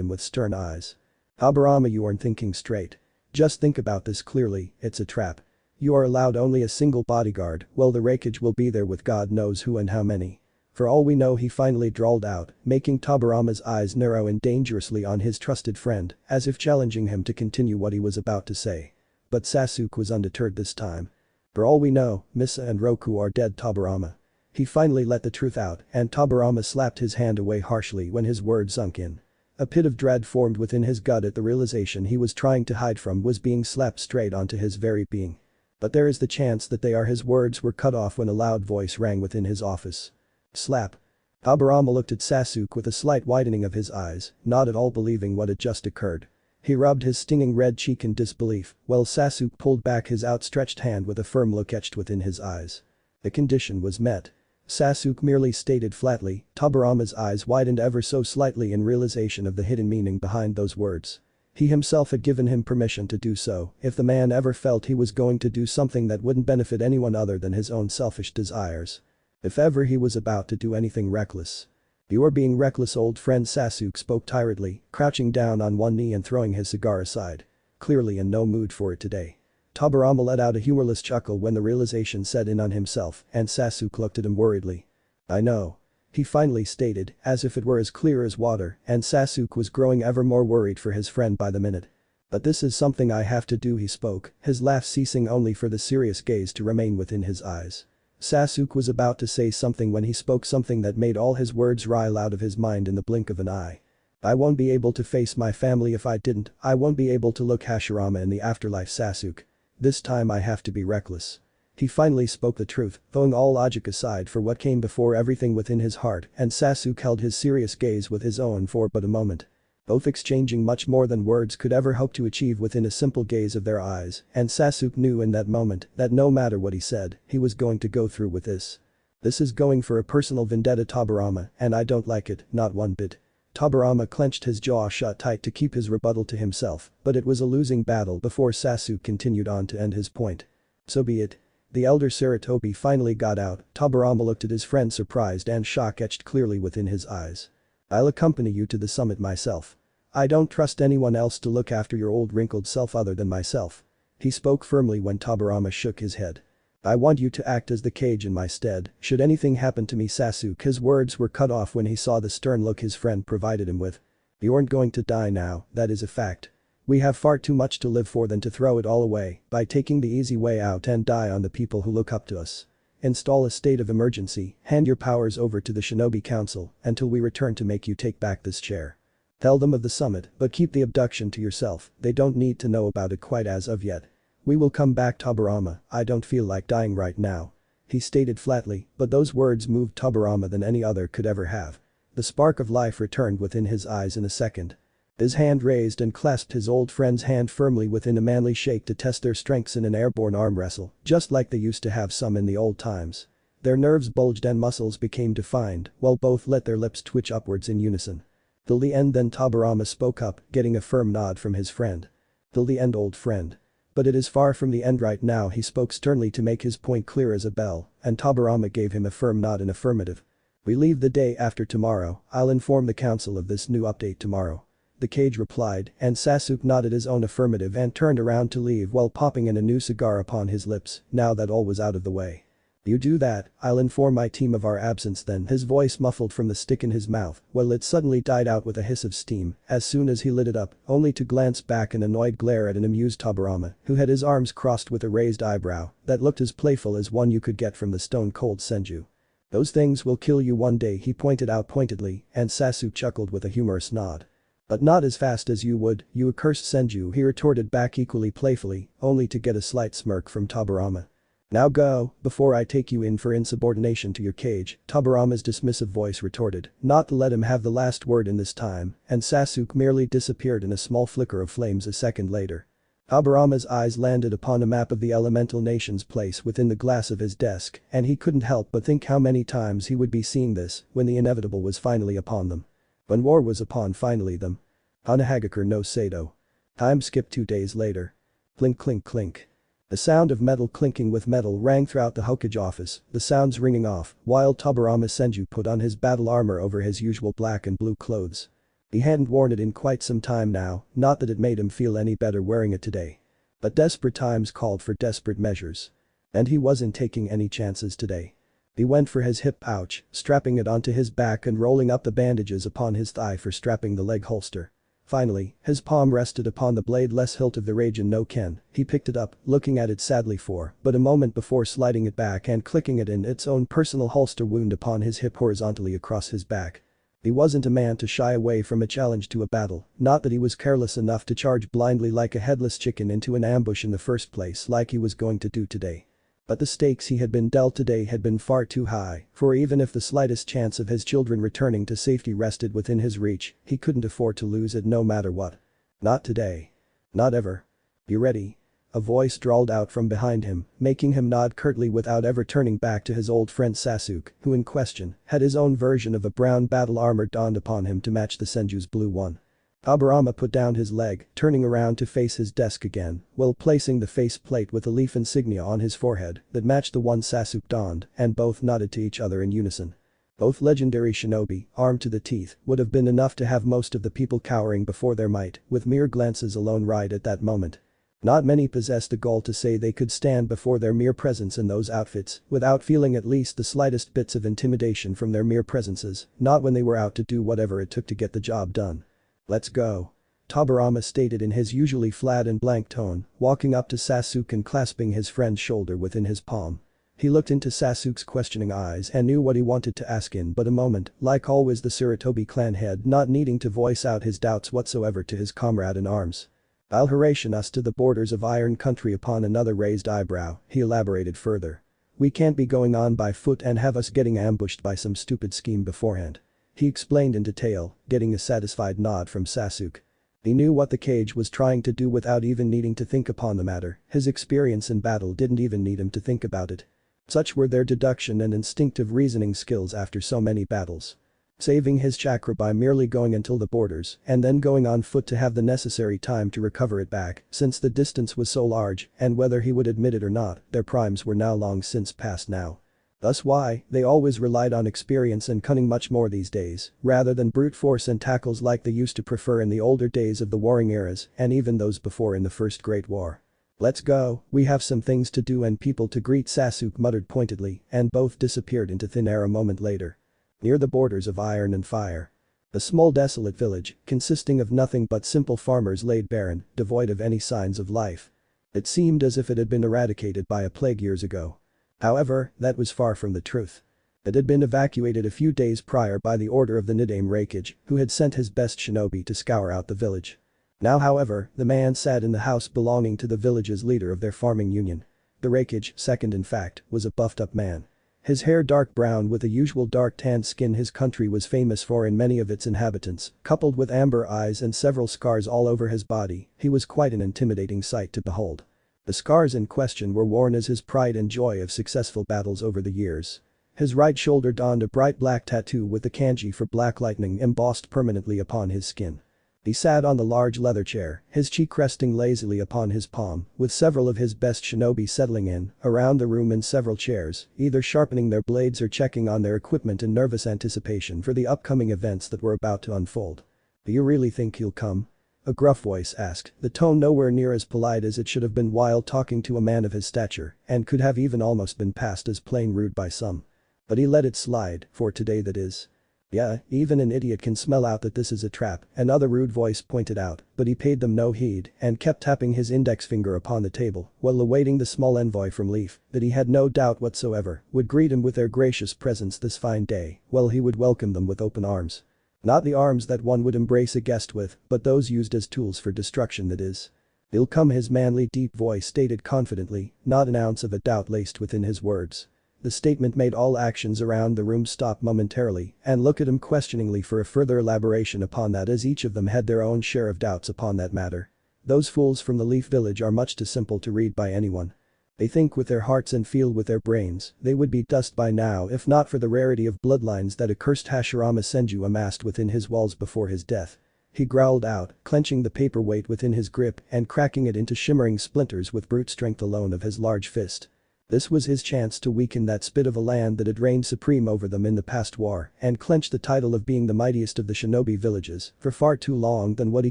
him with stern eyes. "Tobirama, you aren't thinking straight. Just think about this clearly, it's a trap. You are allowed only a single bodyguard, well the Raikage will be there with God knows who and how many. For all we know," he finally drawled out, making Tobirama's eyes narrow in dangerously on his trusted friend, as if challenging him to continue what he was about to say. But Sasuke was undeterred this time. "For all we know, Misa and Roku are dead, Tobirama." He finally let the truth out, and Tobirama slapped his hand away harshly when his words sunk in. A pit of dread formed within his gut at the realization he was trying to hide from was being slapped straight onto his very being. But there is the chance that they are. His words were cut off when a loud voice rang within his office. Slap. Tobirama looked at Sasuke with a slight widening of his eyes, not at all believing what had just occurred. He rubbed his stinging red cheek in disbelief, while Sasuke pulled back his outstretched hand with a firm look etched within his eyes. The condition was met. Sasuke merely stated flatly. Tobirama's eyes widened ever so slightly in realization of the hidden meaning behind those words. He himself had given him permission to do so if the man ever felt he was going to do something that wouldn't benefit anyone other than his own selfish desires. If ever he was about to do anything reckless. "You are being reckless, old friend," Sasuke spoke tiredly, crouching down on one knee and throwing his cigar aside. Clearly in no mood for it today. Tobirama let out a humorless chuckle when the realization set in on himself, and Sasuke looked at him worriedly. "I know." He finally stated, as if it were as clear as water, and Sasuke was growing ever more worried for his friend by the minute. "But this is something I have to do," he spoke, his laugh ceasing only for the serious gaze to remain within his eyes. Sasuke was about to say something when he spoke something that made all his words rile out of his mind in the blink of an eye. "I won't be able to face my family if I didn't. I won't be able to look Hashirama in the afterlife, Sasuke. This time I have to be reckless." He finally spoke the truth, throwing all logic aside for what came before everything within his heart, and Sasuke held his serious gaze with his own for but a moment. Both exchanging much more than words could ever hope to achieve within a simple gaze of their eyes, and Sasuke knew in that moment that no matter what he said, he was going to go through with this. "This is going for a personal vendetta, Tobirama, and I don't like it, not one bit." Tobirama clenched his jaw shut tight to keep his rebuttal to himself, but it was a losing battle before Sasuke continued on to end his point. "So be it." The elder Sarutobi finally got out. Tobirama looked at his friend surprised and shock etched clearly within his eyes. "I'll accompany you to the summit myself. I don't trust anyone else to look after your old wrinkled self other than myself." He spoke firmly when Tobirama shook his head. "I want you to act as the cage in my stead, should anything happen to me, Sasuke." His words were cut off when he saw the stern look his friend provided him with. "You aren't going to die now, that is a fact. We have far too much to live for than to throw it all away by taking the easy way out and die on the people who look up to us. Install a state of emergency, hand your powers over to the Shinobi Council until we return to make you take back this chair. Tell them of the summit, but keep the abduction to yourself. They don't need to know about it quite as of yet. We will come back, Tobirama. I don't feel like dying right now." he stated flatly, but those words moved Tobirama than any other could ever have. The spark of life returned within his eyes in a second. His hand raised and clasped his old friend's hand firmly within a manly shake to test their strengths in an airborne arm wrestle, just like they used to have some in the old times. Their nerves bulged and muscles became defined, while both let their lips twitch upwards in unison. Till the end, then Tobirama spoke up, getting a firm nod from his friend. Till the end, old friend. But it is far from the end right now, he spoke sternly to make his point clear as a bell, and Tobirama gave him a firm nod in affirmative. We leave the day after tomorrow. I'll inform the council of this new update tomorrow. The Kage replied, and Sasuke nodded his own affirmative and turned around to leave while popping in a new cigar upon his lips, now that all was out of the way. You do that, I'll inform my team of our absence then, his voice muffled from the stick in his mouth, while it suddenly died out with a hiss of steam as soon as he lit it up, only to glance back in annoyed glare at an amused Tobirama, who had his arms crossed with a raised eyebrow that looked as playful as one you could get from the stone-cold Senju. Those things will kill you one day, he pointed out pointedly, and Sasuke chuckled with a humorous nod. But not as fast as you would, you accursed Senju, he retorted back equally playfully, only to get a slight smirk from Tobirama. Now go, before I take you in for insubordination to your cage, Tobirama's dismissive voice retorted, not to let him have the last word in this time, and Sasuke merely disappeared in a small flicker of flames a second later. Tobirama's eyes landed upon a map of the elemental nations placed within the glass of his desk, and he couldn't help but think how many times he would be seeing this when the inevitable was finally upon them. When war was upon finally them. Hanahagakure no Sato. Time skip 2 days later. Clink clink clink. The sound of metal clinking with metal rang throughout the Hokage office, the sounds ringing off, while Tobirama Senju put on his battle armor over his usual black and blue clothes. He hadn't worn it in quite some time now, not that it made him feel any better wearing it today. But desperate times called for desperate measures. And he wasn't taking any chances today. He went for his hip pouch, strapping it onto his back and rolling up the bandages upon his thigh for strapping the leg holster. Finally, his palm rested upon the bladeless hilt of the Raijin no Ken. He picked it up, looking at it sadly for but a moment before sliding it back and clicking it in its own personal holster wound upon his hip horizontally across his back. He wasn't a man to shy away from a challenge to a battle, not that he was careless enough to charge blindly like a headless chicken into an ambush in the first place like he was going to do today. But the stakes he had been dealt today had been far too high, for even if the slightest chance of his children returning to safety rested within his reach, he couldn't afford to lose it no matter what. Not today. Not ever. You ready? A voice drawled out from behind him, making him nod curtly without ever turning back to his old friend Sasuke, who in question had his own version of a brown battle armor donned upon him to match the Senju's blue one. Tobirama put down his leg, turning around to face his desk again, while placing the faceplate with a leaf insignia on his forehead that matched the one Sasuke donned, and both nodded to each other in unison. Both legendary shinobi, armed to the teeth, would have been enough to have most of the people cowering before their might, with mere glances alone right at that moment. Not many possessed the gall to say they could stand before their mere presence in those outfits without feeling at least the slightest bits of intimidation from their mere presences, not when they were out to do whatever it took to get the job done. Let's go. Tobirama stated in his usually flat and blank tone, walking up to Sasuke and clasping his friend's shoulder within his palm. He looked into Sasuke's questioning eyes and knew what he wanted to ask in but a moment, like always the Sarutobi clan head not needing to voice out his doubts whatsoever to his comrade in arms. I'll haration us to the borders of Iron Country upon another raised eyebrow, he elaborated further. We can't be going on by foot and have us getting ambushed by some stupid scheme beforehand. He explained in detail, getting a satisfied nod from Sasuke. He knew what the Kage was trying to do without even needing to think upon the matter, his experience in battle didn't even need him to think about it. Such were their deduction and instinctive reasoning skills after so many battles. Saving his chakra by merely going until the borders and then going on foot to have the necessary time to recover it back since the distance was so large and whether he would admit it or not, their primes were now long since past now. Thus why, they always relied on experience and cunning much more these days, rather than brute force and tackles like they used to prefer in the older days of the warring eras and even those before in the First Great War. Let's go, we have some things to do and people to greet, Sasuke muttered pointedly, and both disappeared into thin air a moment later. Near the borders of Iron and Fire. A small desolate village, consisting of nothing but simple farmers laid barren, devoid of any signs of life. It seemed as if it had been eradicated by a plague years ago. However, that was far from the truth. It had been evacuated a few days prior by the order of the Nidaime Raikage, who had sent his best shinobi to scour out the village. Now however, the man sat in the house belonging to the village's leader of their farming union. The Raikage, second in fact, was a buffed-up man. His hair dark brown with the usual dark tanned skin his country was famous for in many of its inhabitants, coupled with amber eyes and several scars all over his body, he was quite an intimidating sight to behold. The scars in question were worn as his pride and joy of successful battles over the years. His right shoulder donned a bright black tattoo with the kanji for Black Lightning embossed permanently upon his skin. He sat on the large leather chair, his cheek resting lazily upon his palm, with several of his best shinobi settling in, around the room in several chairs, either sharpening their blades or checking on their equipment in nervous anticipation for the upcoming events that were about to unfold. "Do you really think he'll come?" a gruff voice asked, the tone nowhere near as polite as it should have been while talking to a man of his stature, and could have even almost been passed as plain rude by some. But he let it slide, for today that is. "Yeah, even an idiot can smell out that this is a trap," another rude voice pointed out, but he paid them no heed and kept tapping his index finger upon the table while awaiting the small envoy from Leaf that he had no doubt whatsoever would greet him with their gracious presence this fine day, while he would welcome them with open arms. Not the arms that one would embrace a guest with, but those used as tools for destruction that is. "They'll come," his manly deep voice stated confidently, not an ounce of a doubt laced within his words. The statement made all actions around the room stop momentarily and look at him questioningly for a further elaboration upon that, as each of them had their own share of doubts upon that matter. Those fools from the Leaf Village are much too simple to read by anyone. They think with their hearts and feel with their brains, they would be dust by now if not for the rarity of bloodlines that accursed Hashirama Senju amassed within his walls before his death. He growled out, clenching the paperweight within his grip and cracking it into shimmering splinters with brute strength alone of his large fist. This was his chance to weaken that spit of a land that had reigned supreme over them in the past war and clench the title of being the mightiest of the shinobi villages for far too long than what he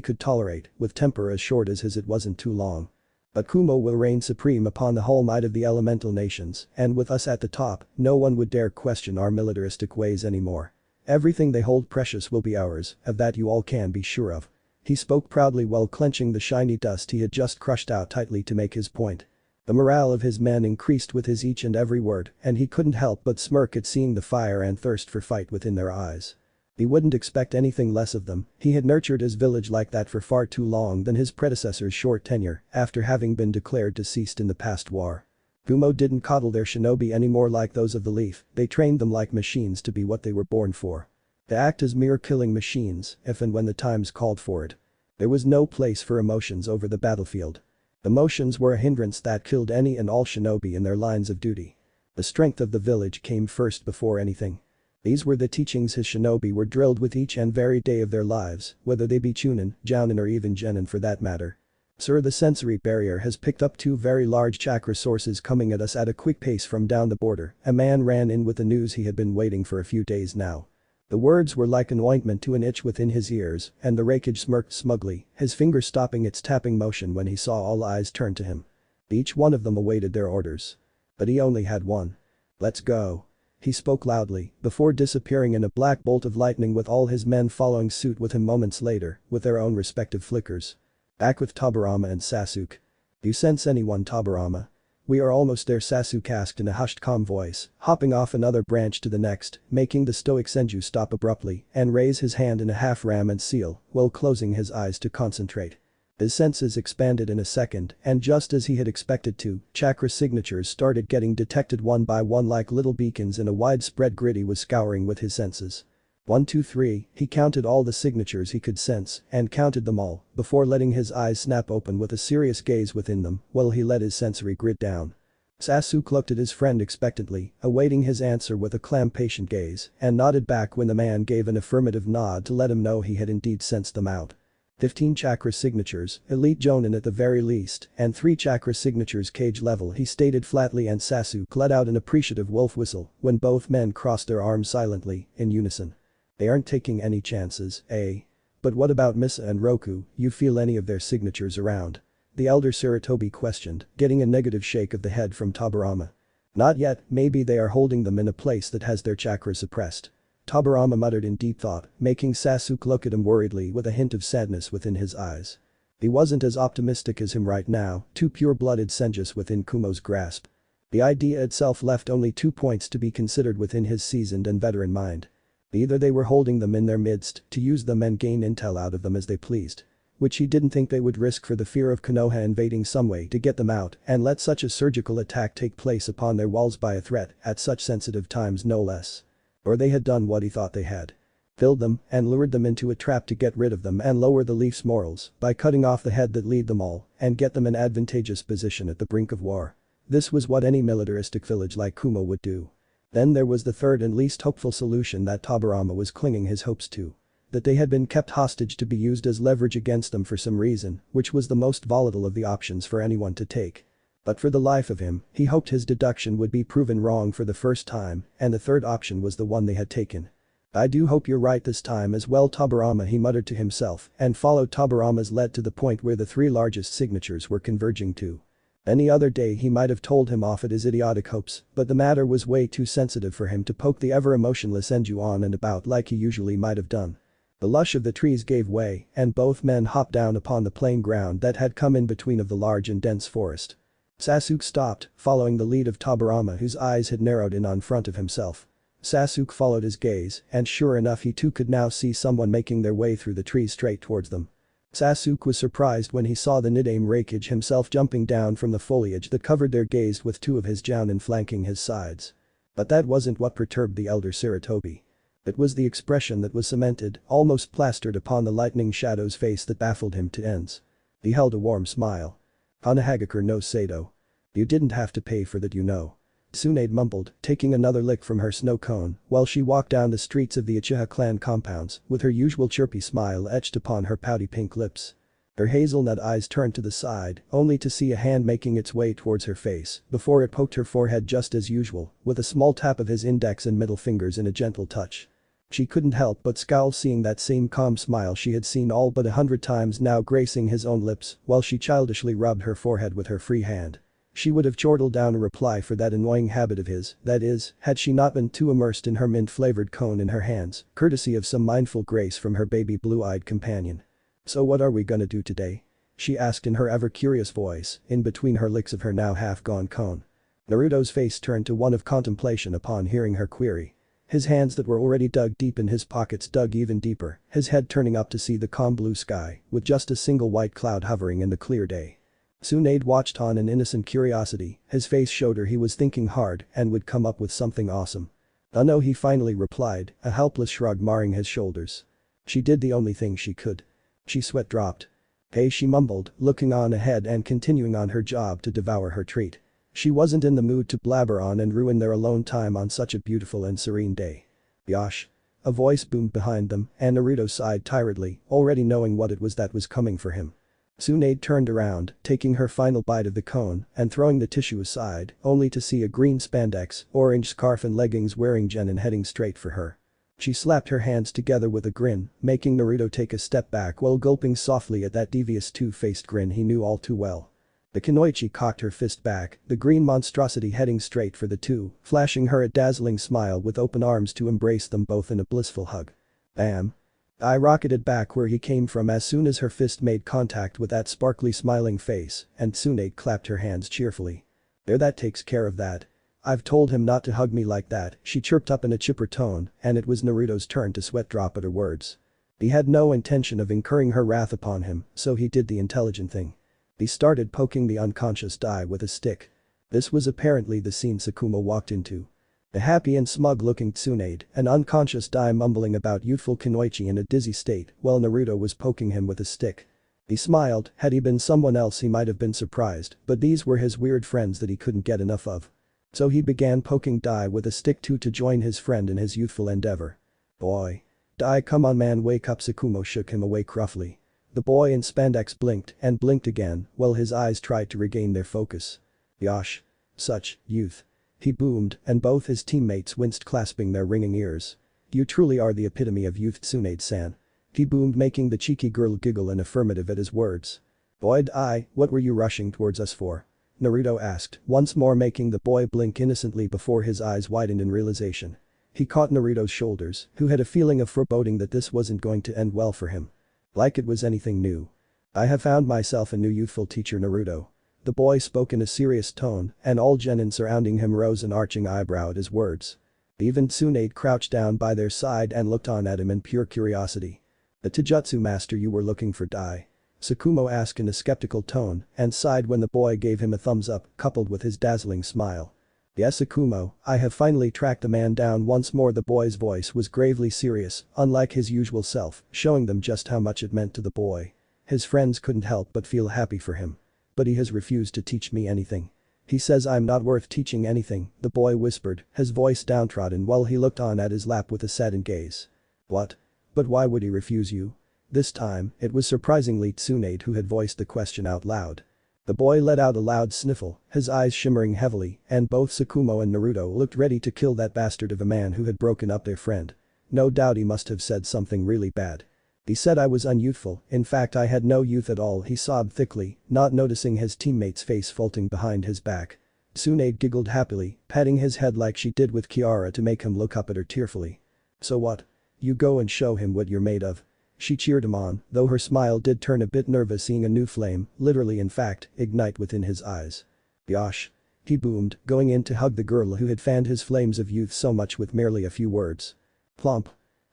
could tolerate, with temper as short as his it wasn't too long. But Kumo will reign supreme upon the whole might of the elemental nations, and with us at the top, no one would dare question our militaristic ways anymore. Everything they hold precious will be ours, of that you all can be sure of. He spoke proudly while clenching the shiny dust he had just crushed out tightly to make his point. The morale of his men increased with his each and every word, and he couldn't help but smirk at seeing the fire and thirst for fight within their eyes. He wouldn't expect anything less of them, he had nurtured his village like that for far too long than his predecessor's short tenure after having been declared deceased in the past war. Kumo didn't coddle their shinobi anymore like those of the Leaf, they trained them like machines to be what they were born for. To act as mere killing machines if and when the times called for it. There was no place for emotions over the battlefield. Emotions were a hindrance that killed any and all shinobi in their lines of duty. The strength of the village came first before anything. These were the teachings his shinobi were drilled with each and every day of their lives, whether they be Chunin, Jounin or even Genin for that matter. "Sir, the sensory barrier has picked up 2 very large chakra sources coming at us at a quick pace from down the border," a man ran in with the news he had been waiting for a few days now. The words were like an ointment to an itch within his ears, and the Raikage smirked smugly, his finger stopping its tapping motion when he saw all eyes turn to him. Each one of them awaited their orders. But he only had one. "Let's go." He spoke loudly, before disappearing in a black bolt of lightning with all his men following suit with him moments later, with their own respective flickers. Back with Tobirama and Sasuke. "Do you sense anyone, Tobirama?" "We are almost there," Sasuke asked in a hushed calm voice, hopping off another branch to the next, making the stoic Senju stop abruptly and raise his hand in a half ram and seal while closing his eyes to concentrate. His senses expanded in a second, and just as he had expected to, chakra signatures started getting detected one by one like little beacons in a widespread grid he was scouring with his senses. 1 2 3, he counted all the signatures he could sense and counted them all before letting his eyes snap open with a serious gaze within them while he let his sensory grid down. Sasuke looked at his friend expectantly, awaiting his answer with a clam-patient gaze, and nodded back when the man gave an affirmative nod to let him know he had indeed sensed them out. 15 chakra signatures, elite Jonin at the very least, and 3 chakra signatures cage level, he stated flatly, and Sasuke let out an appreciative wolf whistle when both men crossed their arms silently, in unison. They aren't taking any chances, eh? But what about Misa and Roku, you feel any of their signatures around? The elder Sarutobi questioned, getting a negative shake of the head from Tobirama. Not yet, maybe they are holding them in a place that has their chakra suppressed. Tobirama muttered in deep thought, making Sasuke look at him worriedly with a hint of sadness within his eyes. He wasn't as optimistic as him right now, 2 pure-blooded senjus within Kumo's grasp. The idea itself left only 2 points to be considered within his seasoned and veteran mind. Either they were holding them in their midst to use them and gain intel out of them as they pleased. which he didn't think they would risk for the fear of Konoha invading some way to get them out and let such a surgical attack take place upon their walls by a threat at such sensitive times no less. Or they had done what he thought they had. Filled them and lured them into a trap to get rid of them and lower the Leaf's morals by cutting off the head that lead them all and get them an advantageous position at the brink of war. This was what any militaristic village like Kumo would do. Then there was the third and least hopeful solution that Tobirama was clinging his hopes to. That they had been kept hostage to be used as leverage against them for some reason, which was the most volatile of the options for anyone to take. But for the life of him, he hoped his deduction would be proven wrong for the first time, and the third option was the one they had taken. "I do hope you're right this time as well, Tobirama," he muttered to himself and followed Tobirama's lead to the point where the three largest signatures were converging to. Any other day he might have told him off at his idiotic hopes, but the matter was way too sensitive for him to poke the ever-emotionless Enju on and about like he usually might have done. The lush of the trees gave way, and both men hopped down upon the plain ground that had come in between of the large and dense forest. Sasuke stopped, following the lead of Tobirama whose eyes had narrowed in on front of himself. Sasuke followed his gaze, and sure enough he too could now see someone making their way through the trees straight towards them. Sasuke was surprised when he saw the Nidaime Reikage himself jumping down from the foliage that covered their gaze with two of his jounin flanking his sides. But that wasn't what perturbed the elder Sarutobi. It was the expression that was cemented, almost plastered upon the lightning shadow's face that baffled him to ends. He held a warm smile. "Hanahagakur no Sato. You didn't have to pay for that, you know." Tsunade mumbled, taking another lick from her snow cone while she walked down the streets of the Uchiha clan compounds with her usual chirpy smile etched upon her pouty pink lips. Her hazelnut eyes turned to the side only to see a hand making its way towards her face before it poked her forehead just as usual with a small tap of his index and middle fingers in a gentle touch. She couldn't help but scowl seeing that same calm smile she had seen all but 100 times now gracing his own lips while she childishly rubbed her forehead with her free hand. She would have chortled down a reply for that annoying habit of his, that is, had she not been too immersed in her mint-flavored cone in her hands, courtesy of some mindful grace from her baby blue-eyed companion. "So what are we gonna do today?" she asked in her ever-curious voice, in between her licks of her now half-gone cone. Naruto's face turned to one of contemplation upon hearing her query. His hands that were already dug deep in his pockets dug even deeper, his head turning up to see the calm blue sky, with just a single white cloud hovering in the clear day. Tsunade watched on in innocent curiosity, his face showed her he was thinking hard and would come up with something awesome. "Oh no," he finally replied, a helpless shrug marring his shoulders. She did the only thing she could. She sweat dropped. "Hey," she mumbled, looking on ahead and continuing on her job to devour her treat. She wasn't in the mood to blabber on and ruin their alone time on such a beautiful and serene day. "Yosh." A voice boomed behind them and Naruto sighed tiredly, already knowing what it was that was coming for him. Tsunade turned around, taking her final bite of the cone and throwing the tissue aside, only to see a green spandex, orange scarf and leggings wearing genin heading straight for her. She slapped her hands together with a grin, making Naruto take a step back while gulping softly at that devious two-faced grin he knew all too well. The Kunoichi cocked her fist back, the green monstrosity heading straight for the two, flashing her a dazzling smile with open arms to embrace them both in a blissful hug. Bam. I rocketed back where he came from as soon as her fist made contact with that sparkly smiling face, and Tsunade clapped her hands cheerfully. "There, that takes care of that. I've told him not to hug me like that," she chirped up in a chipper tone, and it was Naruto's turn to sweat drop at her words. He had no intention of incurring her wrath upon him, so he did the intelligent thing. He started poking the unconscious Dai with a stick. This was apparently the scene Sakuma walked into. A happy and smug-looking Tsunade, an unconscious Dai mumbling about youthful Kunoichi in a dizzy state while Naruto was poking him with a stick. He smiled, had he been someone else he might have been surprised, but these were his weird friends that he couldn't get enough of. So he began poking Dai with a stick too to join his friend in his youthful endeavor. "Boy. Dai, come on man, wake up." Sakuma shook him awake roughly. The boy in spandex blinked and blinked again while his eyes tried to regain their focus. "Yosh. Such youth." He boomed and both his teammates winced clasping their ringing ears. "You truly are the epitome of youth, Tsunade-san." He boomed making the cheeky girl giggle in affirmative at his words. "Boy Dai, what were you rushing towards us for?" Naruto asked, once more making the boy blink innocently before his eyes widened in realization. He caught Naruto's shoulders, who had a feeling of foreboding that this wasn't going to end well for him. Like it was anything new. "I have found myself a new youthful teacher, Naruto." The boy spoke in a serious tone, and all genin surrounding him rose an arching eyebrow at his words. Even Tsunade crouched down by their side and looked on at him in pure curiosity. "The Taijutsu master you were looking for, Dai." Tsukumo asked in a skeptical tone and sighed when the boy gave him a thumbs up, coupled with his dazzling smile. Yes, Tsukumo, I have finally tracked the man down once more. The boy's voice was gravely serious, unlike his usual self, showing them just how much it meant to the boy. His friends couldn't help but feel happy for him. But he has refused to teach me anything. He says I'm not worth teaching anything, the boy whispered, his voice downtrodden while he looked on at his lap with a saddened gaze. What? But why would he refuse you? This time, it was surprisingly Tsunade who had voiced the question out loud. The boy let out a loud sniffle, his eyes shimmering heavily, and both Tsukumo and Naruto looked ready to kill that bastard of a man who had broken up their friend. No doubt he must have said something really bad. He said I was unyouthful, in fact I had no youth at all, he sobbed thickly, not noticing his teammate's face faulting behind his back. Tsunade giggled happily, patting his head like she did with Kiara to make him look up at her tearfully. So what? You go and show him what you're made of. She cheered him on, though her smile did turn a bit nervous seeing a new flame, literally in fact, ignite within his eyes. Yosh. He boomed, going in to hug the girl who had fanned his flames of youth so much with merely a few words. Plump.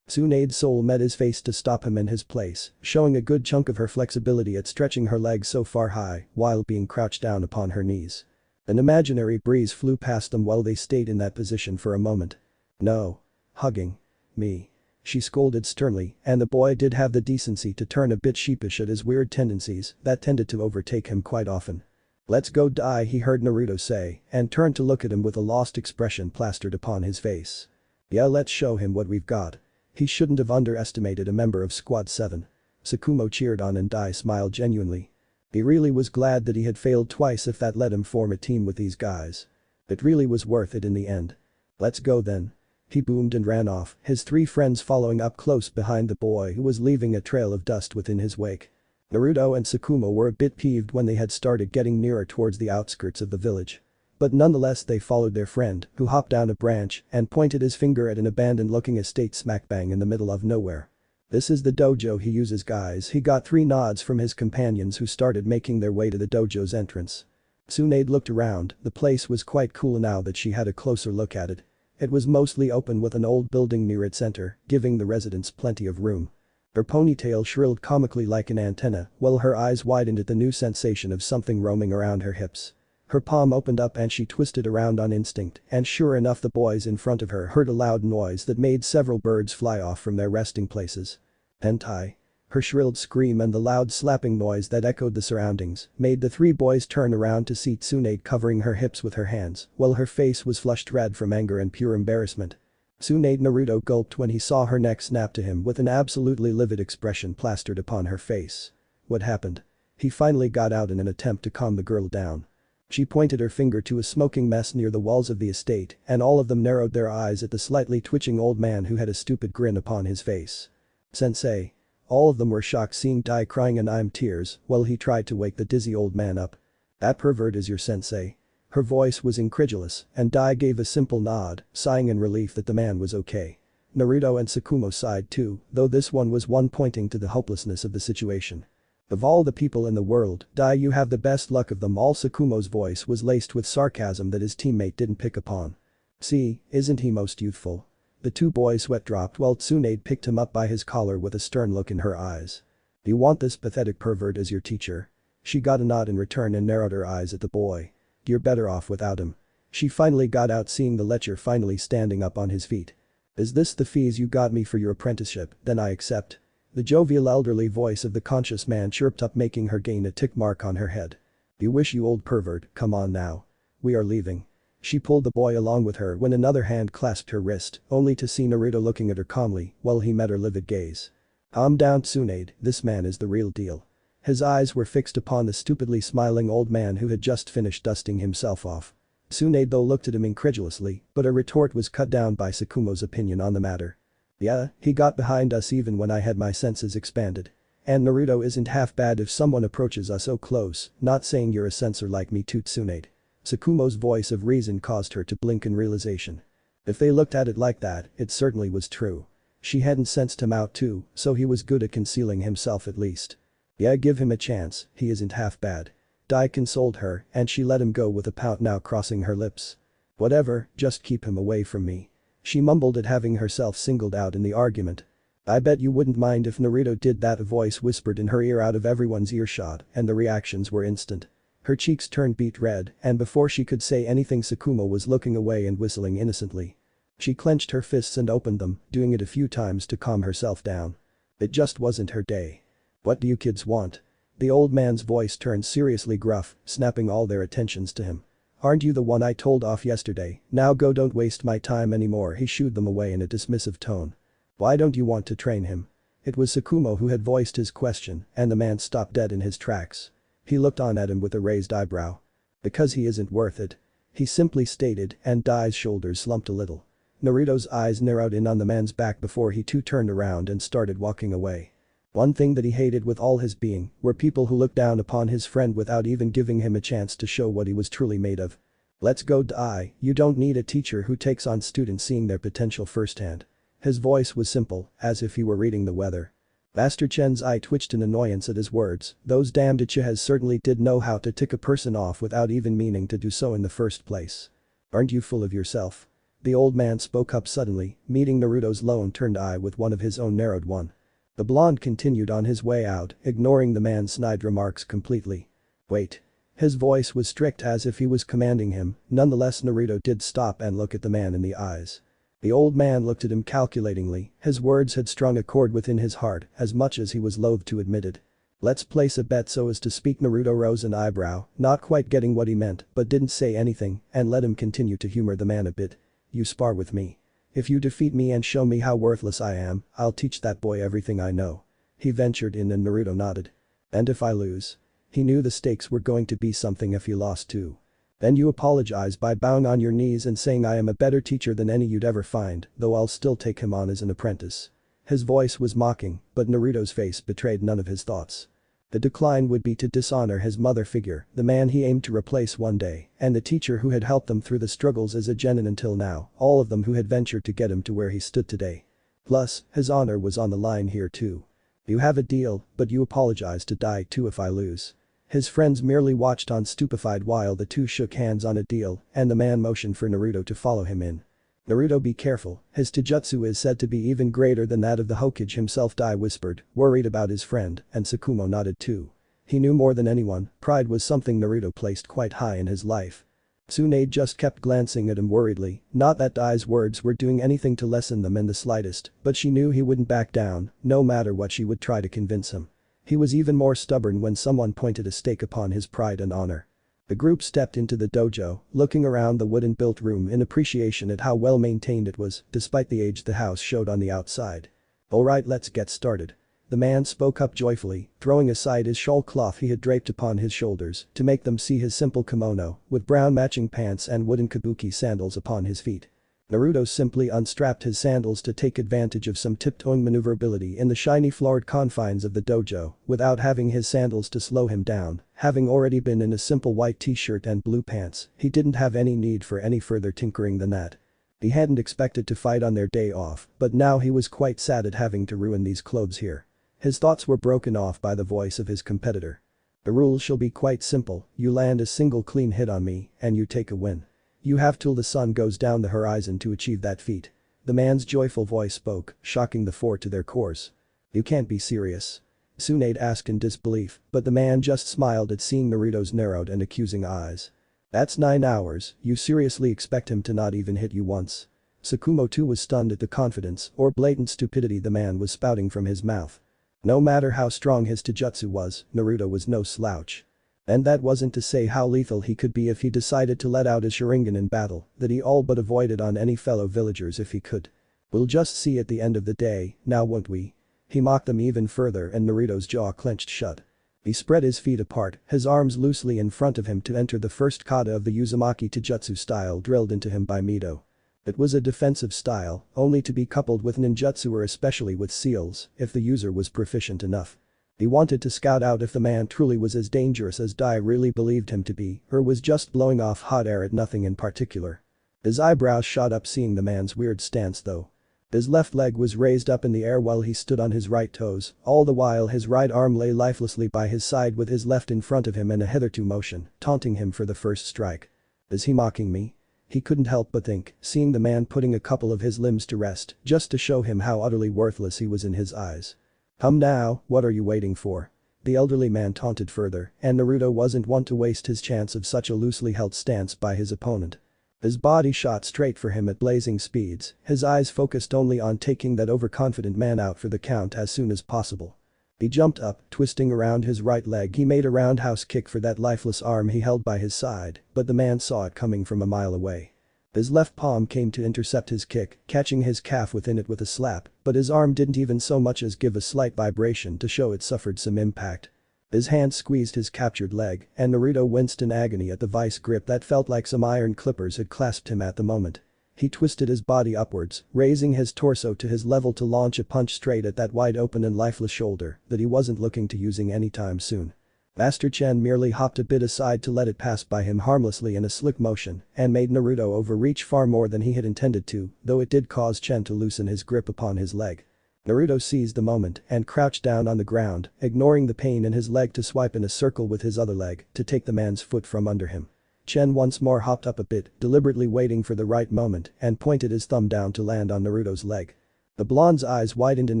Tsunade's soul met his face to stop him in his place, showing a good chunk of her flexibility at stretching her legs so far high while being crouched down upon her knees. An imaginary breeze flew past them while they stayed in that position for a moment. No. Hugging. Me. She scolded sternly, and the boy did have the decency to turn a bit sheepish at his weird tendencies that tended to overtake him quite often. Let's go die, he heard Naruto say, and turned to look at him with a lost expression plastered upon his face. Yeah, let's show him what we've got. He shouldn't have underestimated a member of Squad 7. Tsukumo cheered on and Dai smiled genuinely. He really was glad that he had failed twice if that let him form a team with these guys. It really was worth it in the end. Let's go then. He boomed and ran off, his three friends following up close behind the boy who was leaving a trail of dust within his wake. Naruto and Tsukumo were a bit peeved when they had started getting nearer towards the outskirts of the village. But nonetheless they followed their friend, who hopped down a branch and pointed his finger at an abandoned-looking estate smack bang in the middle of nowhere. This is the dojo he uses, guys. He got 3 nods from his companions who started making their way to the dojo's entrance. Tsunade looked around, the place was quite cool now that she had a closer look at it. It was mostly open with an old building near its center, giving the residents plenty of room. Her ponytail shrilled comically like an antenna, while her eyes widened at the new sensation of something roaming around her hips. Her palm opened up and she twisted around on instinct, and sure enough the boys in front of her heard a loud noise that made several birds fly off from their resting places. Hentai. Her shrilled scream and the loud slapping noise that echoed the surroundings made the 3 boys turn around to see Tsunade covering her hips with her hands, while her face was flushed red from anger and pure embarrassment. Tsunade Naruto gulped when he saw her neck snap to him with an absolutely livid expression plastered upon her face. What happened? He finally got out in an attempt to calm the girl down. She pointed her finger to a smoking mess near the walls of the estate, and all of them narrowed their eyes at the slightly twitching old man who had a stupid grin upon his face. Sensei. All of them were shocked seeing Dai crying in tears while he tried to wake the dizzy old man up. That pervert is your sensei? Her voice was incredulous, and Dai gave a simple nod, sighing in relief that the man was okay. Naruto and Tsukumo sighed too, though this one was one pointing to the hopelessness of the situation. Of all the people in the world, Dai, you have the best luck of them all. Tsukumo's voice was laced with sarcasm that his teammate didn't pick upon. See, isn't he most youthful? The 2 boys' sweat dropped while Tsunade picked him up by his collar with a stern look in her eyes. Do you want this pathetic pervert as your teacher? She got a nod in return and narrowed her eyes at the boy. You're better off without him. She finally got out seeing the lecher finally standing up on his feet. Is this the fees you got me for your apprenticeship? Then I accept. The jovial elderly voice of the conscious man chirped up making her gain a tick mark on her head. You wish, you old pervert, come on now. We are leaving. She pulled the boy along with her when another hand clasped her wrist, only to see Naruto looking at her calmly while he met her livid gaze. Calm down, Tsunade, this man is the real deal. His eyes were fixed upon the stupidly smiling old man who had just finished dusting himself off. Tsunade though looked at him incredulously, but her retort was cut down by Tsukumo's opinion on the matter. Yeah, he got behind us even when I had my senses expanded. And Naruto isn't half bad if someone approaches us so close, not saying you're a censor like me too, Tsunade. Tsukumo's voice of reason caused her to blink in realization. If they looked at it like that, it certainly was true. She hadn't sensed him out too, so he was good at concealing himself at least. Yeah, give him a chance, he isn't half bad. Dai consoled her, and she let him go with a pout now crossing her lips. Whatever, just keep him away from me. She mumbled at having herself singled out in the argument. I bet you wouldn't mind if Naruto did that, a voice whispered in her ear out of everyone's earshot, and the reactions were instant. Her cheeks turned beet red, and before she could say anything Sakuma was looking away and whistling innocently. She clenched her fists and opened them, doing it a few times to calm herself down. It just wasn't her day. What do you kids want? The old man's voice turned seriously gruff, snapping all their attentions to him. Aren't you the one I told off yesterday? Now go, don't waste my time anymore. He shooed them away in a dismissive tone. Why don't you want to train him? It was Sakuma who had voiced his question, and the man stopped dead in his tracks. He looked on at him with a raised eyebrow. Because he isn't worth it. He simply stated, and Dai's shoulders slumped a little. Naruto's eyes narrowed in on the man's back before he too turned around and started walking away. One thing that he hated with all his being were people who looked down upon his friend without even giving him a chance to show what he was truly made of. Let's go, Dai, you don't need a teacher who takes on students seeing their potential firsthand. His voice was simple, as if he were reading the weather. Master Chen's eye twitched in annoyance at his words. Those damned Uchihas certainly did know how to tick a person off without even meaning to do so in the first place. Aren't you full of yourself? The old man spoke up suddenly, meeting Naruto's lone-turned eye with one of his own narrowed one. The blonde continued on his way out, ignoring the man's snide remarks completely. Wait. His voice was strict as if he was commanding him, nonetheless Naruto did stop and look at the man in the eyes. The old man looked at him calculatingly, his words had strung a chord within his heart as much as he was loath to admit it. Let's place a bet so as to speak. Naruto rose an eyebrow, not quite getting what he meant but didn't say anything and let him continue to humor the man a bit. You spar with me. If you defeat me and show me how worthless I am, I'll teach that boy everything I know. He ventured in and Naruto nodded. And if I lose? He knew the stakes were going to be something if he lost too. Then you apologize by bowing on your knees and saying I am a better teacher than any you'd ever find, though I'll still take him on as an apprentice. His voice was mocking, but Naruto's face betrayed none of his thoughts. The decline would be to dishonor his mother figure, the man he aimed to replace one day, and the teacher who had helped them through the struggles as a genin until now, all of them who had ventured to get him to where he stood today. Plus, his honor was on the line here too. You have a deal, but you apologize to Dai too if I lose. His friends merely watched on stupefied while the two shook hands on a deal and the man motioned for Naruto to follow him in. Naruto, be careful, his taijutsu is said to be even greater than that of the Hokage himself, Dai whispered, worried about his friend, and Sakuma nodded too. He knew more than anyone, pride was something Naruto placed quite high in his life. Tsunade just kept glancing at him worriedly, not that Dai's words were doing anything to lessen them in the slightest, but she knew he wouldn't back down, no matter what she would try to convince him. He was even more stubborn when someone pointed a stake upon his pride and honor. The group stepped into the dojo, looking around the wooden-built room in appreciation at how well maintained it was, despite the age the house showed on the outside. Alright, let's get started. The man spoke up joyfully, throwing aside his shawl cloth he had draped upon his shoulders to make them see his simple kimono, with brown matching pants and wooden kabuki sandals upon his feet. Naruto simply unstrapped his sandals to take advantage of some tiptoeing maneuverability in the shiny floored confines of the dojo without having his sandals to slow him down. Having already been in a simple white t-shirt and blue pants, he didn't have any need for any further tinkering than that. He hadn't expected to fight on their day off, but now he was quite sad at having to ruin these clothes here. His thoughts were broken off by the voice of his competitor. The rules shall be quite simple, you land a single clean hit on me, and you take a win. You have till the sun goes down the horizon to achieve that feat. The man's joyful voice spoke, shocking the four to their cores. You can't be serious. Tsunade asked in disbelief, but the man just smiled at seeing Naruto's narrowed and accusing eyes. That's 9 hours, you seriously expect him to not even hit you once? Sakuma too was stunned at the confidence or blatant stupidity the man was spouting from his mouth. No matter how strong his taijutsu was, Naruto was no slouch. And that wasn't to say how lethal he could be if he decided to let out his sharingan in battle that he all but avoided on any fellow villagers if he could. We'll just see at the end of the day, now won't we? He mocked them even further and Naruto's jaw clenched shut. He spread his feet apart, his arms loosely in front of him to enter the first kata of the Uzumaki taijutsu style drilled into him by Mito. It was a defensive style, only to be coupled with ninjutsu or especially with seals, if the user was proficient enough. He wanted to scout out if the man truly was as dangerous as Dai really believed him to be or was just blowing off hot air at nothing in particular. His eyebrows shot up seeing the man's weird stance though. His left leg was raised up in the air while he stood on his right toes, all the while his right arm lay lifelessly by his side with his left in front of him in a hitherto motion, taunting him for the first strike. Is he mocking me? He couldn't help but think, seeing the man putting a couple of his limbs to rest, just to show him how utterly worthless he was in his eyes. "Come now, what are you waiting for?" The elderly man taunted further, and Naruto wasn't one to waste his chance of such a loosely held stance by his opponent. His body shot straight for him at blazing speeds, his eyes focused only on taking that overconfident man out for the count as soon as possible. He jumped up, twisting around his right leg. He made a roundhouse kick for that lifeless arm he held by his side, but the man saw it coming from a mile away. His left palm came to intercept his kick, catching his calf within it with a slap, but his arm didn't even so much as give a slight vibration to show it suffered some impact. His hand squeezed his captured leg, and Naruto winced in agony at the vice grip that felt like some iron clippers had clasped him at the moment. He twisted his body upwards, raising his torso to his level to launch a punch straight at that wide open and lifeless shoulder that he wasn't looking to using anytime soon. Master Chen merely hopped a bit aside to let it pass by him harmlessly in a slick motion and made Naruto overreach far more than he had intended to, though it did cause Chen to loosen his grip upon his leg. Naruto seized the moment and crouched down on the ground, ignoring the pain in his leg to swipe in a circle with his other leg to take the man's foot from under him. Chen once more hopped up a bit, deliberately waiting for the right moment and pointed his thumb down to land on Naruto's leg. The blonde's eyes widened in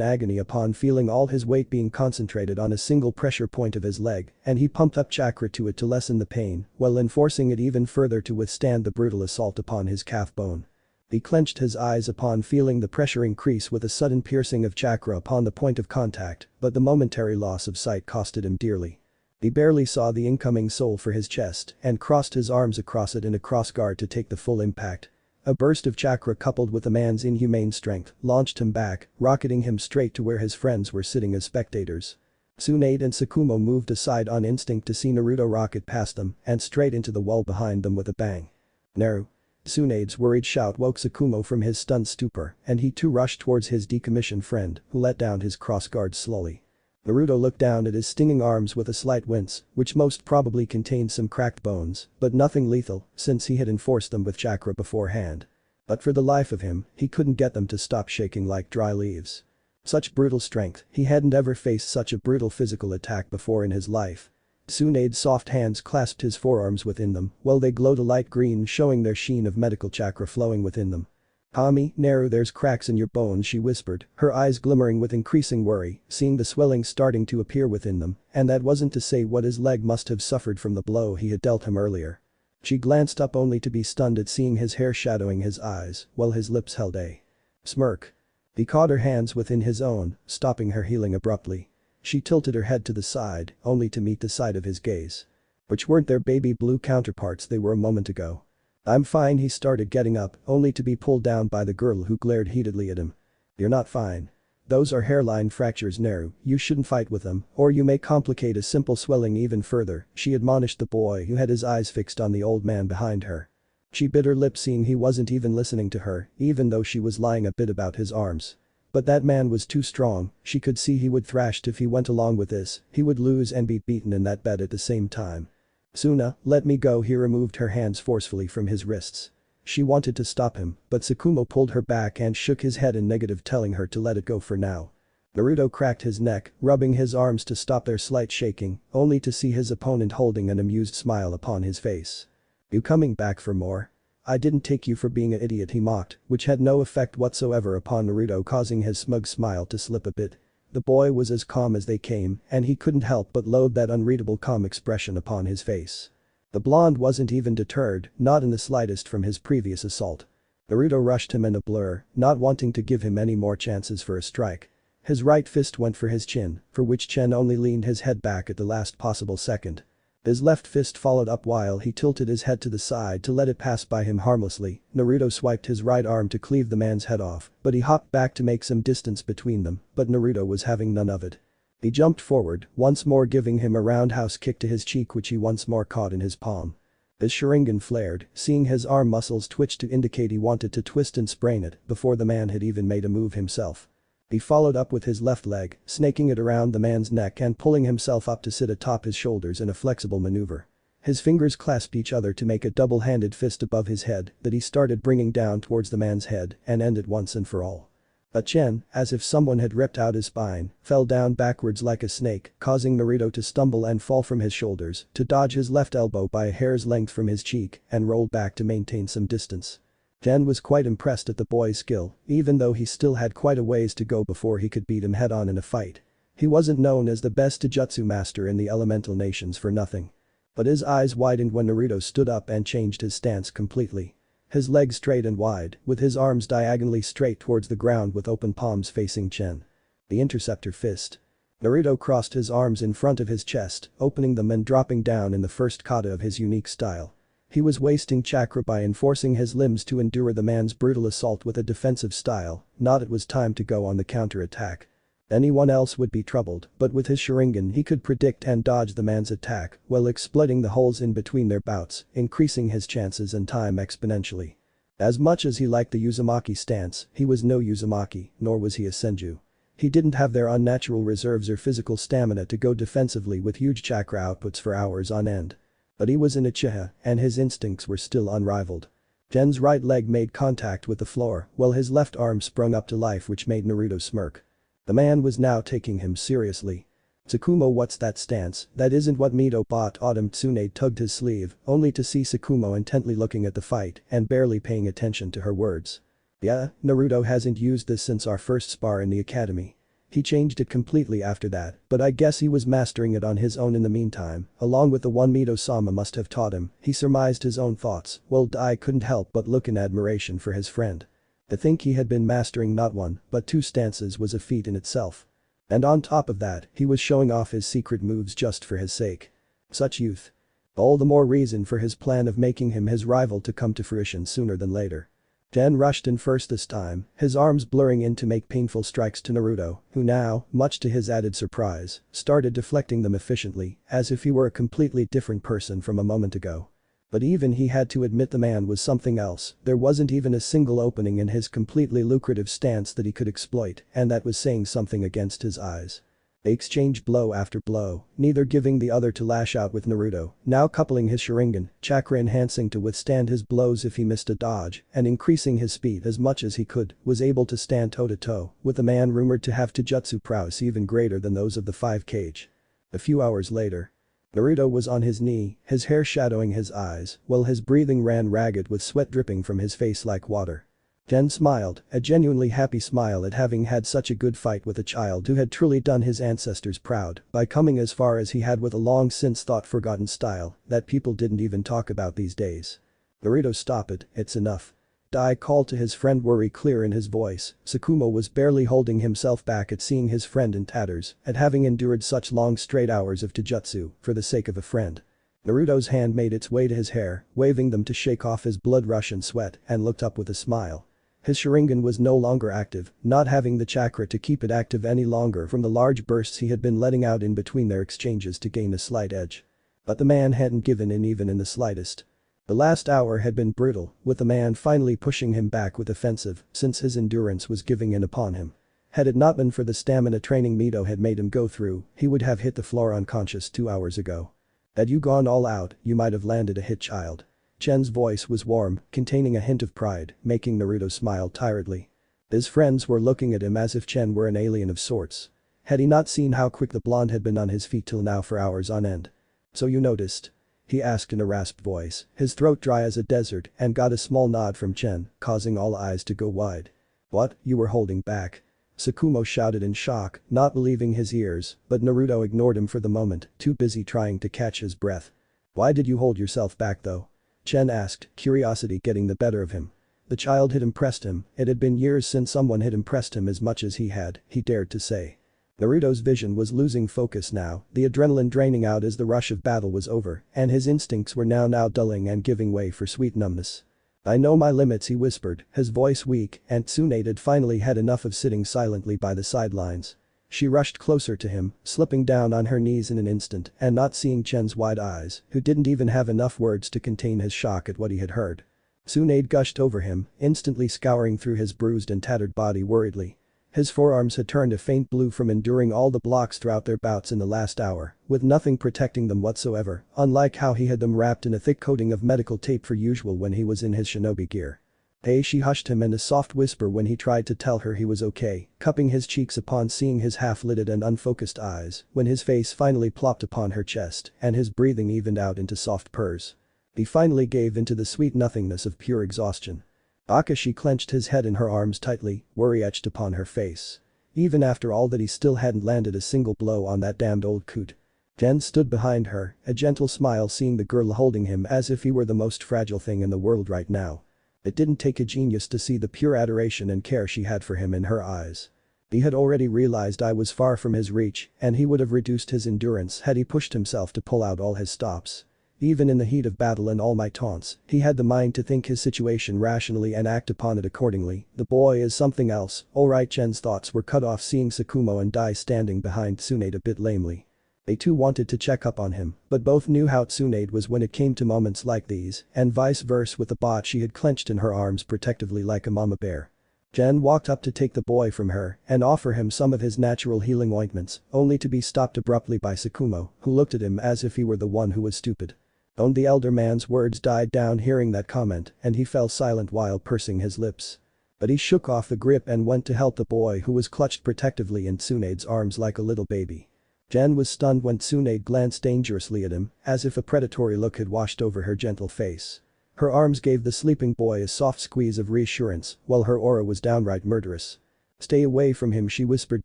agony upon feeling all his weight being concentrated on a single pressure point of his leg, and he pumped up chakra to it to lessen the pain, while enforcing it even further to withstand the brutal assault upon his calf bone. He clenched his eyes upon feeling the pressure increase with a sudden piercing of chakra upon the point of contact, but the momentary loss of sight costed him dearly. He barely saw the incoming soul for his chest and crossed his arms across it in a crossguard to take the full impact. A burst of chakra coupled with the man's inhumane strength launched him back, rocketing him straight to where his friends were sitting as spectators. Tsunade and Sakumo moved aside on instinct to see Naruto rocket past them and straight into the wall behind them with a bang. "Naru!" Tsunade's worried shout woke Sakumo from his stunned stupor, and he too rushed towards his decommissioned friend, who let down his crossguard slowly. Naruto looked down at his stinging arms with a slight wince, which most probably contained some cracked bones, but nothing lethal, since he had enforced them with chakra beforehand. But for the life of him, he couldn't get them to stop shaking like dry leaves. Such brutal strength, he hadn't ever faced such a brutal physical attack before in his life. Tsunade's soft hands clasped his forearms within them, while they glowed a light green, showing their sheen of medical chakra flowing within them. "Kami, Naru, there's cracks in your bones," she whispered, her eyes glimmering with increasing worry, seeing the swelling starting to appear within them, and that wasn't to say what his leg must have suffered from the blow he had dealt him earlier. She glanced up only to be stunned at seeing his hair shadowing his eyes, while his lips held a smirk. He caught her hands within his own, stopping her healing abruptly. She tilted her head to the side, only to meet the side of his gaze. Which weren't their baby blue counterparts they were a moment ago. "I'm fine," he started, getting up, only to be pulled down by the girl who glared heatedly at him. "You're not fine. Those are hairline fractures, Naru, you shouldn't fight with them, or you may complicate a simple swelling even further," she admonished the boy who had his eyes fixed on the old man behind her. She bit her lip seeing he wasn't even listening to her, even though she was lying a bit about his arms. But that man was too strong, she could see he would thrash if he went along with this, he would lose and be beaten in that bed at the same time. "Suna, let me go," he removed her hands forcefully from his wrists. She wanted to stop him, but Sakumo pulled her back and shook his head in negative, telling her to let it go for now. Naruto cracked his neck, rubbing his arms to stop their slight shaking, only to see his opponent holding an amused smile upon his face. "You coming back for more? I didn't take you for being an idiot," he mocked, which had no effect whatsoever upon Naruto, causing his smug smile to slip a bit. The boy was as calm as they came, and he couldn't help but loathe that unreadable calm expression upon his face. The blonde wasn't even deterred, not in the slightest, from his previous assault. Naruto rushed him in a blur, not wanting to give him any more chances for a strike. His right fist went for his chin, for which Chen only leaned his head back at the last possible second. His left fist followed up while he tilted his head to the side to let it pass by him harmlessly. Naruto swiped his right arm to cleave the man's head off, but he hopped back to make some distance between them, but Naruto was having none of it. He jumped forward, once more giving him a roundhouse kick to his cheek, which he once more caught in his palm. His sharingan flared, seeing his arm muscles twitch to indicate he wanted to twist and sprain it before the man had even made a move himself. He followed up with his left leg, snaking it around the man's neck and pulling himself up to sit atop his shoulders in a flexible maneuver. His fingers clasped each other to make a double-handed fist above his head that he started bringing down towards the man's head and ended once and for all. But Chen, as if someone had ripped out his spine, fell down backwards like a snake, causing Naruto to stumble and fall from his shoulders, to dodge his left elbow by a hair's length from his cheek, and roll back to maintain some distance. Chen was quite impressed at the boy's skill, even though he still had quite a ways to go before he could beat him head-on in a fight. He wasn't known as the best Taijutsu master in the elemental nations for nothing. But his eyes widened when Naruto stood up and changed his stance completely. His legs straight and wide, with his arms diagonally straight towards the ground with open palms facing Chen. The interceptor fist. Naruto crossed his arms in front of his chest, opening them and dropping down in the first kata of his unique style. He was wasting chakra by enforcing his limbs to endure the man's brutal assault with a defensive style, not it was time to go on the counter-attack. Anyone else would be troubled, but with his sharingan he could predict and dodge the man's attack while exploiting the holes in between their bouts, increasing his chances and time exponentially. As much as he liked the Uzumaki stance, he was no Uzumaki, nor was he a Senju. He didn't have their unnatural reserves or physical stamina to go defensively with huge chakra outputs for hours on end. But he was an Uchiha, and his instincts were still unrivaled. Chen's right leg made contact with the floor, while his left arm sprung up to life, which made Naruto smirk. The man was now taking him seriously. "Tsukumo, what's that stance? That isn't what Mito bought." Autumn. Tsunade tugged his sleeve, only to see Tsukumo intently looking at the fight and barely paying attention to her words. "Yeah, Naruto hasn't used this since our first spar in the academy. He changed it completely after that, but I guess he was mastering it on his own in the meantime, along with the one Mito-sama must have taught him." He surmised his own thoughts, while Dai couldn't help but look in admiration for his friend. To think he had been mastering not one, but two stances was a feat in itself. And on top of that, he was showing off his secret moves just for his sake. Such youth. All the more reason for his plan of making him his rival to come to fruition sooner than later. Chen rushed in first this time, his arms blurring in to make painful strikes to Naruto, who now, much to his added surprise, started deflecting them efficiently, as if he were a completely different person from a moment ago. But even he had to admit the man was something else. There wasn't even a single opening in his completely lucrative stance that he could exploit, and that was saying something against his eyes. They exchanged blow after blow, neither giving the other to lash out with Naruto, now coupling his sharingan, chakra enhancing to withstand his blows if he missed a dodge, and increasing his speed as much as he could, was able to stand toe-to-toe with a man rumored to have taijutsu prowess even greater than those of the 5 Kage. A few hours later. Naruto was on his knee, his hair shadowing his eyes, while his breathing ran ragged with sweat dripping from his face like water. Chen smiled, a genuinely happy smile at having had such a good fight with a child who had truly done his ancestors proud by coming as far as he had with a long since thought forgotten style that people didn't even talk about these days. "Naruto, stop it, it's enough." Dai called to his friend, worry clear in his voice. Tsukumo was barely holding himself back at seeing his friend in tatters, at having endured such long straight hours of taijutsu for the sake of a friend. Naruto's hand made its way to his hair, waving them to shake off his blood rush and sweat, and looked up with a smile. His sharingan was no longer active, not having the chakra to keep it active any longer from the large bursts he had been letting out in between their exchanges to gain a slight edge. But the man hadn't given in even in the slightest. The last hour had been brutal, with the man finally pushing him back with offensive since his endurance was giving in upon him. Had it not been for the stamina training Mito had made him go through, he would have hit the floor unconscious 2 hours ago. "Had you gone all out, you might have landed a hit, child." Chen's voice was warm, containing a hint of pride, making Naruto smile tiredly. His friends were looking at him as if Chen were an alien of sorts. Had he not seen how quick the blonde had been on his feet till now for hours on end? "So you noticed?" he asked in a rasped voice, his throat dry as a desert, and got a small nod from Chen, causing all eyes to go wide. "What, you were holding back?" Tsukumo shouted in shock, not believing his ears, but Naruto ignored him for the moment, too busy trying to catch his breath. "Why did you hold yourself back though?" Chen asked, curiosity getting the better of him. The child had impressed him, it had been years since someone had impressed him as much as he had, he dared to say. Naruto's vision was losing focus now, the adrenaline draining out as the rush of battle was over, and his instincts were now dulling and giving way for sweet numbness. "I know my limits," he whispered, his voice weak, and Tsunade had finally had enough of sitting silently by the sidelines. She rushed closer to him, slipping down on her knees in an instant and not seeing Chen's wide eyes, who didn't even have enough words to contain his shock at what he had heard. Tsunade gushed over him, instantly scouring through his bruised and tattered body worriedly. His forearms had turned a faint blue from enduring all the blocks throughout their bouts in the last hour, with nothing protecting them whatsoever, unlike how he had them wrapped in a thick coating of medical tape for usual when he was in his shinobi gear. Hey, she hushed him in a soft whisper when he tried to tell her he was okay, cupping his cheeks upon seeing his half-lidded and unfocused eyes when his face finally plopped upon her chest and his breathing evened out into soft purrs. He finally gave into the sweet nothingness of pure exhaustion. Akashi clenched his head in her arms tightly, worry etched upon her face. Even after all that he still hadn't landed a single blow on that damned old coot. Jen stood behind her, a gentle smile seeing the girl holding him as if he were the most fragile thing in the world right now. It didn't take a genius to see the pure adoration and care she had for him in her eyes. He had already realized I was far from his reach and he would have reduced his endurance had he pushed himself to pull out all his stops. Even in the heat of battle and all my taunts, he had the mind to think his situation rationally and act upon it accordingly. The boy is something else, alright. Jen's thoughts were cut off seeing Tsukumo and Dai standing behind Tsunade a bit lamely. They too wanted to check up on him, but both knew how Tsunade was when it came to moments like these, and vice versa with the bot she had clenched in her arms protectively like a mama bear. Jen walked up to take the boy from her and offer him some of his natural healing ointments, only to be stopped abruptly by Tsukumo, who looked at him as if he were the one who was stupid. The elder man's words died down hearing that comment and he fell silent while pursing his lips. But he shook off the grip and went to help the boy who was clutched protectively in Tsunade's arms like a little baby. Jen was stunned when Tsunade glanced dangerously at him, as if a predatory look had washed over her gentle face. Her arms gave the sleeping boy a soft squeeze of reassurance, while her aura was downright murderous. Stay away from him, she whispered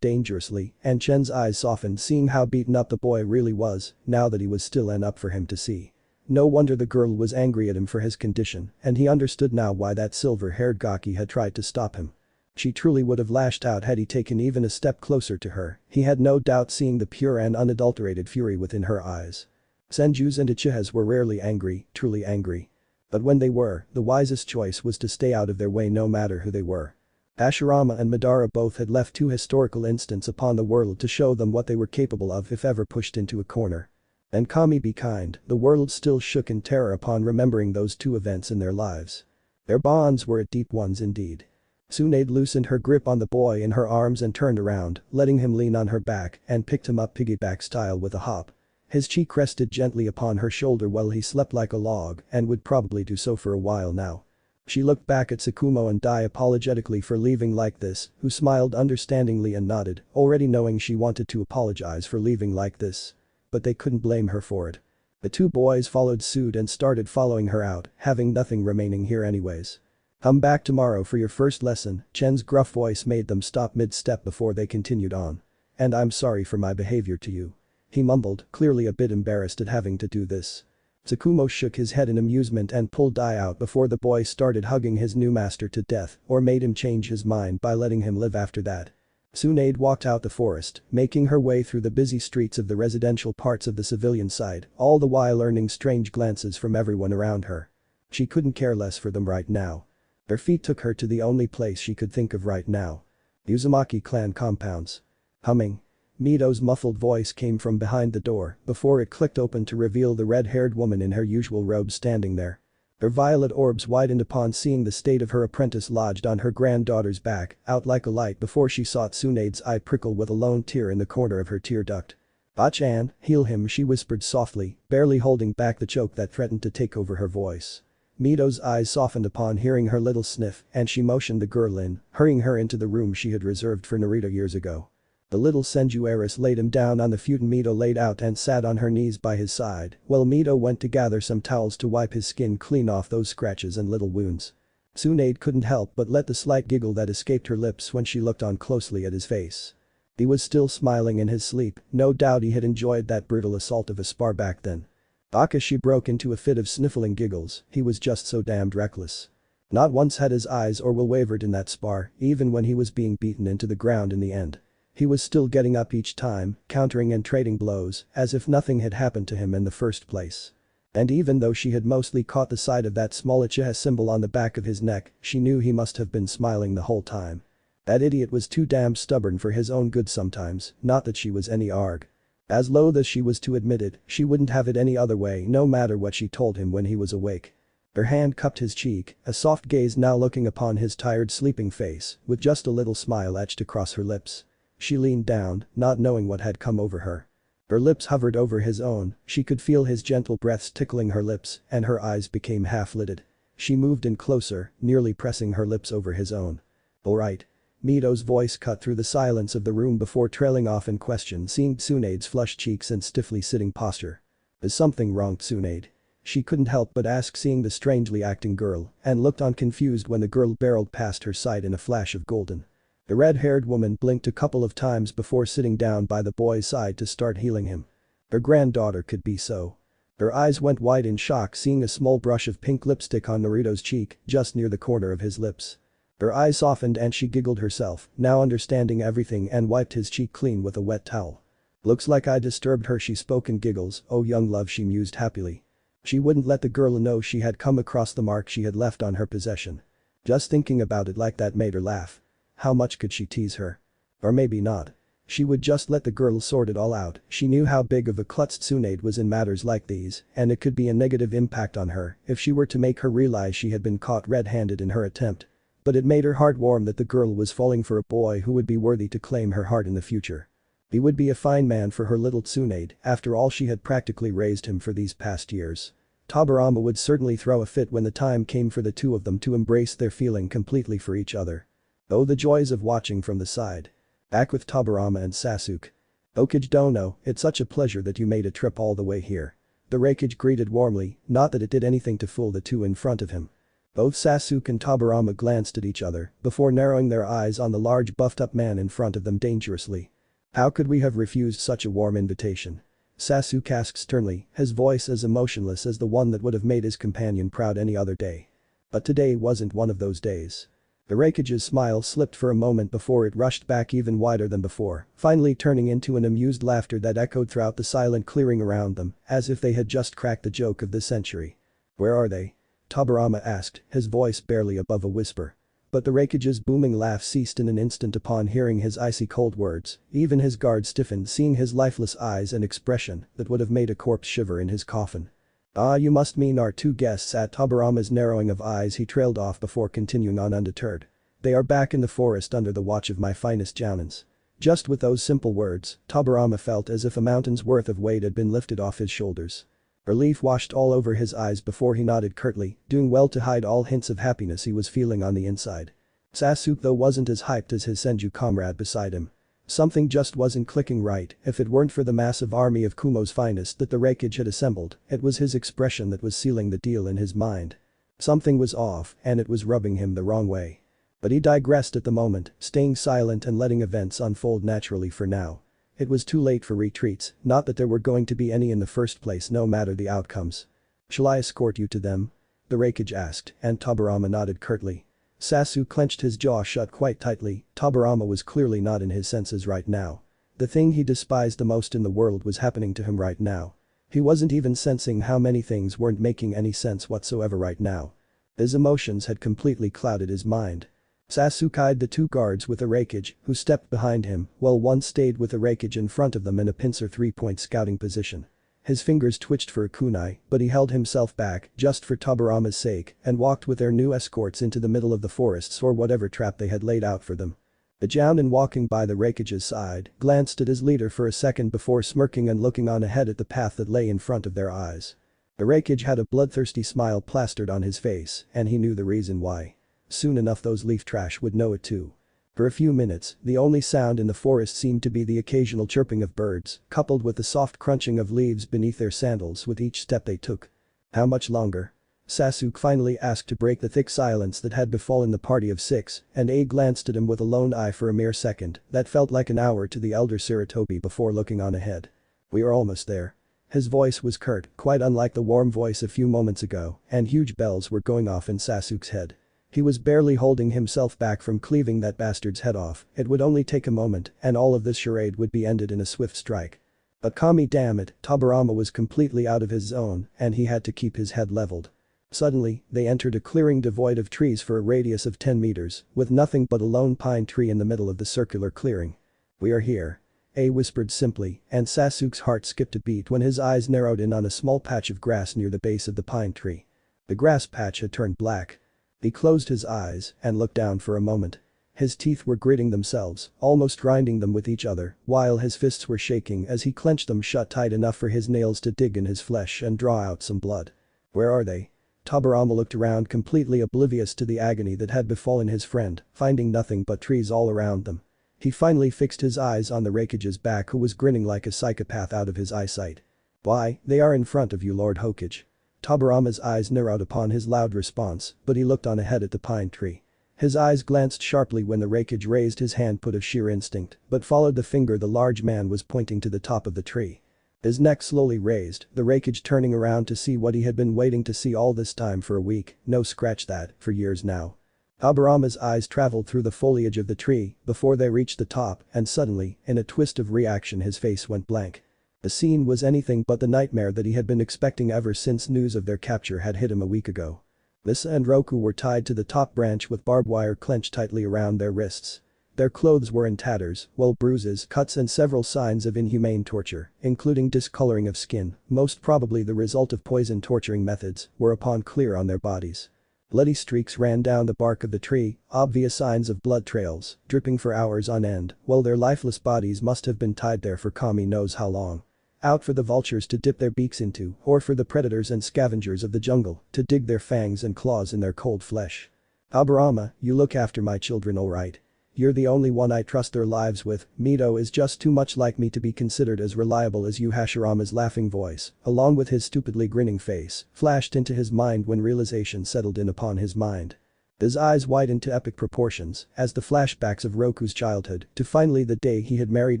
dangerously, and Chen's eyes softened seeing how beaten up the boy really was, now that he was still up for him to see. No wonder the girl was angry at him for his condition, and he understood now why that silver-haired gaki had tried to stop him. She truly would have lashed out had he taken even a step closer to her, he had no doubt seeing the pure and unadulterated fury within her eyes. Senjus and Uchihas were rarely angry, truly angry. But when they were, the wisest choice was to stay out of their way no matter who they were. Hashirama and Madara both had left two historical instants upon the world to show them what they were capable of if ever pushed into a corner. And Kami be kind, the world still shook in terror upon remembering those two events in their lives. Their bonds were deep ones indeed. Tsunade loosened her grip on the boy in her arms and turned around, letting him lean on her back and picked him up piggyback style with a hop. His cheek rested gently upon her shoulder while he slept like a log and would probably do so for a while now. She looked back at Tsukumo and Dai apologetically for leaving like this, who smiled understandingly and nodded, already knowing she wanted to apologize for leaving like this. But they couldn't blame her for it. The two boys followed suit and started following her out, having nothing remaining here anyways. Come back tomorrow for your first lesson, Chen's gruff voice made them stop mid-step before they continued on. And I'm sorry for my behavior to you. He mumbled, clearly a bit embarrassed at having to do this. Tsukumo shook his head in amusement and pulled Dai out before the boy started hugging his new master to death or made him change his mind by letting him live after that. Tsunade walked out the forest, making her way through the busy streets of the residential parts of the civilian side, all the while earning strange glances from everyone around her. She couldn't care less for them right now. Her feet took her to the only place she could think of right now. Uzumaki clan compounds. Humming. Mito's muffled voice came from behind the door before it clicked open to reveal the red-haired woman in her usual robe standing there. Her violet orbs widened upon seeing the state of her apprentice lodged on her granddaughter's back, out like a light before she saw Tsunade's eye prickle with a lone tear in the corner of her tear duct. "Bachan, heal him," she whispered softly, barely holding back the choke that threatened to take over her voice. Mito's eyes softened upon hearing her little sniff and she motioned the girl in, hurrying her into the room she had reserved for Naruto years ago. The little Senju heiress laid him down on the futon Mito laid out and sat on her knees by his side, while Mito went to gather some towels to wipe his skin clean off those scratches and little wounds. Tsunade couldn't help but let the slight giggle that escaped her lips when she looked on closely at his face. He was still smiling in his sleep, no doubt he had enjoyed that brutal assault of a spar back then. Akashi broke into a fit of sniffling giggles, he was just so damned reckless. Not once had his eyes or will wavered in that spar, even when he was being beaten into the ground in the end. He was still getting up each time, countering and trading blows, as if nothing had happened to him in the first place. And even though she had mostly caught the sight of that small Uchiha symbol on the back of his neck, she knew he must have been smiling the whole time. That idiot was too damn stubborn for his own good sometimes, not that she was any arg. As loath as she was to admit it, she wouldn't have it any other way no matter what she told him when he was awake. Her hand cupped his cheek, a soft gaze now looking upon his tired sleeping face, with just a little smile etched across her lips. She leaned down, not knowing what had come over her. Her lips hovered over his own, she could feel his gentle breaths tickling her lips, and her eyes became half-lidded. She moved in closer, nearly pressing her lips over his own. "Alright." Mito's voice cut through the silence of the room before trailing off in question, seeing Tsunade's flushed cheeks and stiffly sitting posture. "Is something wrong, Tsunade?" She couldn't help but ask, seeing the strangely acting girl, and looked on confused when the girl barreled past her side in a flash of golden. The red-haired woman blinked a couple of times before sitting down by the boy's side to start healing him. Her granddaughter could be so. Her eyes went wide in shock, seeing a small brush of pink lipstick on Naruto's cheek, just near the corner of his lips. Her eyes softened and she giggled herself, now understanding everything, and wiped his cheek clean with a wet towel. "Looks like I disturbed her," she spoke in giggles. "Oh young love," she mused happily. She wouldn't let the girl know she had come across the mark she had left on her possession. Just thinking about it like that made her laugh. How much could she tease her? Or maybe not. She would just let the girl sort it all out. She knew how big of a klutz Tsunade was in matters like these, and it could be a negative impact on her if she were to make her realize she had been caught red-handed in her attempt. But it made her heart warm that the girl was falling for a boy who would be worthy to claim her heart in the future. He would be a fine man for her little Tsunade, after all she had practically raised him for these past years. Tobirama would certainly throw a fit when the time came for the two of them to embrace their feeling completely for each other. Oh, the joys of watching from the side. Back with Tobirama and Sasuke. "Hokage dono, it's such a pleasure that you made a trip all the way here." The Raikage greeted warmly, not that it did anything to fool the two in front of him. Both Sasuke and Tobirama glanced at each other before narrowing their eyes on the large buffed-up man in front of them dangerously. "How could we have refused such a warm invitation?" Sasuke asked sternly, his voice as emotionless as the one that would have made his companion proud any other day. But today wasn't one of those days. The Raikage's smile slipped for a moment before it rushed back even wider than before, finally turning into an amused laughter that echoed throughout the silent clearing around them, as if they had just cracked the joke of the century. "Where are they?" Tobirama asked, his voice barely above a whisper. But the Raikage's booming laugh ceased in an instant upon hearing his icy cold words. Even his guard stiffened, seeing his lifeless eyes and expression that would have made a corpse shiver in his coffin. "Ah, you must mean our two guests." At Tobirama's narrowing of eyes, he trailed off before continuing on undeterred. "They are back in the forest under the watch of my finest jounins." Just with those simple words, Tobirama felt as if a mountain's worth of weight had been lifted off his shoulders. Relief washed all over his eyes before he nodded curtly, doing well to hide all hints of happiness he was feeling on the inside. Sasuke though wasn't as hyped as his Senju comrade beside him. Something just wasn't clicking right. If it weren't for the massive army of Kumo's finest that the Raikage had assembled, it was his expression that was sealing the deal in his mind. Something was off, and it was rubbing him the wrong way. But he digressed at the moment, staying silent and letting events unfold naturally for now. It was too late for retreats, not that there were going to be any in the first place no matter the outcomes. "Shall I escort you to them?" the Raikage asked, and Tobirama nodded curtly. Sasuke clenched his jaw shut quite tightly. Tobirama was clearly not in his senses right now. The thing he despised the most in the world was happening to him right now. He wasn't even sensing how many things weren't making any sense whatsoever right now. His emotions had completely clouded his mind. Sasuke eyed the two guards with a Raikage who stepped behind him while one stayed with a Raikage in front of them in a pincer three-point scouting position. His fingers twitched for a kunai, but he held himself back just for Tobirama's sake and walked with their new escorts into the middle of the forests or whatever trap they had laid out for them. The Jounin, walking by the Raikage's side, glanced at his leader for a second before smirking and looking on ahead at the path that lay in front of their eyes. The Raikage had a bloodthirsty smile plastered on his face, and he knew the reason why. Soon enough those leaf trash would know it too. For a few minutes, the only sound in the forest seemed to be the occasional chirping of birds, coupled with the soft crunching of leaves beneath their sandals with each step they took. "How much longer?" Sasuke finally asked to break the thick silence that had befallen the party of six, and A glanced at him with a lone eye for a mere second that felt like an hour to the elder Sarutobi before looking on ahead. "We are almost there." His voice was curt, quite unlike the warm voice a few moments ago, and huge bells were going off in Sasuke's head. He was barely holding himself back from cleaving that bastard's head off. It would only take a moment and all of this charade would be ended in a swift strike. But Kami, damn it, Tobirama was completely out of his zone and he had to keep his head leveled. Suddenly, they entered a clearing devoid of trees for a radius of 10 meters, with nothing but a lone pine tree in the middle of the circular clearing. "We are here," A whispered simply, and Sasuke's heart skipped a beat when his eyes narrowed in on a small patch of grass near the base of the pine tree. The grass patch had turned black. He closed his eyes and looked down for a moment. His teeth were gritting themselves, almost grinding them with each other, while his fists were shaking as he clenched them shut tight enough for his nails to dig in his flesh and draw out some blood. "Where are they?" Tobirama looked around completely oblivious to the agony that had befallen his friend, finding nothing but trees all around them. He finally fixed his eyes on the Raikage's back, who was grinning like a psychopath out of his eyesight. "Why, they are in front of you, Lord Hokage." Tobirama's eyes narrowed upon his loud response, but he looked on ahead at the pine tree. His eyes glanced sharply when the Raikage raised his hand put of sheer instinct, but followed the finger the large man was pointing to the top of the tree. His neck slowly raised, the Raikage turning around to see what he had been waiting to see all this time for a week, no scratch that, for years now. Tobirama's eyes traveled through the foliage of the tree before they reached the top, and suddenly, in a twist of reaction, his face went blank. The scene was anything but the nightmare that he had been expecting ever since news of their capture had hit him a week ago. Misa and Roku were tied to the top branch with barbed wire clenched tightly around their wrists. Their clothes were in tatters, while bruises, cuts and several signs of inhumane torture, including discoloring of skin, most probably the result of poison torturing methods, were upon clear on their bodies. Bloody streaks ran down the bark of the tree, obvious signs of blood trails, dripping for hours on end, while their lifeless bodies must have been tied there for kami knows how long. Out for the vultures to dip their beaks into, or for the predators and scavengers of the jungle to dig their fangs and claws in their cold flesh. "Tobirama, you look after my children alright? You're the only one I trust their lives with. Mito is just too much like me to be considered as reliable as you." Hashirama's laughing voice, along with his stupidly grinning face, flashed into his mind when realization settled in upon his mind. His eyes widened to epic proportions as the flashbacks of Roku's childhood to finally the day he had married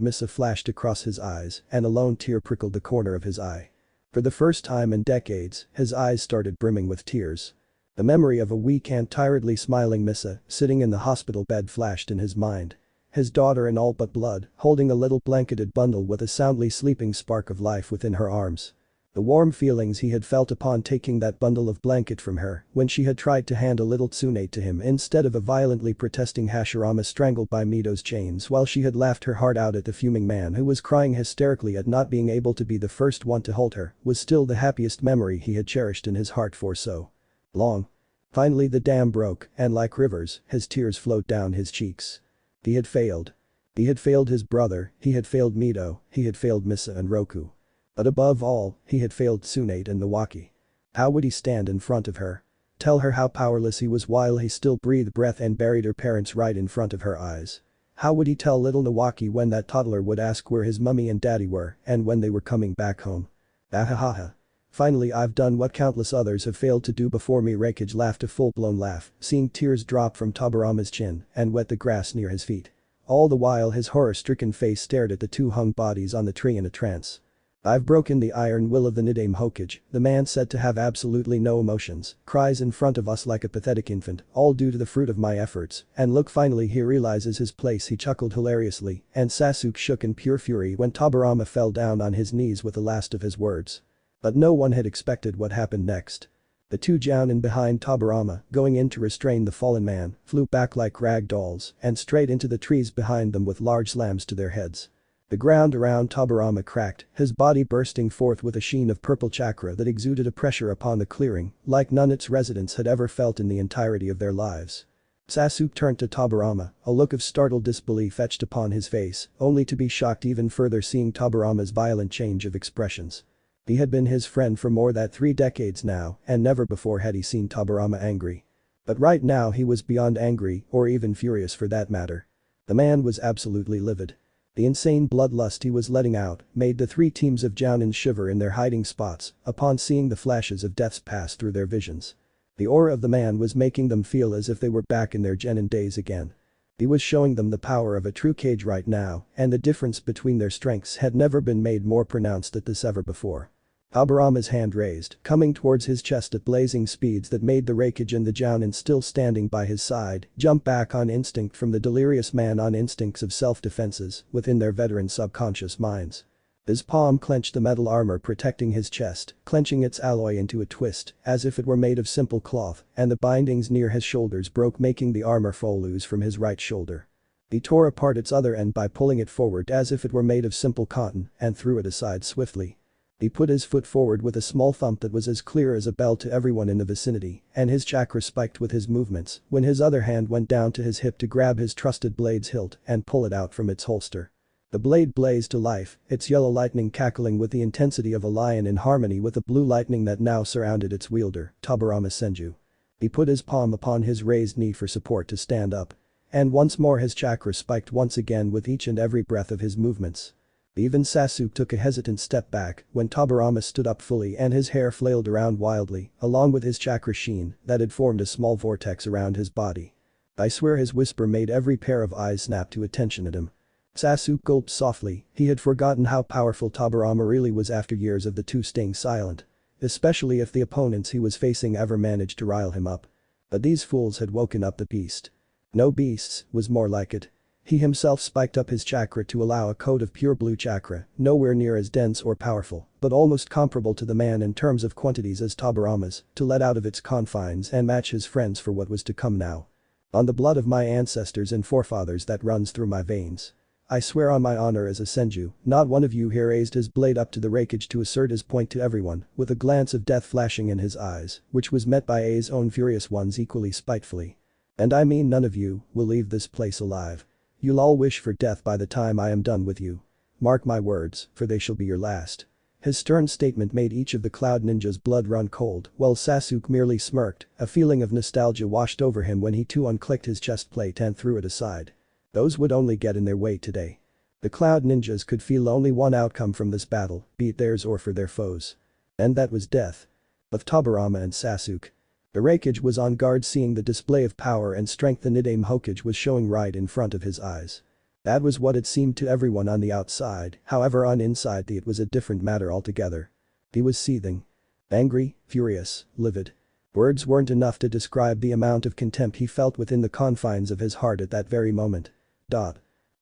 Misa flashed across his eyes, and a lone tear prickled the corner of his eye. For the first time in decades, his eyes started brimming with tears. The memory of a weak and tiredly smiling Misa sitting in the hospital bed flashed in his mind. His daughter in all but blood, holding a little blanketed bundle with a soundly sleeping spark of life within her arms. The warm feelings he had felt upon taking that bundle of blanket from her when she had tried to hand a little Tsunade to him instead of a violently protesting Hashirama strangled by Mito's chains, while she had laughed her heart out at the fuming man who was crying hysterically at not being able to be the first one to hold her, was still the happiest memory he had cherished in his heart for so long. Finally the dam broke, and like rivers, his tears flowed down his cheeks. He had failed. He had failed his brother, he had failed Mito, he had failed Misa and Roku. But above all, he had failed Tsunade and Milwaukee. How would he stand in front of her? Tell her how powerless he was while he still breathed breath and buried her parents right in front of her eyes? How would he tell little Milwaukee when that toddler would ask where his mummy and daddy were and when they were coming back home? Ahahaha. Finally, I've done what countless others have failed to do before me. Raikage laughed a full-blown laugh, seeing tears drop from Tobirama's chin and wet the grass near his feet. All the while his horror-stricken face stared at the two hung bodies on the tree in a trance. "I've broken the iron will of the Nidame Hokage," the man said to have absolutely no emotions, cries in front of us like a pathetic infant, "all due to the fruit of my efforts, and look finally he realizes his place." He chuckled hilariously, and Sasuke shook in pure fury when Tobirama fell down on his knees with the last of his words. But no one had expected what happened next. The two Jounin behind Tobirama, going in to restrain the fallen man, flew back like rag dolls and straight into the trees behind them with large slams to their heads. The ground around Tobirama cracked, his body bursting forth with a sheen of purple chakra that exuded a pressure upon the clearing like none its residents had ever felt in the entirety of their lives. Sasuke turned to Tobirama, a look of startled disbelief etched upon his face, only to be shocked even further seeing Tobirama's violent change of expressions. He had been his friend for more than 3 decades now, and never before had he seen Tobirama angry. But right now he was beyond angry, or even furious for that matter. The man was absolutely livid. The insane bloodlust he was letting out made the 3 teams of Jounins shiver in their hiding spots upon seeing the flashes of deaths pass through their visions. The aura of the man was making them feel as if they were back in their genin days again. He was showing them the power of a true Kage right now, and the difference between their strengths had never been made more pronounced at this ever before. Tobirama's hand raised, coming towards his chest at blazing speeds that made the Raikage and the Jounin still standing by his side jump back on instinct from the delirious man on instincts of self-defenses within their veteran subconscious minds. His palm clenched the metal armor protecting his chest, clenching its alloy into a twist as if it were made of simple cloth, and the bindings near his shoulders broke making the armor fall loose from his right shoulder. He tore apart its other end by pulling it forward as if it were made of simple cotton and threw it aside swiftly. He put his foot forward with a small thump that was as clear as a bell to everyone in the vicinity, and his chakra spiked with his movements when his other hand went down to his hip to grab his trusted blade's hilt and pull it out from its holster. The blade blazed to life, its yellow lightning cackling with the intensity of a lion in harmony with the blue lightning that now surrounded its wielder, Tobirama Senju. He put his palm upon his raised knee for support to stand up. And once more his chakra spiked once again with each and every breath of his movements. Even Sasuke took a hesitant step back when Tobirama stood up fully and his hair flailed around wildly, along with his chakra sheen that had formed a small vortex around his body. I swear his whisper made every pair of eyes snap to attention at him. Sasuke gulped softly, he had forgotten how powerful Tobirama really was after years of the two staying silent. Especially if the opponents he was facing ever managed to rile him up. But these fools had woken up the beast. No beasts, was more like it. He himself spiked up his chakra to allow a code of pure blue chakra, nowhere near as dense or powerful, but almost comparable to the man in terms of quantities as Tobirama's, to let out of its confines and match his friends for what was to come now. On the blood of my ancestors and forefathers that runs through my veins. I swear on my honor as a Senju, not one of you here raised his blade up to the rakeage to assert his point to everyone, with a glance of death flashing in his eyes, which was met by A's own furious ones equally spitefully. And I mean none of you will leave this place alive. You'll all wish for death by the time I am done with you. Mark my words, for they shall be your last. His stern statement made each of the Cloud Ninja's blood run cold, while Sasuke merely smirked, a feeling of nostalgia washed over him when he too unclicked his chest plate and threw it aside. Those would only get in their way today. The Cloud Ninjas could feel only one outcome from this battle, be it theirs or for their foes. And that was death. Of Tobirama and Sasuke. The Raikage was on guard seeing the display of power and strength the Nidaime Hokage was showing right in front of his eyes. That was what it seemed to everyone on the outside, however on inside it was a different matter altogether. He was seething. Angry, furious, livid. Words weren't enough to describe the amount of contempt he felt within the confines of his heart at that very moment.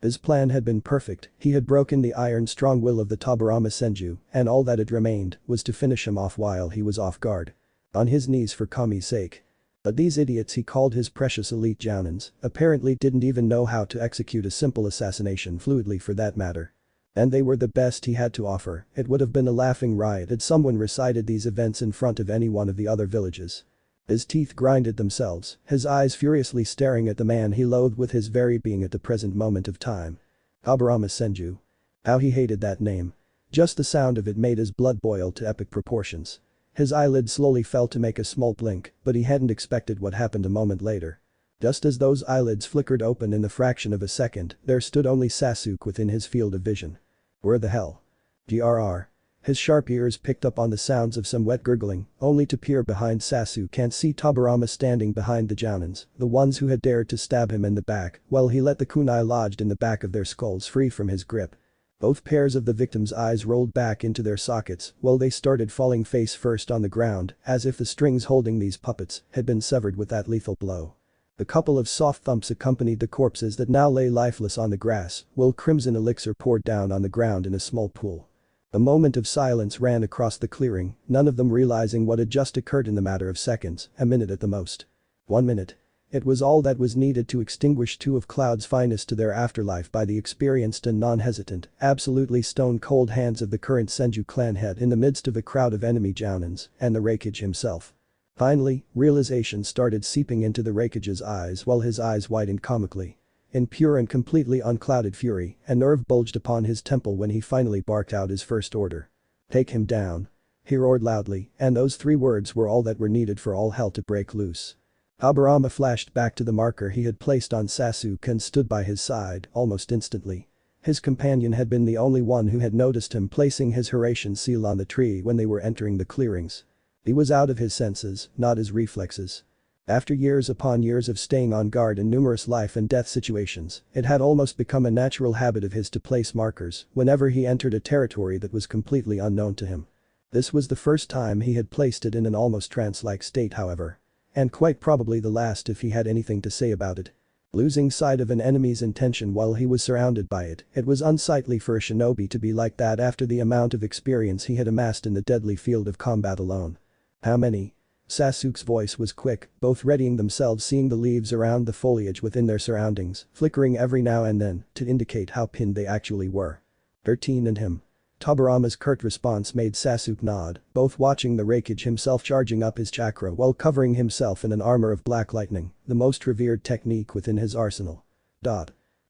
His plan had been perfect, he had broken the iron-strong will of the Tobirama Senju, and all that had remained was to finish him off while he was off guard. On his knees for Kami's sake. But these idiots he called his precious elite jounins apparently didn't even know how to execute a simple assassination fluidly for that matter. And they were the best he had to offer, it would have been a laughing riot had someone recited these events in front of any one of the other villages. His teeth grinded themselves, his eyes furiously staring at the man he loathed with his very being at the present moment of time. Tobirama Senju. How he hated that name. Just the sound of it made his blood boil to epic proportions. His eyelids slowly fell to make a small blink, but he hadn't expected what happened a moment later. Just as those eyelids flickered open in the fraction of a second, there stood only Sasuke within his field of vision. Where the hell? Grr. His sharp ears picked up on the sounds of some wet gurgling, only to peer behind Sasuke and see Tobirama standing behind the jounins, the ones who had dared to stab him in the back, while he let the kunai lodged in the back of their skulls free from his grip. Both pairs of the victims' eyes rolled back into their sockets while they started falling face first on the ground, as if the strings holding these puppets had been severed with that lethal blow. A couple of soft thumps accompanied the corpses that now lay lifeless on the grass, while crimson elixir poured down on the ground in a small pool. A moment of silence ran across the clearing, none of them realizing what had just occurred in the matter of seconds, a minute at the most. 1 minute. It was all that was needed to extinguish two of Cloud's finest to their afterlife by the experienced and non-hesitant, absolutely stone-cold hands of the current Senju clan head in the midst of a crowd of enemy jounins and the Raikage himself. Finally, realization started seeping into the Raikage's eyes while his eyes widened comically. In pure and completely unclouded fury, a nerve bulged upon his temple when he finally barked out his first order. Take him down. He roared loudly, and those 3 words were all that were needed for all hell to break loose. Tobirama flashed back to the marker he had placed on Sasuke and stood by his side almost instantly. His companion had been the only one who had noticed him placing his Horatian seal on the tree when they were entering the clearings. He was out of his senses, not his reflexes. After years upon years of staying on guard in numerous life and death situations, it had almost become a natural habit of his to place markers whenever he entered a territory that was completely unknown to him. This was the first time he had placed it in an almost trance-like state however. And quite probably the last if he had anything to say about it. Losing sight of an enemy's intention while he was surrounded by it, it was unsightly for a shinobi to be like that after the amount of experience he had amassed in the deadly field of combat alone. How many? Sasuke's voice was quick, both readying themselves seeing the leaves around the foliage within their surroundings, flickering every now and then to indicate how pinned they actually were. 13 and him. Tobirama's curt response made Sasuke nod, both watching the Raikage himself charging up his chakra while covering himself in an armor of black lightning, the most revered technique within his arsenal.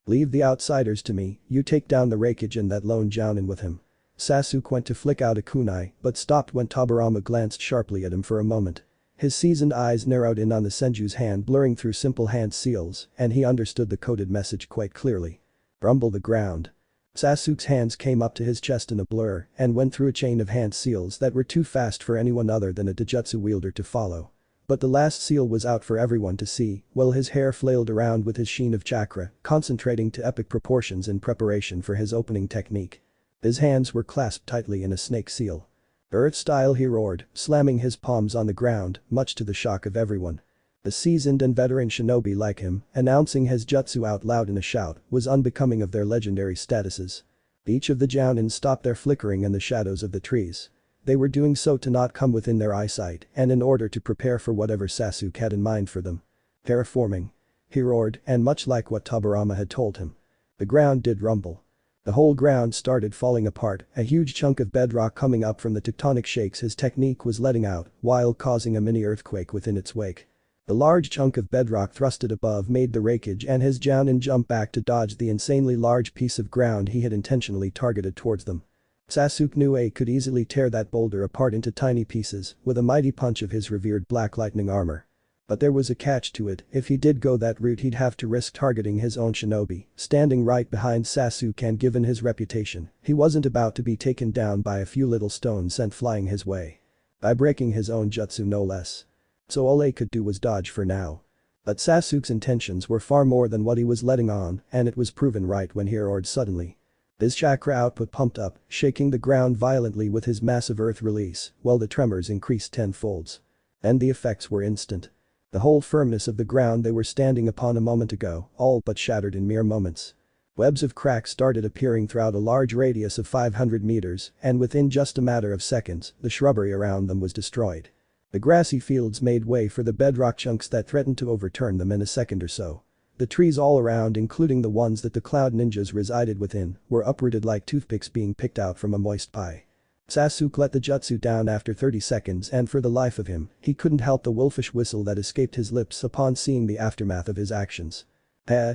Leave the outsiders to me, you take down the Raikage and that lone jounin with him. Sasuke went to flick out a kunai but stopped when Tobirama glanced sharply at him for a moment. His seasoned eyes narrowed in on the Senju's hand blurring through simple hand seals and he understood the coded message quite clearly. Rumble the ground. Sasuke's hands came up to his chest in a blur and went through a chain of hand seals that were too fast for anyone other than a Dojutsu wielder to follow. But the last seal was out for everyone to see, while his hair flailed around with his sheen of chakra, concentrating to epic proportions in preparation for his opening technique. His hands were clasped tightly in a snake seal. Earth style, he roared, slamming his palms on the ground, much to the shock of everyone. The seasoned and veteran shinobi like him, announcing his jutsu out loud in a shout, was unbecoming of their legendary statuses. Each of the Jounins stopped their flickering in the shadows of the trees. They were doing so to not come within their eyesight and in order to prepare for whatever Sasuke had in mind for them. Terraforming. He roared, and much like what Tobirama had told him. The ground did rumble. The whole ground started falling apart, a huge chunk of bedrock coming up from the tectonic shakes his technique was letting out while causing a mini earthquake within its wake. The large chunk of bedrock thrusted above made the Raikage and his Jounin jump back to dodge the insanely large piece of ground he had intentionally targeted towards them. Sasuke knew he could easily tear that boulder apart into tiny pieces with a mighty punch of his revered Black Lightning armor. But there was a catch to it, if he did go that route he'd have to risk targeting his own shinobi, standing right behind Sasuke and given his reputation, he wasn't about to be taken down by a few little stones sent flying his way. By breaking his own jutsu no less. So all he could do was dodge for now. But Sasuke's intentions were far more than what he was letting on and it was proven right when he roared suddenly. His chakra output pumped up, shaking the ground violently with his massive earth release, while the tremors increased tenfolds. And the effects were instant. The whole firmness of the ground they were standing upon a moment ago, all but shattered in mere moments. Webs of cracks started appearing throughout a large radius of 500 meters and within just a matter of seconds, the shrubbery around them was destroyed. The grassy fields made way for the bedrock chunks that threatened to overturn them in a second or so. The trees all around, including the ones that the Cloud Ninjas resided within, were uprooted like toothpicks being picked out from a moist pie. Sasuke let the jutsu down after 30 seconds and for the life of him, he couldn't help the wolfish whistle that escaped his lips upon seeing the aftermath of his actions.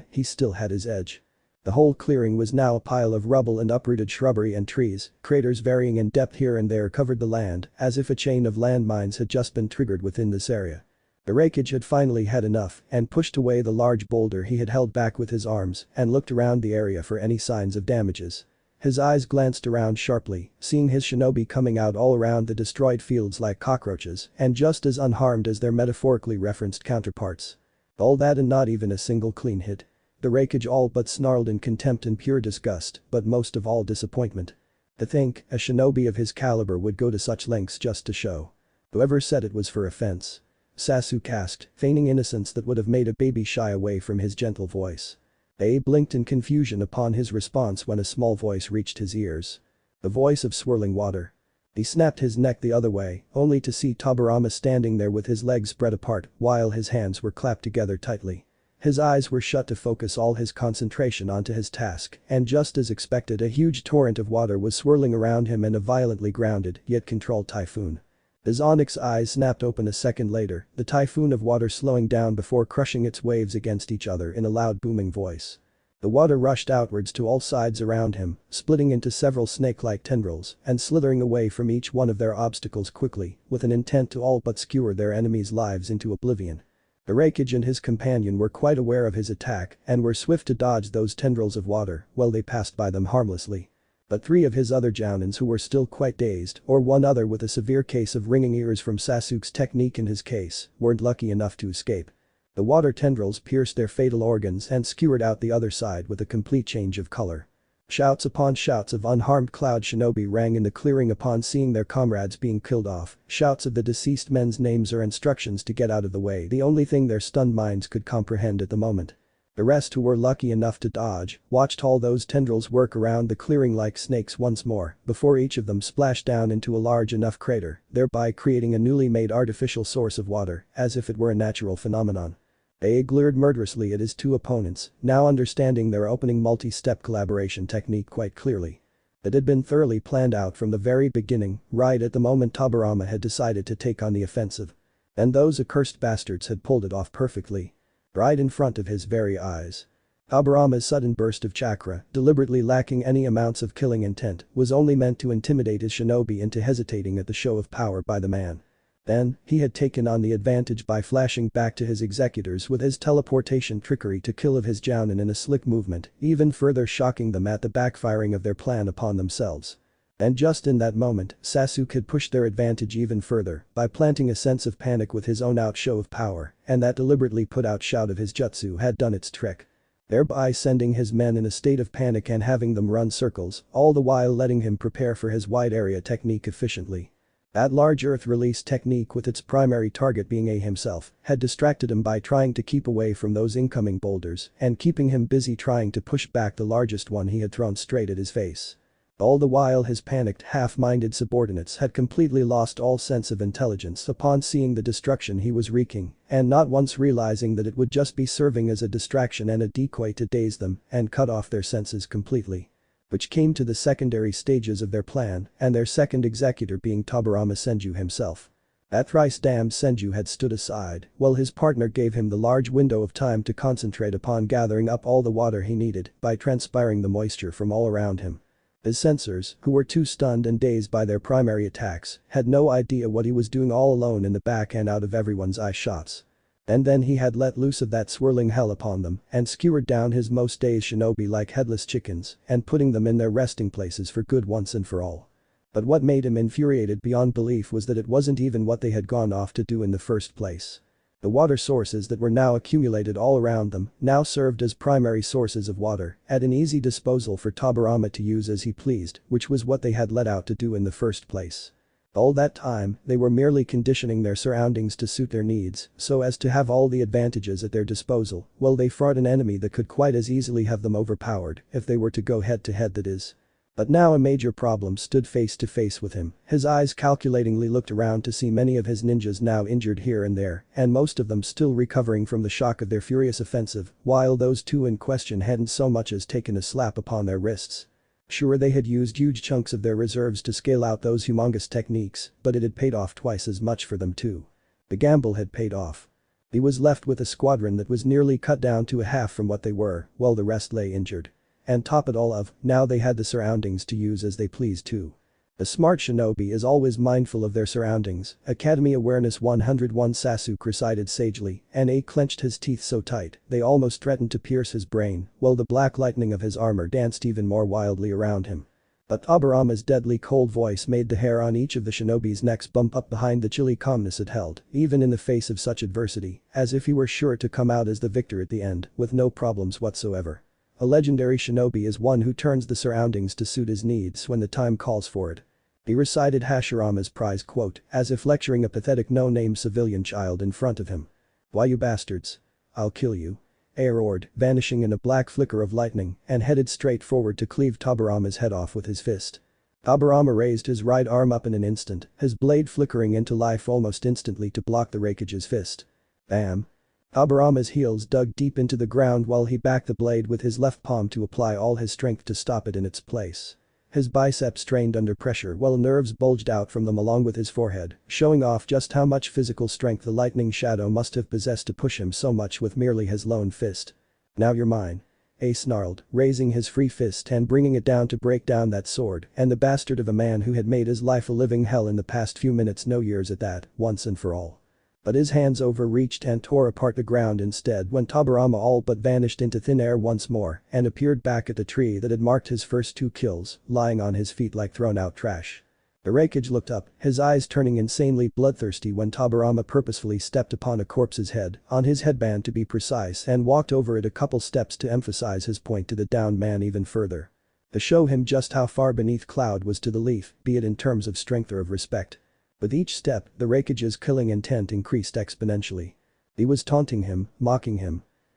He still had his edge. The whole clearing was now a pile of rubble and uprooted shrubbery and trees, craters varying in depth here and there covered the land, as if a chain of landmines had just been triggered within this area. The Raikage had finally had enough and pushed away the large boulder he had held back with his arms and looked around the area for any signs of damages. His eyes glanced around sharply, seeing his shinobi coming out all around the destroyed fields like cockroaches and just as unharmed as their metaphorically referenced counterparts. All that and not even a single clean hit. The Raikage all but snarled in contempt and pure disgust, but most of all disappointment. To think a shinobi of his caliber would go to such lengths just to show. Whoever said it was for offense. Sasuke asked, feigning innocence that would have made a baby shy away from his gentle voice. Abe blinked in confusion upon his response when a small voice reached his ears. The voice of swirling water. He snapped his neck the other way, only to see Tobirama standing there with his legs spread apart while his hands were clapped together tightly. His eyes were shut to focus all his concentration onto his task, and just as expected a huge torrent of water was swirling around him in a violently grounded yet controlled typhoon. His onyx eyes snapped open a second later, the typhoon of water slowing down before crushing its waves against each other in a loud booming voice. The water rushed outwards to all sides around him, splitting into several snake-like tendrils and slithering away from each one of their obstacles quickly, with an intent to all but skewer their enemies' lives into oblivion. The Raikage and his companion were quite aware of his attack and were swift to dodge those tendrils of water while they passed by them harmlessly. But 3 of his other Jounins who were still quite dazed, or one other with a severe case of ringing ears from Sasuke's technique in his case, weren't lucky enough to escape. The water tendrils pierced their fatal organs and skewered out the other side with a complete change of color. Shouts upon shouts of unharmed Cloud Shinobi rang in the clearing upon seeing their comrades being killed off, shouts of the deceased men's names or instructions to get out of the way, the only thing their stunned minds could comprehend at the moment. The rest who were lucky enough to dodge watched all those tendrils work around the clearing like snakes once more before each of them splashed down into a large enough crater, thereby creating a newly made artificial source of water as if it were a natural phenomenon. They glared murderously at his 2 opponents, now understanding their opening multi-step collaboration technique quite clearly. It had been thoroughly planned out from the very beginning, right at the moment Tobirama had decided to take on the offensive. And those accursed bastards had pulled it off perfectly. Right in front of his very eyes. Tobirama's sudden burst of chakra, deliberately lacking any amounts of killing intent, was only meant to intimidate his shinobi into hesitating at the show of power by the man. Then, he had taken on the advantage by flashing back to his executors with his teleportation trickery to kill of his jounin in a slick movement, even further shocking them at the backfiring of their plan upon themselves. And just in that moment, Sasuke had pushed their advantage even further by planting a sense of panic with his own outshow of power, and that deliberately put out shout of his jutsu had done its trick. Thereby sending his men in a state of panic and having them run circles, all the while letting him prepare for his wide area technique efficiently. That large earth release technique with its primary target being A himself had distracted him by trying to keep away from those incoming boulders and keeping him busy trying to push back the largest one he had thrown straight at his face. All the while his panicked, half-minded subordinates had completely lost all sense of intelligence upon seeing the destruction he was wreaking and not once realizing that it would just be serving as a distraction and a decoy to daze them and cut off their senses completely. Which came to the secondary stages of their plan and their second executor being Tobirama Senju himself. That thrice damned Senju had stood aside while his partner gave him the large window of time to concentrate upon gathering up all the water he needed by transpiring the moisture from all around him. His sensors, who were too stunned and dazed by their primary attacks, had no idea what he was doing all alone in the back and out of everyone's eye shots. And then he had let loose of that swirling hell upon them and skewered down his most dazed shinobi like headless chickens and putting them in their resting places for good once and for all. But what made him infuriated beyond belief was that it wasn't even what they had gone off to do in the first place. The water sources that were now accumulated all around them now served as primary sources of water at an easy disposal for Tobirama to use as he pleased, which was what they had let out to do in the first place. All that time, they were merely conditioning their surroundings to suit their needs so as to have all the advantages at their disposal while they fought an enemy that could quite as easily have them overpowered if they were to go head to head, that is. But now a major problem stood face to face with him. His eyes calculatingly looked around to see many of his ninjas now injured here and there, and most of them still recovering from the shock of their furious offensive, while those two in question hadn't so much as taken a slap upon their wrists. Sure, they had used huge chunks of their reserves to scale out those humongous techniques, but it had paid off twice as much for them too. The gamble had paid off. He was left with a squadron that was nearly cut down to a half from what they were, while the rest lay injured. And top it all of, now they had the surroundings to use as they pleased too. A smart shinobi is always mindful of their surroundings, Academy Awareness 101 Sasuke recited sagely, and A clenched his teeth so tight they almost threatened to pierce his brain, while the black lightning of his armor danced even more wildly around him. But Tobirama's deadly cold voice made the hair on each of the shinobi's necks bump up behind the chilly calmness it held, even in the face of such adversity, as if he were sure to come out as the victor at the end, with no problems whatsoever. A legendary shinobi is one who turns the surroundings to suit his needs when the time calls for it. He recited Hashirama's prize quote, as if lecturing a pathetic no-name civilian child in front of him. "Why, you bastards. I'll kill you." A roared, vanishing in a black flicker of lightning and headed straight forward to cleave Tobirama's head off with his fist. Tobirama raised his right arm up in an instant, his blade flickering into life almost instantly to block the Raikage's fist. Bam. Tobirama's heels dug deep into the ground while he backed the blade with his left palm to apply all his strength to stop it in its place. His biceps strained under pressure while nerves bulged out from them along with his forehead, showing off just how much physical strength the lightning shadow must have possessed to push him so much with merely his lone fist. "Now you're mine." A snarled, raising his free fist and bringing it down to break down that sword and the bastard of a man who had made his life a living hell in the past few minutes, no years at that, once and for all. But his hands overreached and tore apart the ground instead when Tobirama all but vanished into thin air once more and appeared back at the tree that had marked his first 2 kills, lying on his feet like thrown out trash. The Raikage looked up, his eyes turning insanely bloodthirsty when Tobirama purposefully stepped upon a corpse's head, on his headband to be precise, and walked over it a couple steps to emphasize his point to the downed man even further. To show him just how far beneath Cloud was to the leaf, be it in terms of strength or of respect. With each step, the Raikage's killing intent increased exponentially. He was taunting him, mocking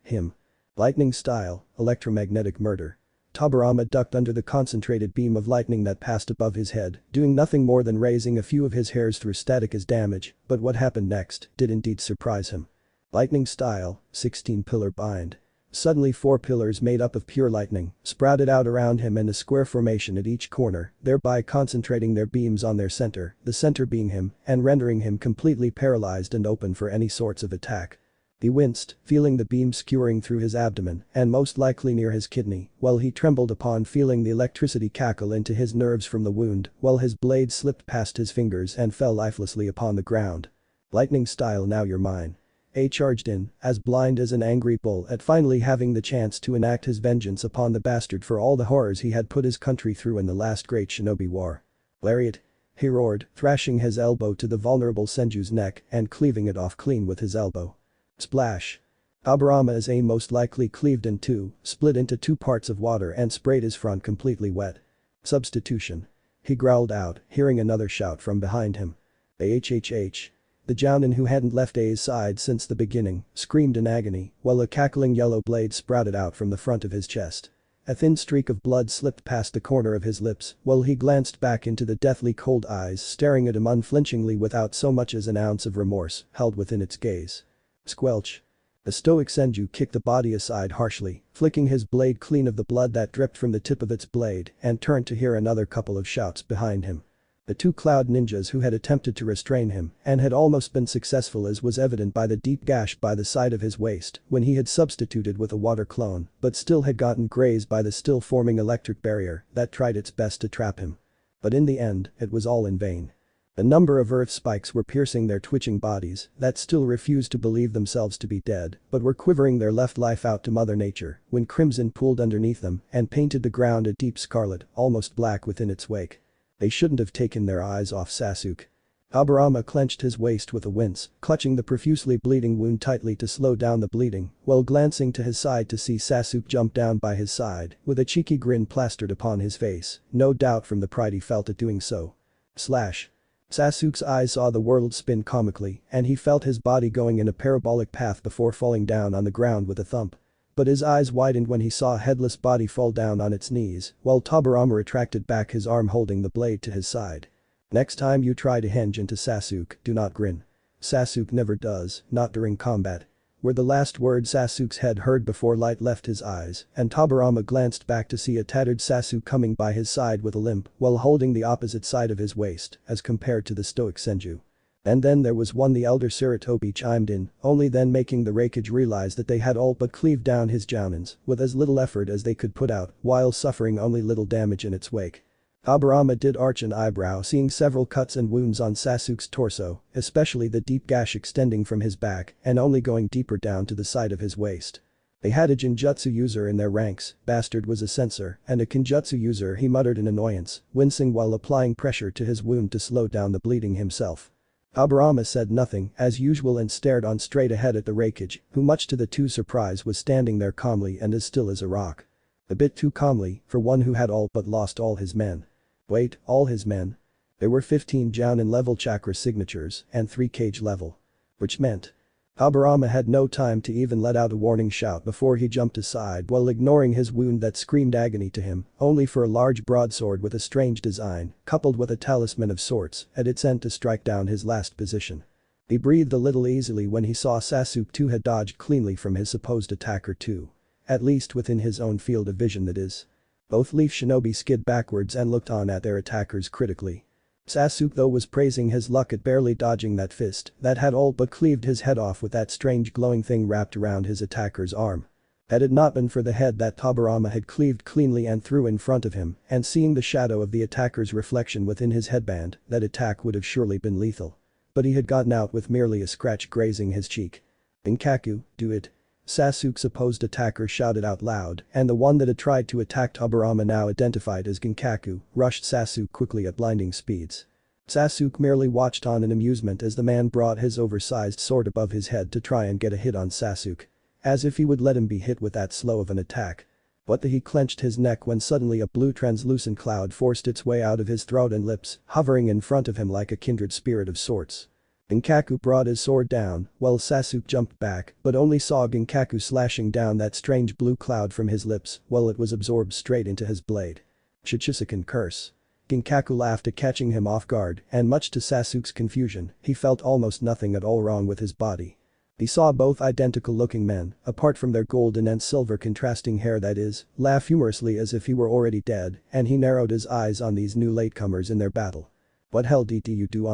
him. Lightning style, electromagnetic murder. Tobirama ducked under the concentrated beam of lightning that passed above his head, doing nothing more than raising a few of his hairs through static as damage, but what happened next did indeed surprise him. Lightning style, 16-pillar bind. Suddenly 4 pillars made up of pure lightning sprouted out around him in a square formation at each corner, thereby concentrating their beams on their center, the center being him, and rendering him completely paralyzed and open for any sorts of attack. He winced, feeling the beam skewering through his abdomen and most likely near his kidney, while he trembled upon feeling the electricity cackle into his nerves from the wound, while his blade slipped past his fingers and fell lifelessly upon the ground. Lightning style, now you're mine. A charged in, as blind as an angry bull at finally having the chance to enact his vengeance upon the bastard for all the horrors he had put his country through in the last great shinobi war. Lariat! He roared, thrashing his elbow to the vulnerable Senju's neck and cleaving it off clean with his elbow. Splash. Aburama's aim most likely cleaved in two, split into two parts of water and sprayed his front completely wet. Substitution. He growled out, hearing another shout from behind him. AHHH. The Jounin, who hadn't left A's side since the beginning, screamed in agony, while a cackling yellow blade sprouted out from the front of his chest. A thin streak of blood slipped past the corner of his lips while he glanced back into the deathly cold eyes staring at him unflinchingly without so much as an ounce of remorse held within its gaze. Squelch. The stoic Senju kicked the body aside harshly, flicking his blade clean of the blood that dripped from the tip of its blade and turned to hear another couple of shouts behind him. The two cloud ninjas who had attempted to restrain him and had almost been successful, as was evident by the deep gash by the side of his waist when he had substituted with a water clone but still had gotten grazed by the still forming electric barrier that tried its best to trap him. But in the end, it was all in vain. A number of earth spikes were piercing their twitching bodies that still refused to believe themselves to be dead but were quivering their left life out to Mother Nature when crimson pooled underneath them and painted the ground a deep scarlet, almost black within its wake. They shouldn't have taken their eyes off Sasuke. Aburama clenched his waist with a wince, clutching the profusely bleeding wound tightly to slow down the bleeding while glancing to his side to see Sasuke jump down by his side with a cheeky grin plastered upon his face, no doubt from the pride he felt at doing so. Slash. Sasuke's eyes saw the world spin comically and he felt his body going in a parabolic path before falling down on the ground with a thump. But his eyes widened when he saw a headless body fall down on its knees while Tobirama retracted back his arm holding the blade to his side. Next time you try to hinge into Sasuke, do not grin. Sasuke never does, not during combat. Were the last words Sasuke's head heard before light left his eyes and Tobirama glanced back to see a tattered Sasuke coming by his side with a limp while holding the opposite side of his waist as compared to the stoic Senju. And then there was one the elder Sarutobi chimed in, only then making the Raikage realize that they had all but cleaved down his jounins with as little effort as they could put out while suffering only little damage in its wake. Aburama did arch an eyebrow seeing several cuts and wounds on Sasuke's torso, especially the deep gash extending from his back and only going deeper down to the side of his waist. They had a Genjutsu user in their ranks, bastard was a censor, and a Kenjutsu user, he muttered in annoyance, wincing while applying pressure to his wound to slow down the bleeding himself. Aburama said nothing as usual and stared on straight ahead at the Raikage, who much to the two's surprise was standing there calmly and as still as a rock. A bit too calmly for one who had all but lost all his men. Wait, all his men? There were 15 Jounin level chakra signatures and 3 cage level. Which meant Aburama had no time to even let out a warning shout before he jumped aside while ignoring his wound that screamed agony to him, only for a large broadsword with a strange design, coupled with a talisman of sorts, at its end to strike down his last position. He breathed a little easily when he saw Sasuke too had dodged cleanly from his supposed attacker too. At least within his own field of vision, that is. Both Leaf Shinobi skid backwards and looked on at their attackers critically. Sasuke though was praising his luck at barely dodging that fist that had all but cleaved his head off with that strange glowing thing wrapped around his attacker's arm. Had it not been for the head that Tobirama had cleaved cleanly and threw in front of him and seeing the shadow of the attacker's reflection within his headband, that attack would have surely been lethal. But he had gotten out with merely a scratch grazing his cheek. "Binkaku, do it." Sasuke's supposed attacker shouted out loud and the one that had tried to attack Tobirama, now identified as Ginkaku, rushed Sasuke quickly at blinding speeds. Sasuke merely watched on in amusement as the man brought his oversized sword above his head to try and get a hit on Sasuke. As if he would let him be hit with that slow of an attack. What the he clenched his neck when suddenly a blue translucent cloud forced its way out of his throat and lips, hovering in front of him like a kindred spirit of sorts. Ginkaku brought his sword down while Sasuke jumped back but only saw Ginkaku slashing down that strange blue cloud from his lips while it was absorbed straight into his blade. Shichisakan curse. Ginkaku laughed at catching him off guard and much to Sasuke's confusion, he felt almost nothing at all wrong with his body. He saw both identical looking men, apart from their golden and silver contrasting hair, that is, laugh humorously as if he were already dead, and he narrowed his eyes on these new latecomers in their battle. "What hell did you do,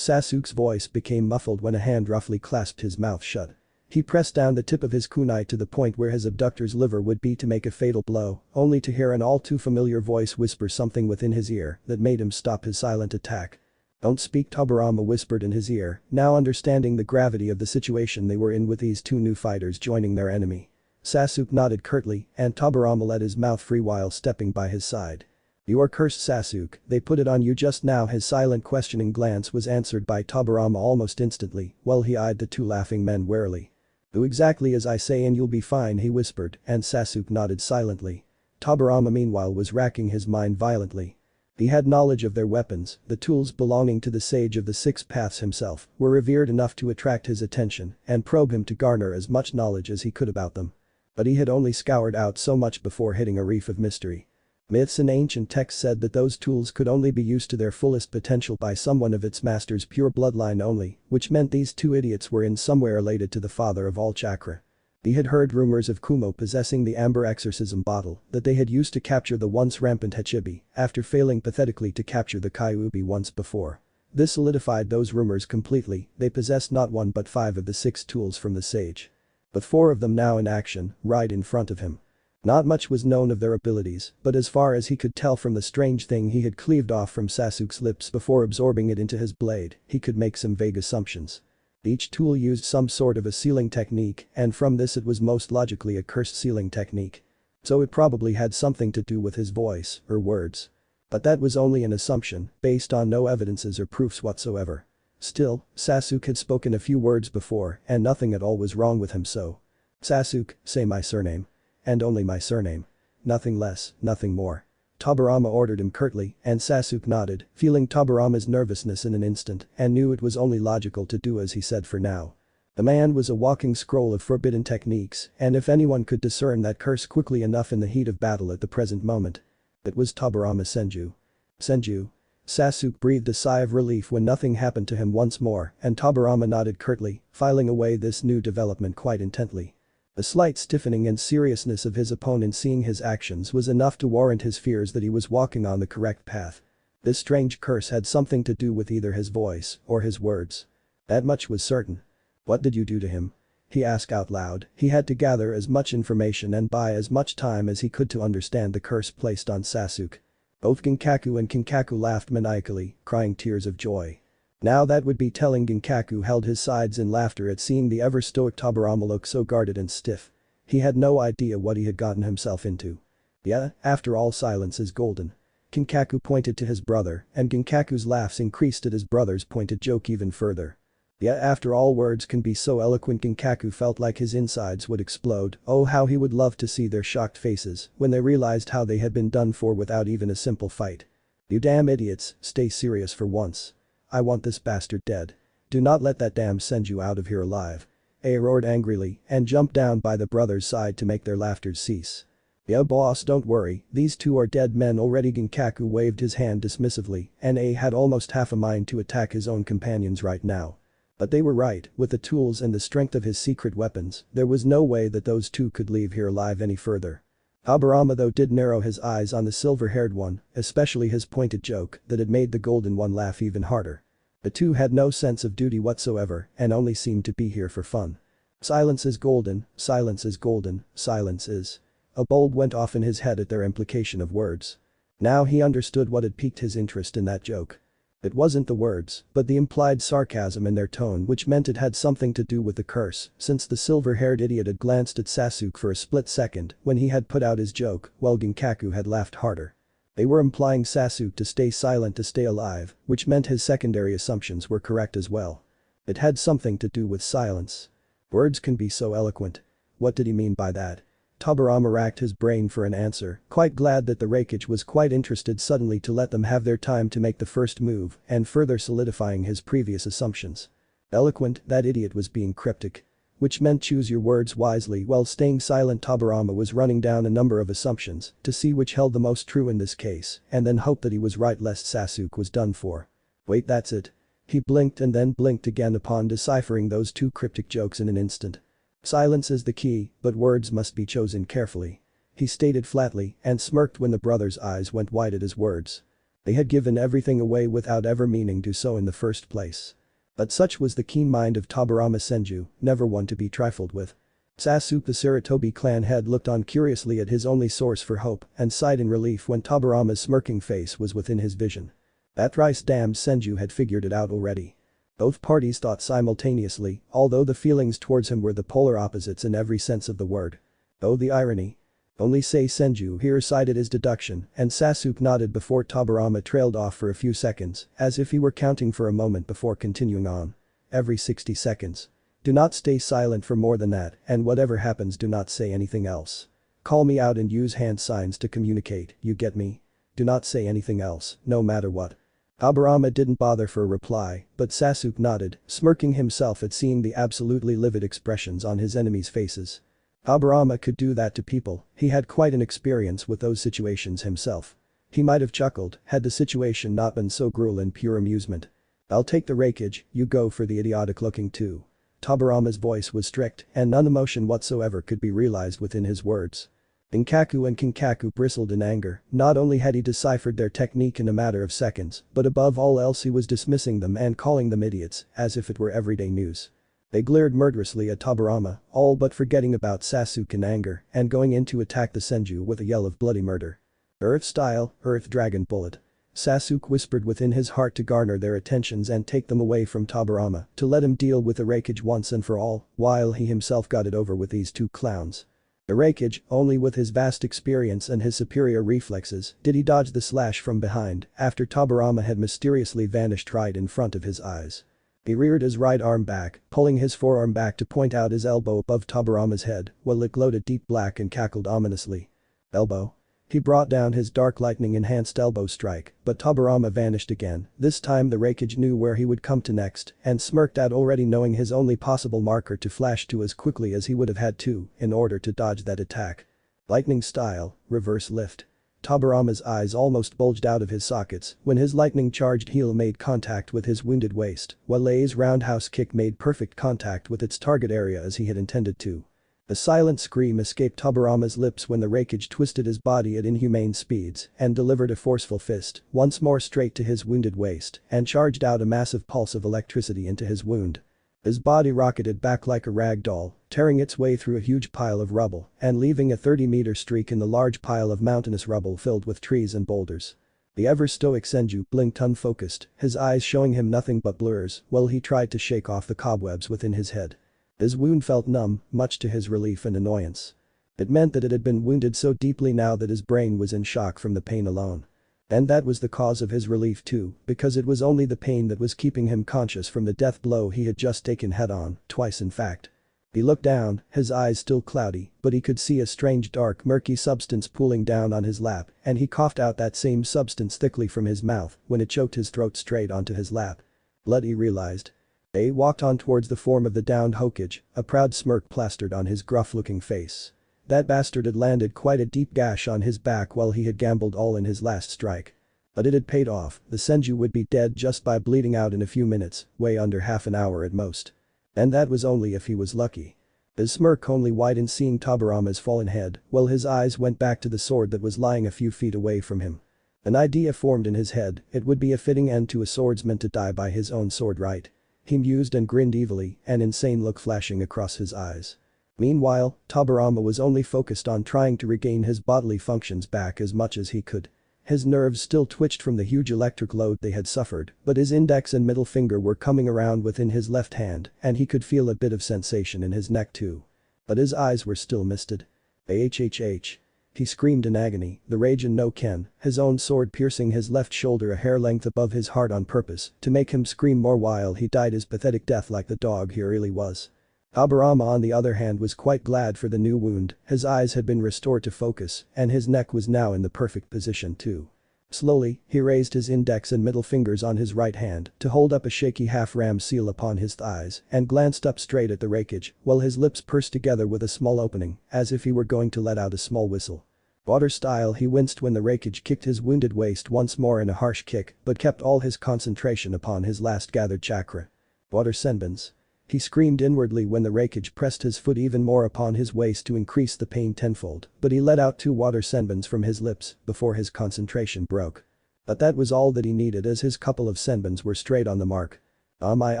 Sasuke's voice became muffled when a hand roughly clasped his mouth shut. He pressed down the tip of his kunai to the point where his abductor's liver would be to make a fatal blow, only to hear an all too familiar voice whisper something within his ear that made him stop his silent attack. "Don't speak," Tobirama whispered in his ear, now understanding the gravity of the situation they were in with these two new fighters joining their enemy. Sasuke nodded curtly, and Tobirama let his mouth free while stepping by his side. "You are cursed, Sasuke, they put it on you just now." His silent questioning glance was answered by Tobirama almost instantly, while he eyed the two laughing men warily. "Do exactly as I say and you'll be fine," he whispered, and Sasuke nodded silently. Tobirama meanwhile was racking his mind violently. He had knowledge of their weapons, the tools belonging to the Sage of the Six Paths himself were revered enough to attract his attention and probe him to garner as much knowledge as he could about them. But he had only scoured out so much before hitting a reef of mystery. Myths and ancient texts said that those tools could only be used to their fullest potential by someone of its master's pure bloodline only, which meant these two idiots were in some way related to the father of all chakra. He had heard rumors of Kumo possessing the amber exorcism bottle that they had used to capture the once rampant Hachibi after failing pathetically to capture the Kyuubi once before. This solidified those rumors completely. They possessed not one but 5 of the 6 tools from the sage. But 4 of them now in action, right in front of him. Not much was known of their abilities, but as far as he could tell from the strange thing he had cleaved off from Sasuke's lips before absorbing it into his blade, he could make some vague assumptions. Each tool used some sort of a sealing technique, and from this it was most logically a cursed sealing technique. So it probably had something to do with his voice, or words. But that was only an assumption, based on no evidences or proofs whatsoever. Still, Sasuke had spoken a few words before, and nothing at all was wrong with him, so. "Sasuke, say my surname. And only my surname. Nothing less, nothing more." Tobirama ordered him curtly, and Sasuke nodded, feeling Tobirama's nervousness in an instant, and knew it was only logical to do as he said for now. The man was a walking scroll of forbidden techniques, and if anyone could discern that curse quickly enough in the heat of battle at the present moment, it was Tobirama Senju. Senju. Sasuke breathed a sigh of relief when nothing happened to him once more, and Tobirama nodded curtly, filing away this new development quite intently. The slight stiffening and seriousness of his opponent seeing his actions was enough to warrant his fears that he was walking on the correct path. This strange curse had something to do with either his voice or his words. That much was certain. "What did you do to him?" he asked out loud. He had to gather as much information and buy as much time as he could to understand the curse placed on Sasuke. Both Ginkaku and Kinkaku laughed maniacally, crying tears of joy. Now that would be telling. Ginkaku held his sides in laughter at seeing the ever-stoic Tobirama look so guarded and stiff. He had no idea what he had gotten himself into. "Yeah, after all silence is golden." Kinkaku pointed to his brother, and Ginkaku's laughs increased at his brother's pointed joke even further. "Yeah, after all words can be so eloquent." Ginkaku felt like his insides would explode. Oh, how he would love to see their shocked faces when they realized how they had been done for without even a simple fight. "You damn idiots, stay serious for once. I want this bastard dead. Do not let that damn Senju out of here alive." A roared angrily and jumped down by the brother's side to make their laughter cease. "Yeah boss, don't worry, these two are dead men already." Ginkaku waved his hand dismissively, and A had almost half a mind to attack his own companions right now. But they were right, with the tools and the strength of his secret weapons, there was no way that those two could leave here alive any further. Tobirama though did narrow his eyes on the silver-haired one, especially his pointed joke that had made the golden one laugh even harder. The two had no sense of duty whatsoever and only seemed to be here for fun. "Silence is golden, silence is golden, silence is." A bulb went off in his head at their implication of words. Now he understood what had piqued his interest in that joke. It wasn't the words, but the implied sarcasm in their tone, which meant it had something to do with the curse, since the silver-haired idiot had glanced at Sasuke for a split second when he had put out his joke, while Ginkaku had laughed harder. They were implying Sasuke to stay silent to stay alive, which meant his secondary assumptions were correct as well. It had something to do with silence. Words can be so eloquent. What did he mean by that? Tobirama racked his brain for an answer, quite glad that the Raikage was quite interested suddenly to let them have their time to make the first move and further solidifying his previous assumptions. Eloquent, that idiot was being cryptic. Which meant choose your words wisely while staying silent. Tobirama was running down a number of assumptions to see which held the most true in this case and then hope that he was right lest Sasuke was done for. Wait, that's it. He blinked and then blinked again upon deciphering those two cryptic jokes in an instant. Silence is the key, but words must be chosen carefully. He stated flatly and smirked when the brothers' eyes went wide at his words. They had given everything away without ever meaning to so in the first place. But such was the keen mind of Tobirama Senju, never one to be trifled with. Sasuke the Sarutobi clan head looked on curiously at his only source for hope and sighed in relief when Tobirama's smirking face was within his vision. That thrice-damned Senju had figured it out already. Both parties thought simultaneously, although the feelings towards him were the polar opposites in every sense of the word. Oh, the irony. Only say Senju here cited his deduction and Sasuke nodded before Tobirama trailed off for a few seconds, as if he were counting for a moment before continuing on. Every 60 seconds. Do not stay silent for more than that, and whatever happens do not say anything else. Call me out and use hand signs to communicate, you get me? Do not say anything else, no matter what. Tobirama didn't bother for a reply, but Sasuke nodded, smirking himself at seeing the absolutely livid expressions on his enemies' faces. Tobirama could do that to people, he had quite an experience with those situations himself. He might have chuckled had the situation not been so cruel in pure amusement. I'll take the rakeage, you go for the idiotic looking too. Tobirama's voice was strict and none emotion whatsoever could be realized within his words. Inkaku and Kinkaku bristled in anger, not only had he deciphered their technique in a matter of seconds, but above all else he was dismissing them and calling them idiots, as if it were everyday news. They glared murderously at Tobirama, all but forgetting about Sasuke in anger and going in to attack the Senju with a yell of bloody murder. Earth style, Earth Dragon Bullet. Sasuke whispered within his heart to garner their attentions and take them away from Tobirama, to let him deal with the rakeage once and for all, while he himself got it over with these two clowns. The rakeage, only with his vast experience and his superior reflexes, did he dodge the slash from behind after Tobirama had mysteriously vanished right in front of his eyes. He reared his right arm back, pulling his forearm back to point out his elbow above Tobirama's head, while it glowed deep black and cackled ominously. Elbow? He brought down his dark lightning-enhanced elbow strike, but Tobirama vanished again, this time the rakeage knew where he would come to next and smirked at already knowing his only possible marker to flash to as quickly as he would have had to in order to dodge that attack. Lightning style, reverse lift. Tobirama's eyes almost bulged out of his sockets when his lightning-charged heel made contact with his wounded waist, while Lei's roundhouse kick made perfect contact with its target area as he had intended to. A silent scream escaped Tobirama's lips when the rakeage twisted his body at inhumane speeds and delivered a forceful fist, once more straight to his wounded waist, and charged out a massive pulse of electricity into his wound. His body rocketed back like a rag doll, tearing its way through a huge pile of rubble and leaving a 30-meter streak in the large pile of mountainous rubble filled with trees and boulders. The ever-stoic Senju blinked unfocused, his eyes showing him nothing but blurs while he tried to shake off the cobwebs within his head. His wound felt numb, much to his relief and annoyance. It meant that it had been wounded so deeply now that his brain was in shock from the pain alone. And that was the cause of his relief too, because it was only the pain that was keeping him conscious from the death blow he had just taken head-on, twice in fact. He looked down, his eyes still cloudy, but he could see a strange dark murky substance pooling down on his lap and he coughed out that same substance thickly from his mouth when it choked his throat straight onto his lap. Blood, he realized. They walked on towards the form of the downed Hokage, a proud smirk plastered on his gruff-looking face. That bastard had landed quite a deep gash on his back while he had gambled all in his last strike. But it had paid off, the Senju would be dead just by bleeding out in a few minutes, way under half an hour at most. And that was only if he was lucky. His smirk only widened seeing Tobirama's fallen head, while his eyes went back to the sword that was lying a few feet away from him. An idea formed in his head, it would be a fitting end to a swordsman to die by his own sword, right? He mused and grinned evilly, an insane look flashing across his eyes. Meanwhile, Tobirama was only focused on trying to regain his bodily functions back as much as he could. His nerves still twitched from the huge electric load they had suffered, but his index and middle finger were coming around within his left hand and he could feel a bit of sensation in his neck too. But his eyes were still misted. Ahhh. He screamed in agony, the Raijin no Ken, his own sword piercing his left shoulder a hair length above his heart on purpose to make him scream more while he died his pathetic death like the dog he really was. Tobirama on the other hand was quite glad for the new wound, his eyes had been restored to focus and his neck was now in the perfect position too. Slowly, he raised his index and middle fingers on his right hand to hold up a shaky half-ram seal upon his thighs and glanced up straight at the rakeage while his lips pursed together with a small opening as if he were going to let out a small whistle. Water style, he winced when the rakeage kicked his wounded waist once more in a harsh kick but kept all his concentration upon his last gathered chakra. Water senbons. He screamed inwardly when the rakeage pressed his foot even more upon his waist to increase the pain tenfold, but he let out 2 water senbons from his lips before his concentration broke. But that was all that he needed as his couple of senbons were straight on the mark. Ah, my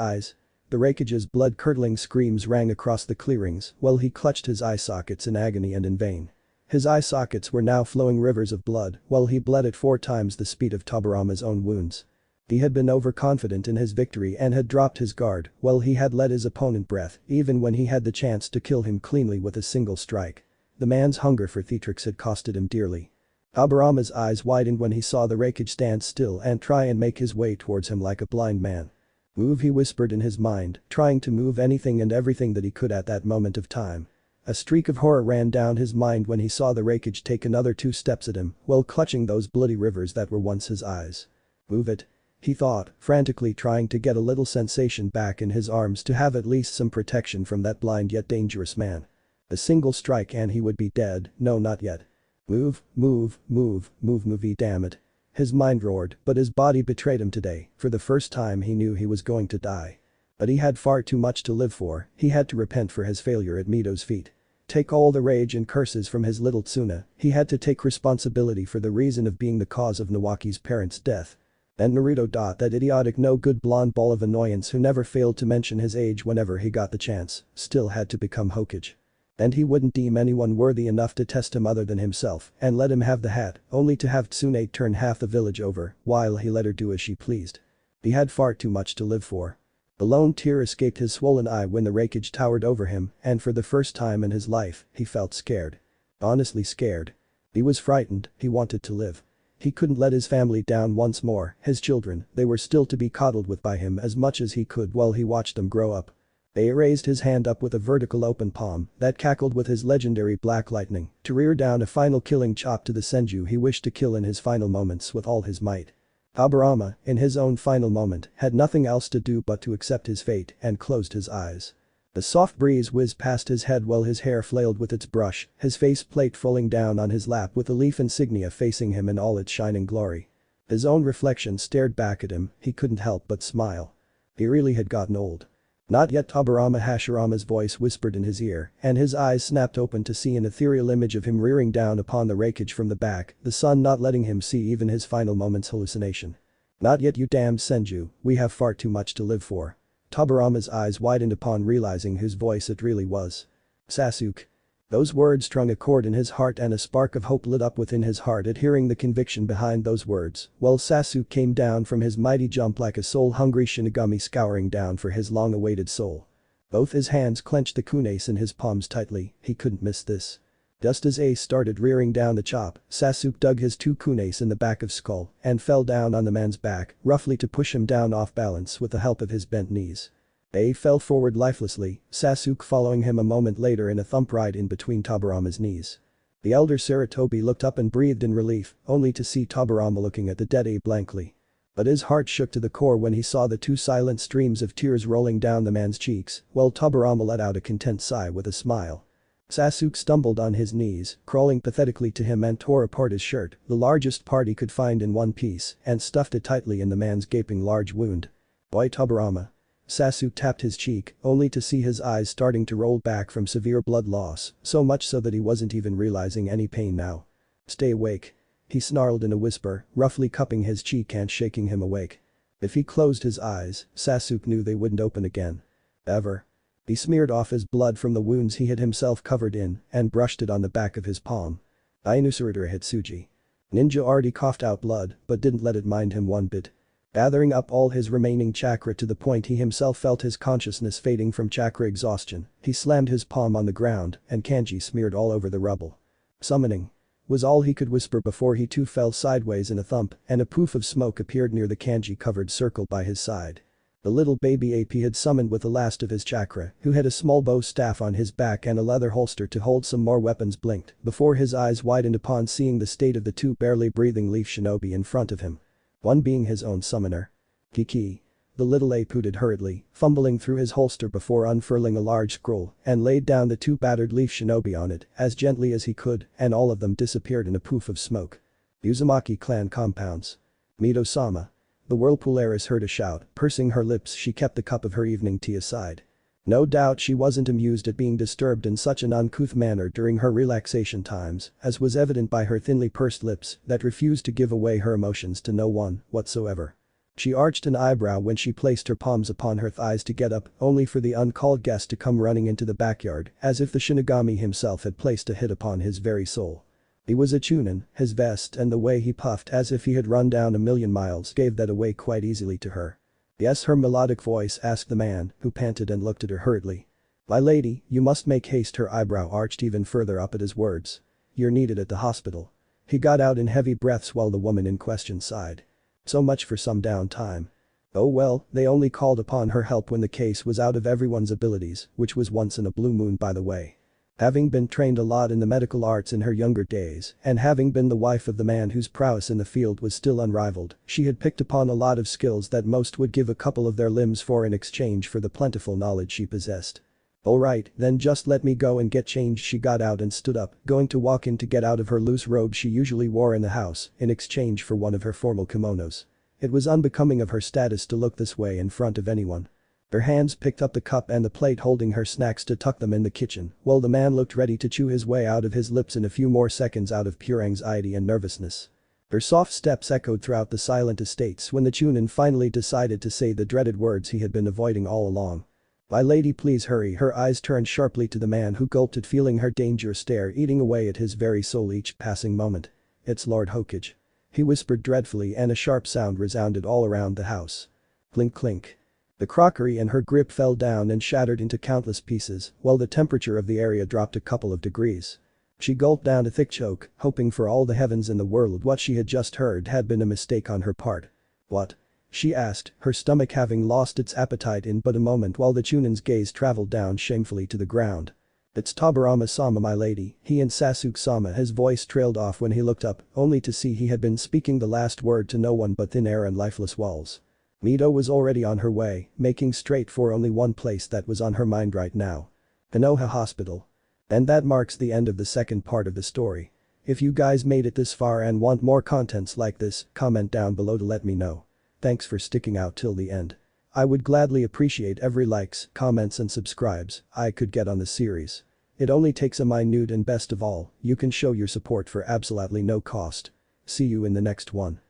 eyes. The Hokage's blood-curdling screams rang across the clearings while he clutched his eye sockets in agony and in vain. His eye sockets were now flowing rivers of blood while he bled at 4 times the speed of Tobirama's own wounds. He had been overconfident in his victory and had dropped his guard while he had let his opponent breath even when he had the chance to kill him cleanly with a single strike. The man's hunger for theatrics had costed him dearly. Tobirama's eyes widened when he saw the Hokage stand still and try and make his way towards him like a blind man. "Move," he whispered in his mind, trying to move anything and everything that he could at that moment of time. A streak of horror ran down his mind when he saw the Hokage take another 2 steps at him while clutching those bloody rivers that were once his eyes. "Move it," he thought, frantically trying to get a little sensation back in his arms to have at least some protection from that blind yet dangerous man. A single strike and he would be dead. No, not yet. "Move, move, move, move, damn it." His mind roared, but his body betrayed him today. For the first time he knew he was going to die. But he had far too much to live for. He had to repent for his failure at Mito's feet. Take all the rage and curses from his little Tsuna. He had to take responsibility for the reason of being the cause of Nawaki's parents' death. And Naruto. That idiotic no-good blonde ball of annoyance who never failed to mention his age whenever he got the chance, still had to become Hokage. And he wouldn't deem anyone worthy enough to test him other than himself and let him have the hat, only to have Tsunade turn half the village over while he let her do as she pleased. He had far too much to live for. A lone tear escaped his swollen eye when the Hokage towered over him and for the first time in his life, he felt scared. Honestly scared. He was frightened, he wanted to live. He couldn't let his family down once more, his children, they were still to be coddled with by him as much as he could while he watched them grow up. He raised his hand up with a vertical open palm that cackled with his legendary black lightning to rear down a final killing chop to the senju he wished to kill in his final moments with all his might. Tobirama, in his own final moment, had nothing else to do but to accept his fate and closed his eyes. The soft breeze whizzed past his head while his hair flailed with its brush, his face plate falling down on his lap with the leaf insignia facing him in all its shining glory. His own reflection stared back at him, he couldn't help but smile. He really had gotten old. "Not yet," Tobirama Hashirama's voice whispered in his ear, and his eyes snapped open to see an ethereal image of him rearing down upon the Hokage from the back, the sun not letting him see even his final moment's hallucination. "Not yet, you damned senju, we have far too much to live for." Tobirama's eyes widened upon realizing whose voice it really was. "Sasuke." Those words strung a chord in his heart and a spark of hope lit up within his heart at hearing the conviction behind those words, while Sasuke came down from his mighty jump like a soul-hungry Shinigami scouring down for his long-awaited soul. Both his hands clenched the kunais in his palms tightly, he couldn't miss this. Just as Ace started rearing down the chop, Sasuke dug his 2 kunais in the back of skull and fell down on the man's back, roughly to push him down off balance with the help of his bent knees. Ace fell forward lifelessly, Sasuke following him a moment later in a thump right in between Tobirama's knees. The elder Sarutobi looked up and breathed in relief, only to see Tobirama looking at the dead Ace blankly. But his heart shook to the core when he saw the 2 silent streams of tears rolling down the man's cheeks, while Tobirama let out a content sigh with a smile. Sasuke stumbled on his knees, crawling pathetically to him and tore apart his shirt, the largest part he could find in one piece, and stuffed it tightly in the man's gaping large wound. "Boy, Tobirama." Sasuke tapped his cheek, only to see his eyes starting to roll back from severe blood loss, so much so that he wasn't even realizing any pain now. "Stay awake." He snarled in a whisper, roughly cupping his cheek and shaking him awake. If he closed his eyes, Sasuke knew they wouldn't open again. Ever. He smeared off his blood from the wounds he had himself covered in and brushed it on the back of his palm. Ainusuritura Hitsuji. Ninja already coughed out blood, but didn't let it mind him one bit. Gathering up all his remaining chakra to the point he himself felt his consciousness fading from chakra exhaustion, he slammed his palm on the ground and kanji smeared all over the rubble. "Summoning," was all he could whisper before he too fell sideways in a thump and a poof of smoke appeared near the kanji-covered circle by his side. The little baby ape he had summoned with the last of his chakra, who had a small bow staff on his back and a leather holster to hold some more weapons, blinked before his eyes widened upon seeing the state of the 2 barely breathing leaf shinobi in front of him. One being his own summoner. "Kiki." The little ape hooted hurriedly, fumbling through his holster before unfurling a large scroll and laid down the 2 battered leaf shinobi on it as gently as he could and all of them disappeared in a poof of smoke. Uzumaki clan compounds. "Mito-sama." The whirlpool heiress heard a shout, pursing her lips she kept the cup of her evening tea aside. No doubt she wasn't amused at being disturbed in such an uncouth manner during her relaxation times, as was evident by her thinly pursed lips that refused to give away her emotions to no one whatsoever. She arched an eyebrow when she placed her palms upon her thighs to get up, only for the uncalled guest to come running into the backyard, as if the Shinigami himself had placed a hit upon his very soul. He was a Chunin, his vest and the way he puffed as if he had run down 1,000,000 miles gave that away quite easily to her. Yes, her melodic voice asked the man, who panted and looked at her hurriedly. My lady, you must make haste. Her eyebrow arched even further up at his words. You're needed at the hospital. He got out in heavy breaths while the woman in question sighed. So much for some downtime. Oh well, they only called upon her help when the case was out of everyone's abilities, which was once in a blue moon by the way. Having been trained a lot in the medical arts in her younger days, and having been the wife of the man whose prowess in the field was still unrivaled, she had picked upon a lot of skills that most would give a couple of their limbs for in exchange for the plentiful knowledge she possessed. Alright, then just let me go and get changed. She got out and stood up, going to walk in to get out of her loose robe she usually wore in the house, in exchange for one of her formal kimonos. It was unbecoming of her status to look this way in front of anyone. Her hands picked up the cup and the plate holding her snacks to tuck them in the kitchen, while the man looked ready to chew his way out of his lips in a few more seconds out of pure anxiety and nervousness. Her soft steps echoed throughout the silent estates when the Chunin finally decided to say the dreaded words he had been avoiding all along. My lady, please hurry. Her eyes turned sharply to the man who gulped at feeling her dangerous stare eating away at his very soul each passing moment. It's Lord Hokage. He whispered dreadfully and a sharp sound resounded all around the house. Clink clink. The crockery in her grip fell down and shattered into countless pieces, while the temperature of the area dropped a couple of degrees. She gulped down a thick choke, hoping for all the heavens in the world what she had just heard had been a mistake on her part. What? She asked, her stomach having lost its appetite in but a moment while the Chunin's gaze traveled down shamefully to the ground. It's Tobirama-sama, my lady. He and Sasuke-sama. His voice trailed off when he looked up, only to see he had been speaking the last word to no one but thin air and lifeless walls. Mito was already on her way, making straight for only one place that was on her mind right now. Konoha Hospital. And that marks the end of the second part of the story. If you guys made it this far and want more contents like this, comment down below to let me know. Thanks for sticking out till the end. I would gladly appreciate every likes, comments and subscribes I could get on the series. It only takes a minute and best of all, you can show your support for absolutely no cost. See you in the next one.